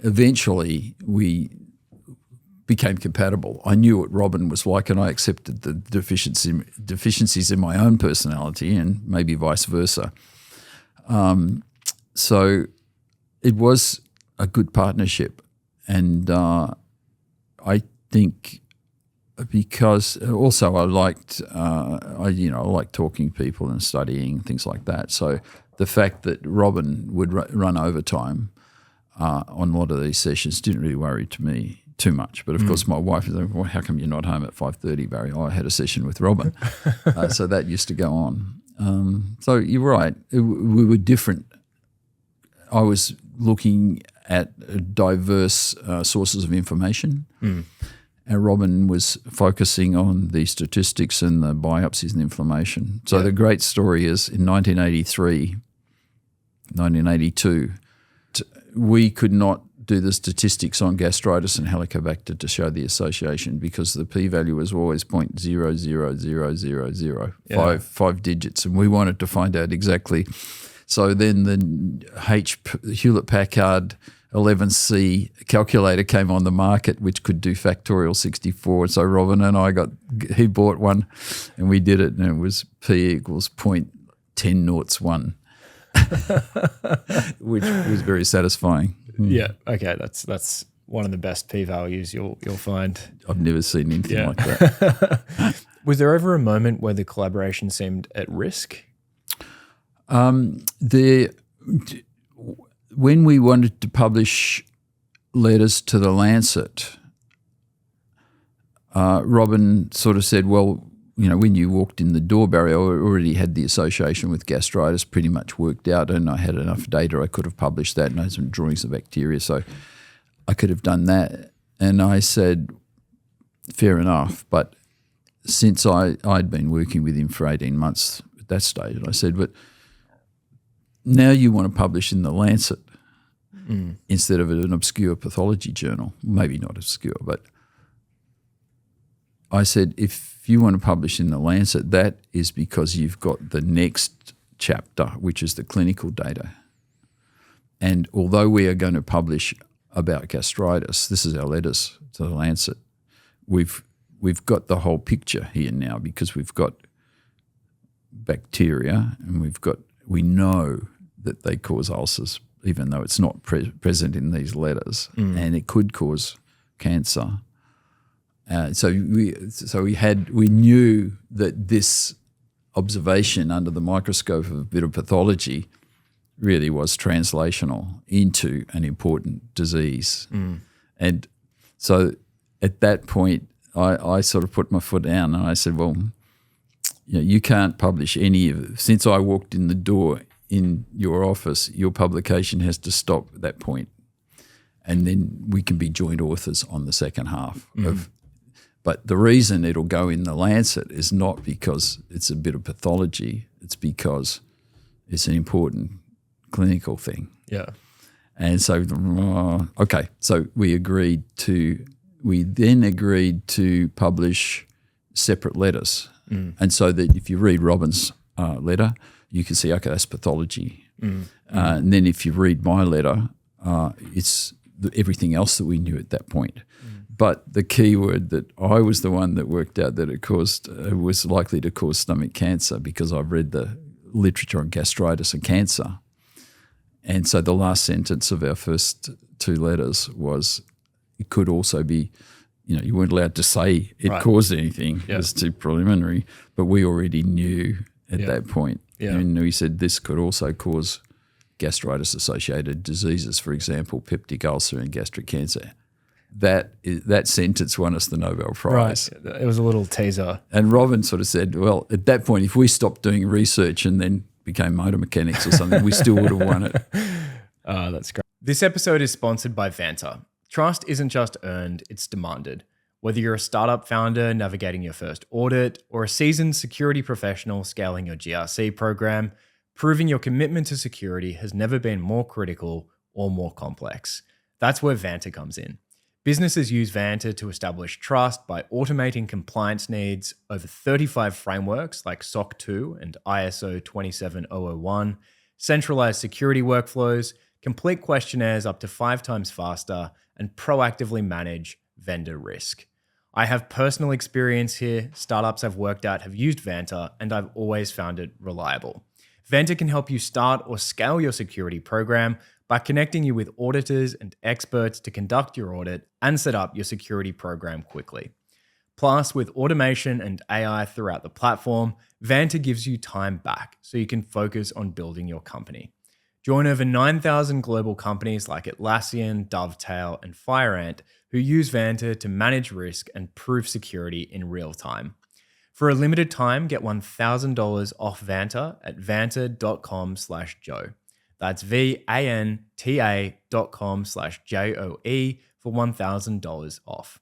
eventually we became compatible. I knew what Robin was like, and I accepted the deficiencies in my own personality, and maybe vice versa. So it was a good partnership, and I think, because also I liked talking to people and studying, things like that. So the fact that Robin would run overtime on a lot of these sessions didn't really worry to me too much. But of course my wife was like, well, how come you're not home at 5:30, Barry? Oh, I had a session with Robin. So that used to go on. So you're right. We were different. I was looking at diverse sources of information. And Robin was focusing on the statistics and the biopsies and inflammation. So the great story is in 1982, we could not do the statistics on gastritis and Helicobacter to show the association, because the p-value was always 0.00000, five digits, and we wanted to find out exactly. So then the Hewlett-Packard 11C calculator came on the market, which could do factorial 64. So Robin and he bought one, and we did it, and it was P equals 0.1001, which was very satisfying. Yeah. Okay. That's one of the best p-values you'll find. I've never seen anything like that. Was there ever a moment where the collaboration seemed at risk? When we wanted to publish letters to the Lancet, Robin sort of said, well, when you walked in the door, Barry, I already had the association with gastritis pretty much worked out, and I had enough data. I could have published that, and I had some drawings of bacteria, so I could have done that. And I said, fair enough, but since I'd been working with him for 18 months at that stage, I said, but now you want to publish in the Lancet instead of an obscure pathology journal. Maybe not obscure, but I said, if you want to publish in the Lancet, that is because you've got the next chapter, which is the clinical data. And although we are going to publish about gastritis. This is our letters to the Lancet. We've got the whole picture here now because we've got bacteria and we know that they cause ulcers, even though it's not present in these letters, and it could cause cancer. So we knew that this observation under the microscope of a bit of pathology really was translational into an important disease. And so at that point, I sort of put my foot down and I said, well, you can't publish any of it. Since I walked in the door in your office, your publication has to stop at that point. And then we can be joint authors on the second half of. But the reason it'll go in the Lancet is not because it's a bit of pathology. It's because it's an important clinical thing. Yeah. And so, okay, so we then agreed to publish separate letters. And so that if you read Robin's letter, you can see, okay, that's pathology. And then if you read my letter, it's everything else that we knew at that point. But the key word that I was the one that worked out that it was likely to cause stomach cancer because I've read the literature on gastritis and cancer. And so the last sentence of our first two letters was it could also be, you weren't allowed to say it caused anything. It was too preliminary, but we already knew at that point. And we said this could also cause gastritis-associated diseases, for example, peptic ulcer and gastric cancer. That sentence won us the Nobel Prize. Right. It was a little teaser. And Robin sort of said, well, at that point, if we stopped doing research and then became motor mechanics or something, we still would have won it. That's great. This episode is sponsored by Vanta. Trust isn't just earned, it's demanded. Whether you're a startup founder navigating your first audit or a seasoned security professional scaling your GRC program, proving your commitment to security has never been more critical or more complex. That's where Vanta comes in. Businesses use Vanta to establish trust by automating compliance needs over 35 frameworks like SOC 2 and ISO 27001, centralized security workflows, complete questionnaires up to 5 times faster, and proactively manage vendor risk. I have personal experience here. Startups I've worked at have used Vanta, and I've always found it reliable. Vanta can help you start or scale your security program by connecting you with auditors and experts to conduct your audit and set up your security program quickly. Plus, with automation and AI throughout the platform, Vanta gives you time back so you can focus on building your company. Join over 9,000 global companies like Atlassian, Dovetail, and FireAnt who use Vanta to manage risk and prove security in real time. For a limited time, get $1,000 off Vanta at vanta.com/Joe. That's vanta.com/JOE for $1,000 off.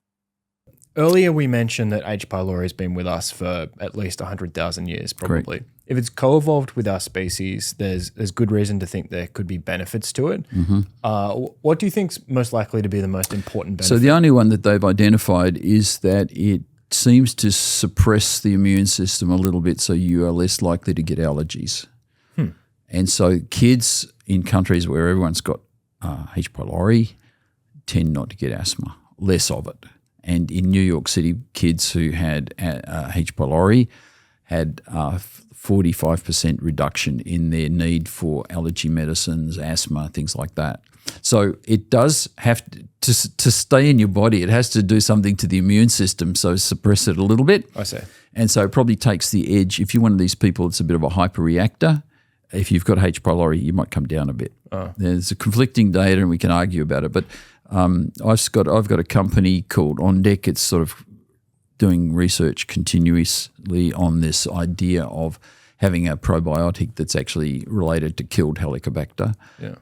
Earlier, we mentioned that H. pylori has been with us for at least 100,000 years, probably. Correct. If it's co-evolved with our species, there's good reason to think there could be benefits to it. What do you think's most likely to be the most important benefit? So the only one that they've identified is that it seems to suppress the immune system a little bit, so you are less likely to get allergies. And so kids in countries where everyone's got H. pylori tend not to get asthma, less of it. And in New York City, kids who had H. pylori had 45% reduction in their need for allergy medicines, asthma, things like that. So it does have to stay in your body. It has to do something to the immune system, so suppress it a little bit. I see. And so it probably takes the edge. If you're one of these people that's a bit of a hyperreactor, if you've got H. pylori, you might come down a bit. There's a conflicting data and we can argue about it. But I've got a company called On Deck. It's sort of doing research continuously on this idea of having a probiotic that's actually related to killed Helicobacter.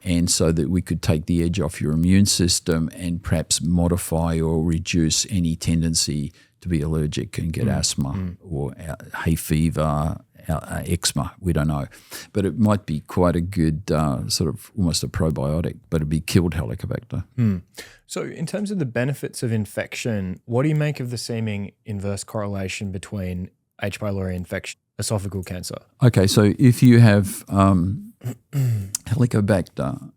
And so that we could take the edge off your immune system and perhaps modify or reduce any tendency to be allergic and get asthma or hay fever, eczema, we don't know. But it might be quite a good sort of almost a probiotic, but it'd be killed Helicobacter. So in terms of the benefits of infection, what do you make of the seeming inverse correlation between H. pylori infection, esophageal cancer? Okay, so if you have Helicobacter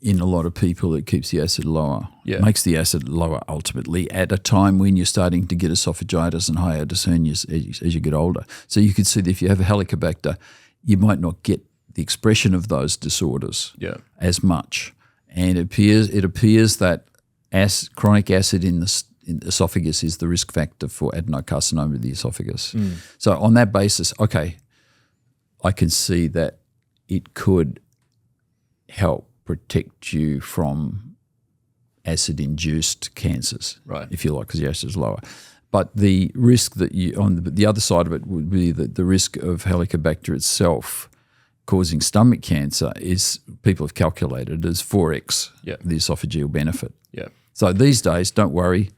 in a lot of people, it keeps the acid lower. Yeah. Makes the acid lower ultimately at a time when you're starting to get esophagitis and hiatus hernias as you get older. So you could see that if you have a Helicobacter, you might not get the expression of those disorders as much. And it appears that chronic acid in the esophagus is the risk factor for adenocarcinoma of the esophagus. So on that basis, okay, I can see that it could help protect you from acid-induced cancers, right? If you like, because the acid is lower. But the risk that on the other side of it would be that the risk of Helicobacter itself causing stomach cancer is people have calculated as 4x the esophageal benefit. Yeah. So these days, don't worry,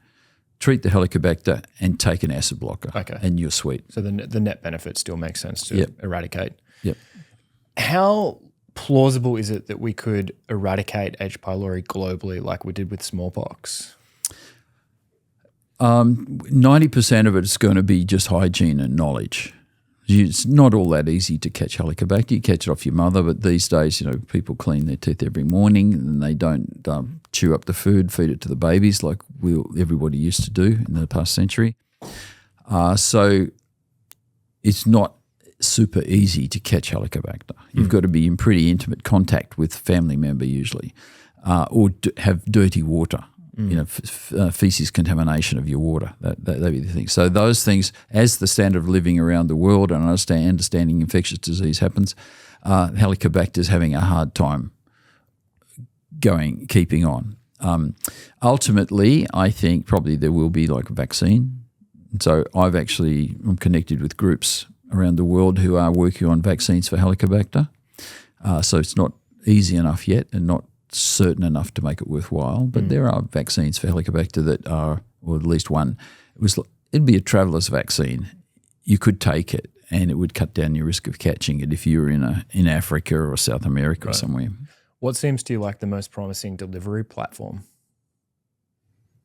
treat the Helicobacter and take an acid blocker, and you're sweet. So the net benefit still makes sense to eradicate. Yep. How plausible is it that we could eradicate H. pylori globally like we did with smallpox? 90% of it is going to be just hygiene and knowledge. It's not all that easy to catch Helicobacter. You catch it off your mother, but these days, people clean their teeth every morning and they don't chew up the food, feed it to the babies like everybody used to do in the past century. So it's not super easy to catch Helicobacter. You've got to be in pretty intimate contact with a family member usually, or have dirty water. Feces contamination of your water. That'd be the thing. So those things, as the standard of living around the world and understanding infectious disease happens, Helicobacter is having a hard time keeping on. Ultimately, I think probably there will be like a vaccine. So I'm connected with groups around the world who are working on vaccines for Helicobacter. So it's not easy enough yet and not certain enough to make it worthwhile. But there are vaccines for Helicobacter that are, or at least one. It'd be a traveller's vaccine. You could take it and it would cut down your risk of catching it if you were in Africa or South America or somewhere. What seems to you like the most promising delivery platform?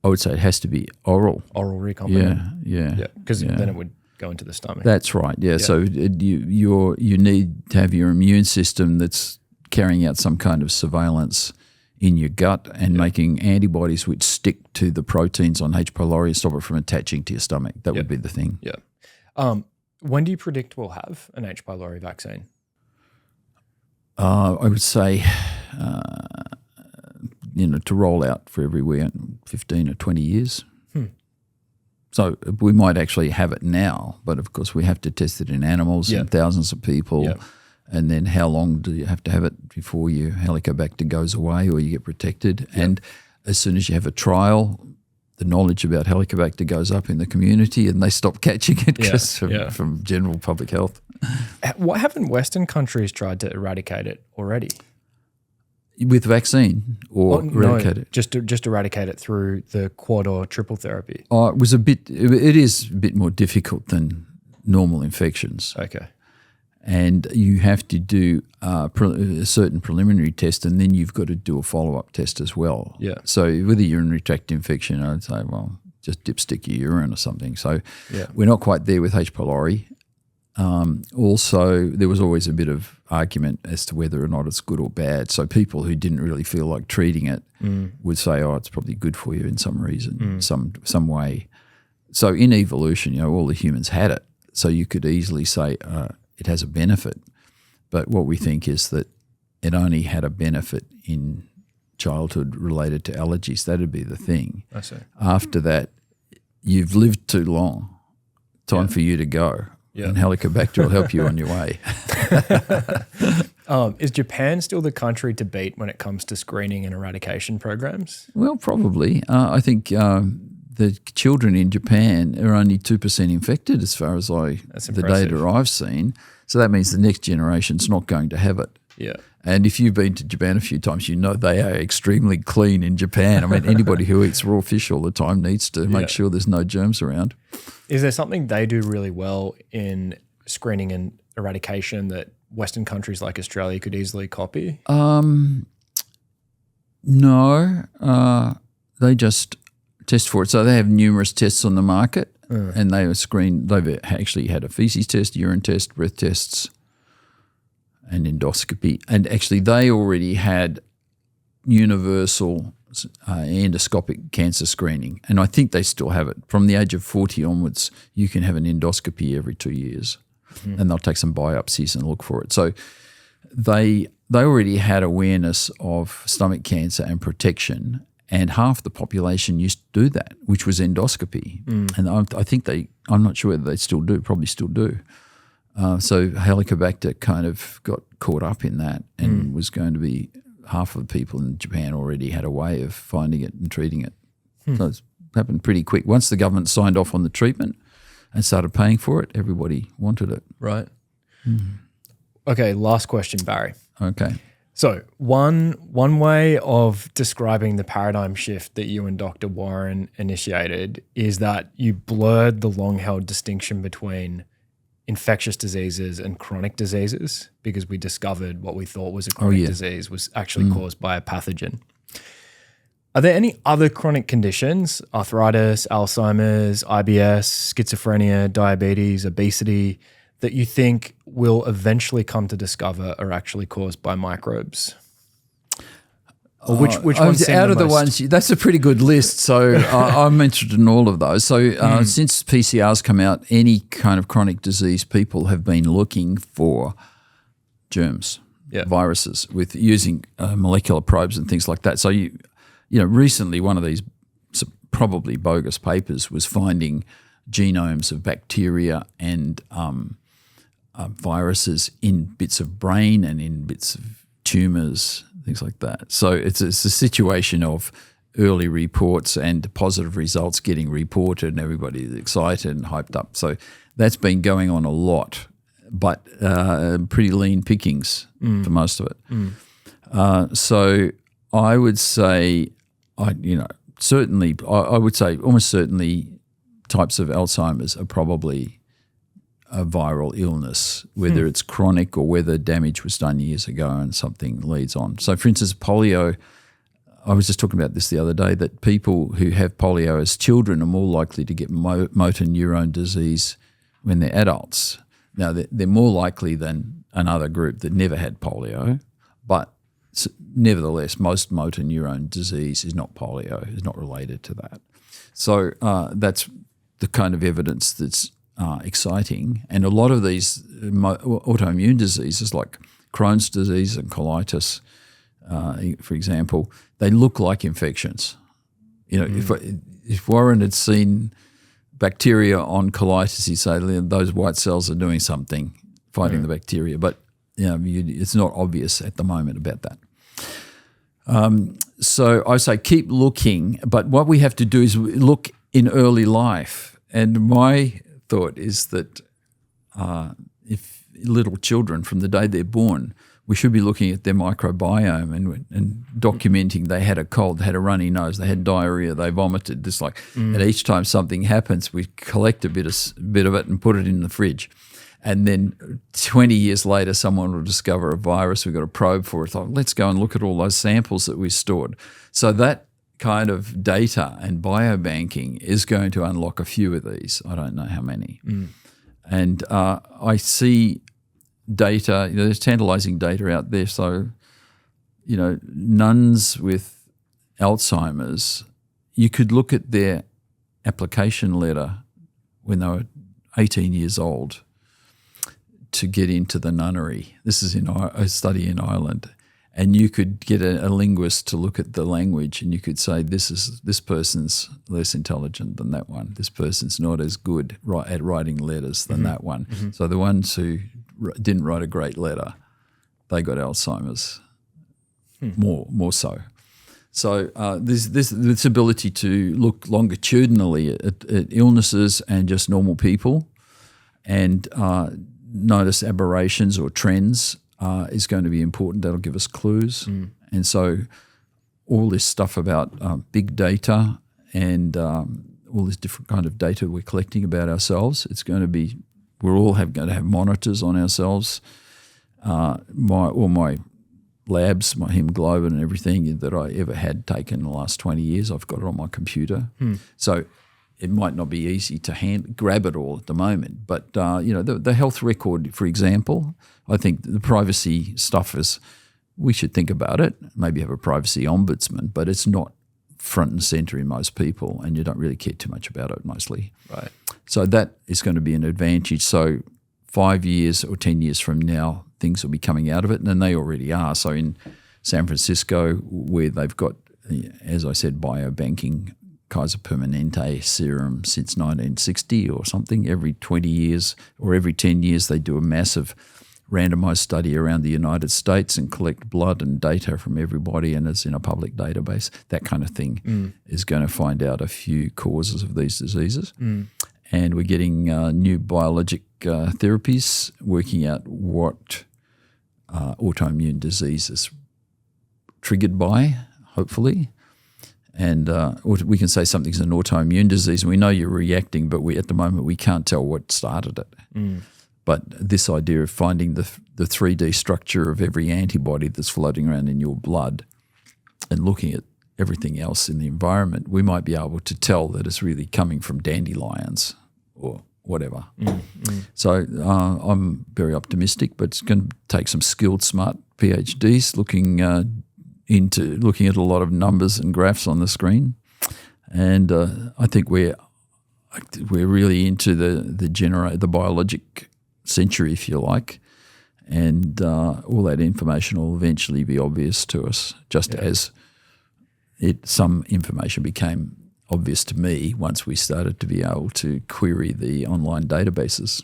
I would say it has to be oral. Oral recombinant. Yeah. Because then it would go into the stomach. That's right. Yeah. So you need to have your immune system that's carrying out some kind of surveillance in your gut and making antibodies which stick to the proteins on H. pylori and stop it from attaching to your stomach. That would be the thing. Yeah. When do you predict we'll have an H. pylori vaccine? I would say, to roll out for everywhere in 15 or 20 years. So we might actually have it now, but of course we have to test it in animals and thousands of people. Yep. And then how long do you have to have it before your Helicobacter goes away or you get protected? Yep. And as soon as you have a trial, the knowledge about Helicobacter goes up in the community and they stop catching it from general public health. Why haven't Western countries tried to eradicate it already? With vaccine or eradicate it? Just eradicate it through the quad or triple therapy. It is a bit more difficult than normal infections. Okay. And you have to do a certain preliminary test and then you've got to do a follow-up test as well. Yeah. So with a urinary tract infection, I'd say, well, just dipstick your urine or something. So we're not quite there with H. pylori. Also, there was always a bit of argument as to whether or not it's good or bad. So people who didn't really feel like treating it would say, oh, it's probably good for you in some reason, some way. So in evolution, all the humans had it. So you could easily say it has a benefit. But what we think is that it only had a benefit in childhood related to allergies. That'd be the thing. I see. After that, you've lived too long. Time for you to go. Yeah. And Helicobacter will help you on your way. Is Japan still the country to beat when it comes to screening and eradication programs? Well, probably. I think the children in Japan are only 2% infected as far as the data I've seen. So that means the next generation's not going to have it. Yeah. And if you've been to Japan a few times, they are extremely clean in Japan. I mean, anybody who eats raw fish all the time needs to make sure there's no germs around. Is there something they do really well in screening and eradication that Western countries like Australia could easily copy? No. They just test for it. So they have numerous tests on the market and they are screened. They've actually had a feces test, urine test, breath tests, and endoscopy. And actually they already had universal endoscopic cancer screening, and I think they still have it. From the age of 40 onwards, you can have an endoscopy every 2 years, and they'll take some biopsies and look for it. So they already had awareness of stomach cancer and protection, and half the population used to do that, which was endoscopy. And I think I'm not sure whether they still do, probably still do. So Helicobacter kind of got caught up in that and was going to be half of the people in Japan already had a way of finding it and treating it. So it's happened pretty quick. Once the government signed off on the treatment and started paying for it, everybody wanted it. Right. Okay, last question, Barry. Okay. So one way of describing the paradigm shift that you and Dr. Warren initiated is that you blurred the long-held distinction between infectious diseases and chronic diseases, because we discovered what we thought was a chronic disease was actually caused by a pathogen. Are there any other chronic conditions, arthritis, Alzheimer's, IBS, schizophrenia, diabetes, obesity, that you think will eventually come to discover are actually caused by microbes? Or which ones seem out of the most- ones? That's a pretty good list. So I'm interested in all of those. So since PCR's come out, any kind of chronic disease, people have been looking for germs, viruses, with using molecular probes and things like that. So recently one of these probably bogus papers was finding genomes of bacteria and viruses in bits of brain and in bits of tumours, things like that. So it's a situation of early reports and positive results getting reported, and everybody's excited and hyped up. So that's been going on a lot, but pretty lean pickings for most of it. So I would say, I would say almost certainly types of Alzheimer's are probably a viral illness, whether it's chronic or whether damage was done years ago and something leads on. So, for instance, polio, I was just talking about this the other day, that people who have polio as children are more likely to get motor neurone disease when they're adults. Now, they're more likely than another group that never had polio, but nevertheless, most motor neurone disease is not polio, is not related to that. So that's the kind of evidence that's exciting. And a lot of these autoimmune diseases like Crohn's disease and colitis, for example, they look like infections. If Warren had seen bacteria on colitis, he'd say those white cells are doing something, fighting the bacteria. But it's not obvious at the moment about that. So I say keep looking, but what we have to do is look in early life. And my thought is that if little children, from the day they're born, we should be looking at their microbiome and documenting they had a cold, they had a runny nose, they had diarrhea, they vomited. Just like, and each time something happens, we collect a bit of it and put it in the fridge. And then 20 years later, someone will discover a virus. We've got a probe for it. Like, let's go and look at all those samples that we stored. So that kind of data and biobanking is going to unlock a few of these. I don't know how many. And I see data, there's tantalizing data out there. So, nuns with Alzheimer's, you could look at their application letter when they were 18 years old to get into the nunnery. This is in a study in Ireland. And you could get a linguist to look at the language, and you could say, this person's less intelligent than that one. This person's not as good at writing letters than that one. So the ones who didn't write a great letter, they got Alzheimer's more so. So there's this ability to look longitudinally at illnesses and just normal people, and notice aberrations or trends is going to be important. That'll give us clues. And so all this stuff about big data and all this different kind of data we're collecting about ourselves, it's going to be, we're all going to have monitors on ourselves. All my labs, my hemoglobin and everything that I ever had taken in the last 20 years, I've got it on my computer. So it might not be easy to grab it all at the moment, but the health record, for example, I think the privacy stuff is we should think about it, maybe have a privacy ombudsman, but it's not front and center in most people, and you don't really care too much about it mostly. Right. So that is going to be an advantage. So 5 years or 10 years from now, things will be coming out of it, and they already are. So in San Francisco, where they've got, as I said, biobanking Kaiser Permanente serum since 1960 or something, every 20 years or every 10 years they do a massive randomized study around the United States and collect blood and data from everybody, and it's in a public database. That kind of thing is going to find out a few causes of these diseases. And we're getting new biologic therapies, working out what autoimmune disease is triggered by, hopefully. And we can say something's an autoimmune disease, and we know you're reacting, but at the moment we can't tell what started it. But this idea of finding the 3D structure of every antibody that's floating around in your blood and looking at everything else in the environment, we might be able to tell that it's really coming from dandelions or whatever. So I'm very optimistic, but it's going to take some skilled, smart PhDs looking at a lot of numbers and graphs on the screen. And I think we're really into the biologic century, if you like, and all that information will eventually be obvious to us, just as some information became obvious to me once we started to be able to query the online databases.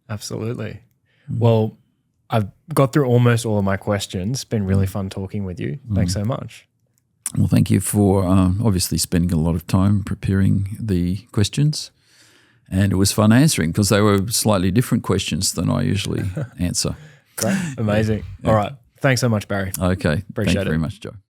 Absolutely. Well, I've got through almost all of my questions. It's been really fun talking with you. Thanks so much. Well, thank you for obviously spending a lot of time preparing the questions. And it was fun answering because they were slightly different questions than I usually answer. Great. Amazing. Yeah. All right. Thanks so much, Barry. Okay. Appreciate it. Thank you very much, Joe.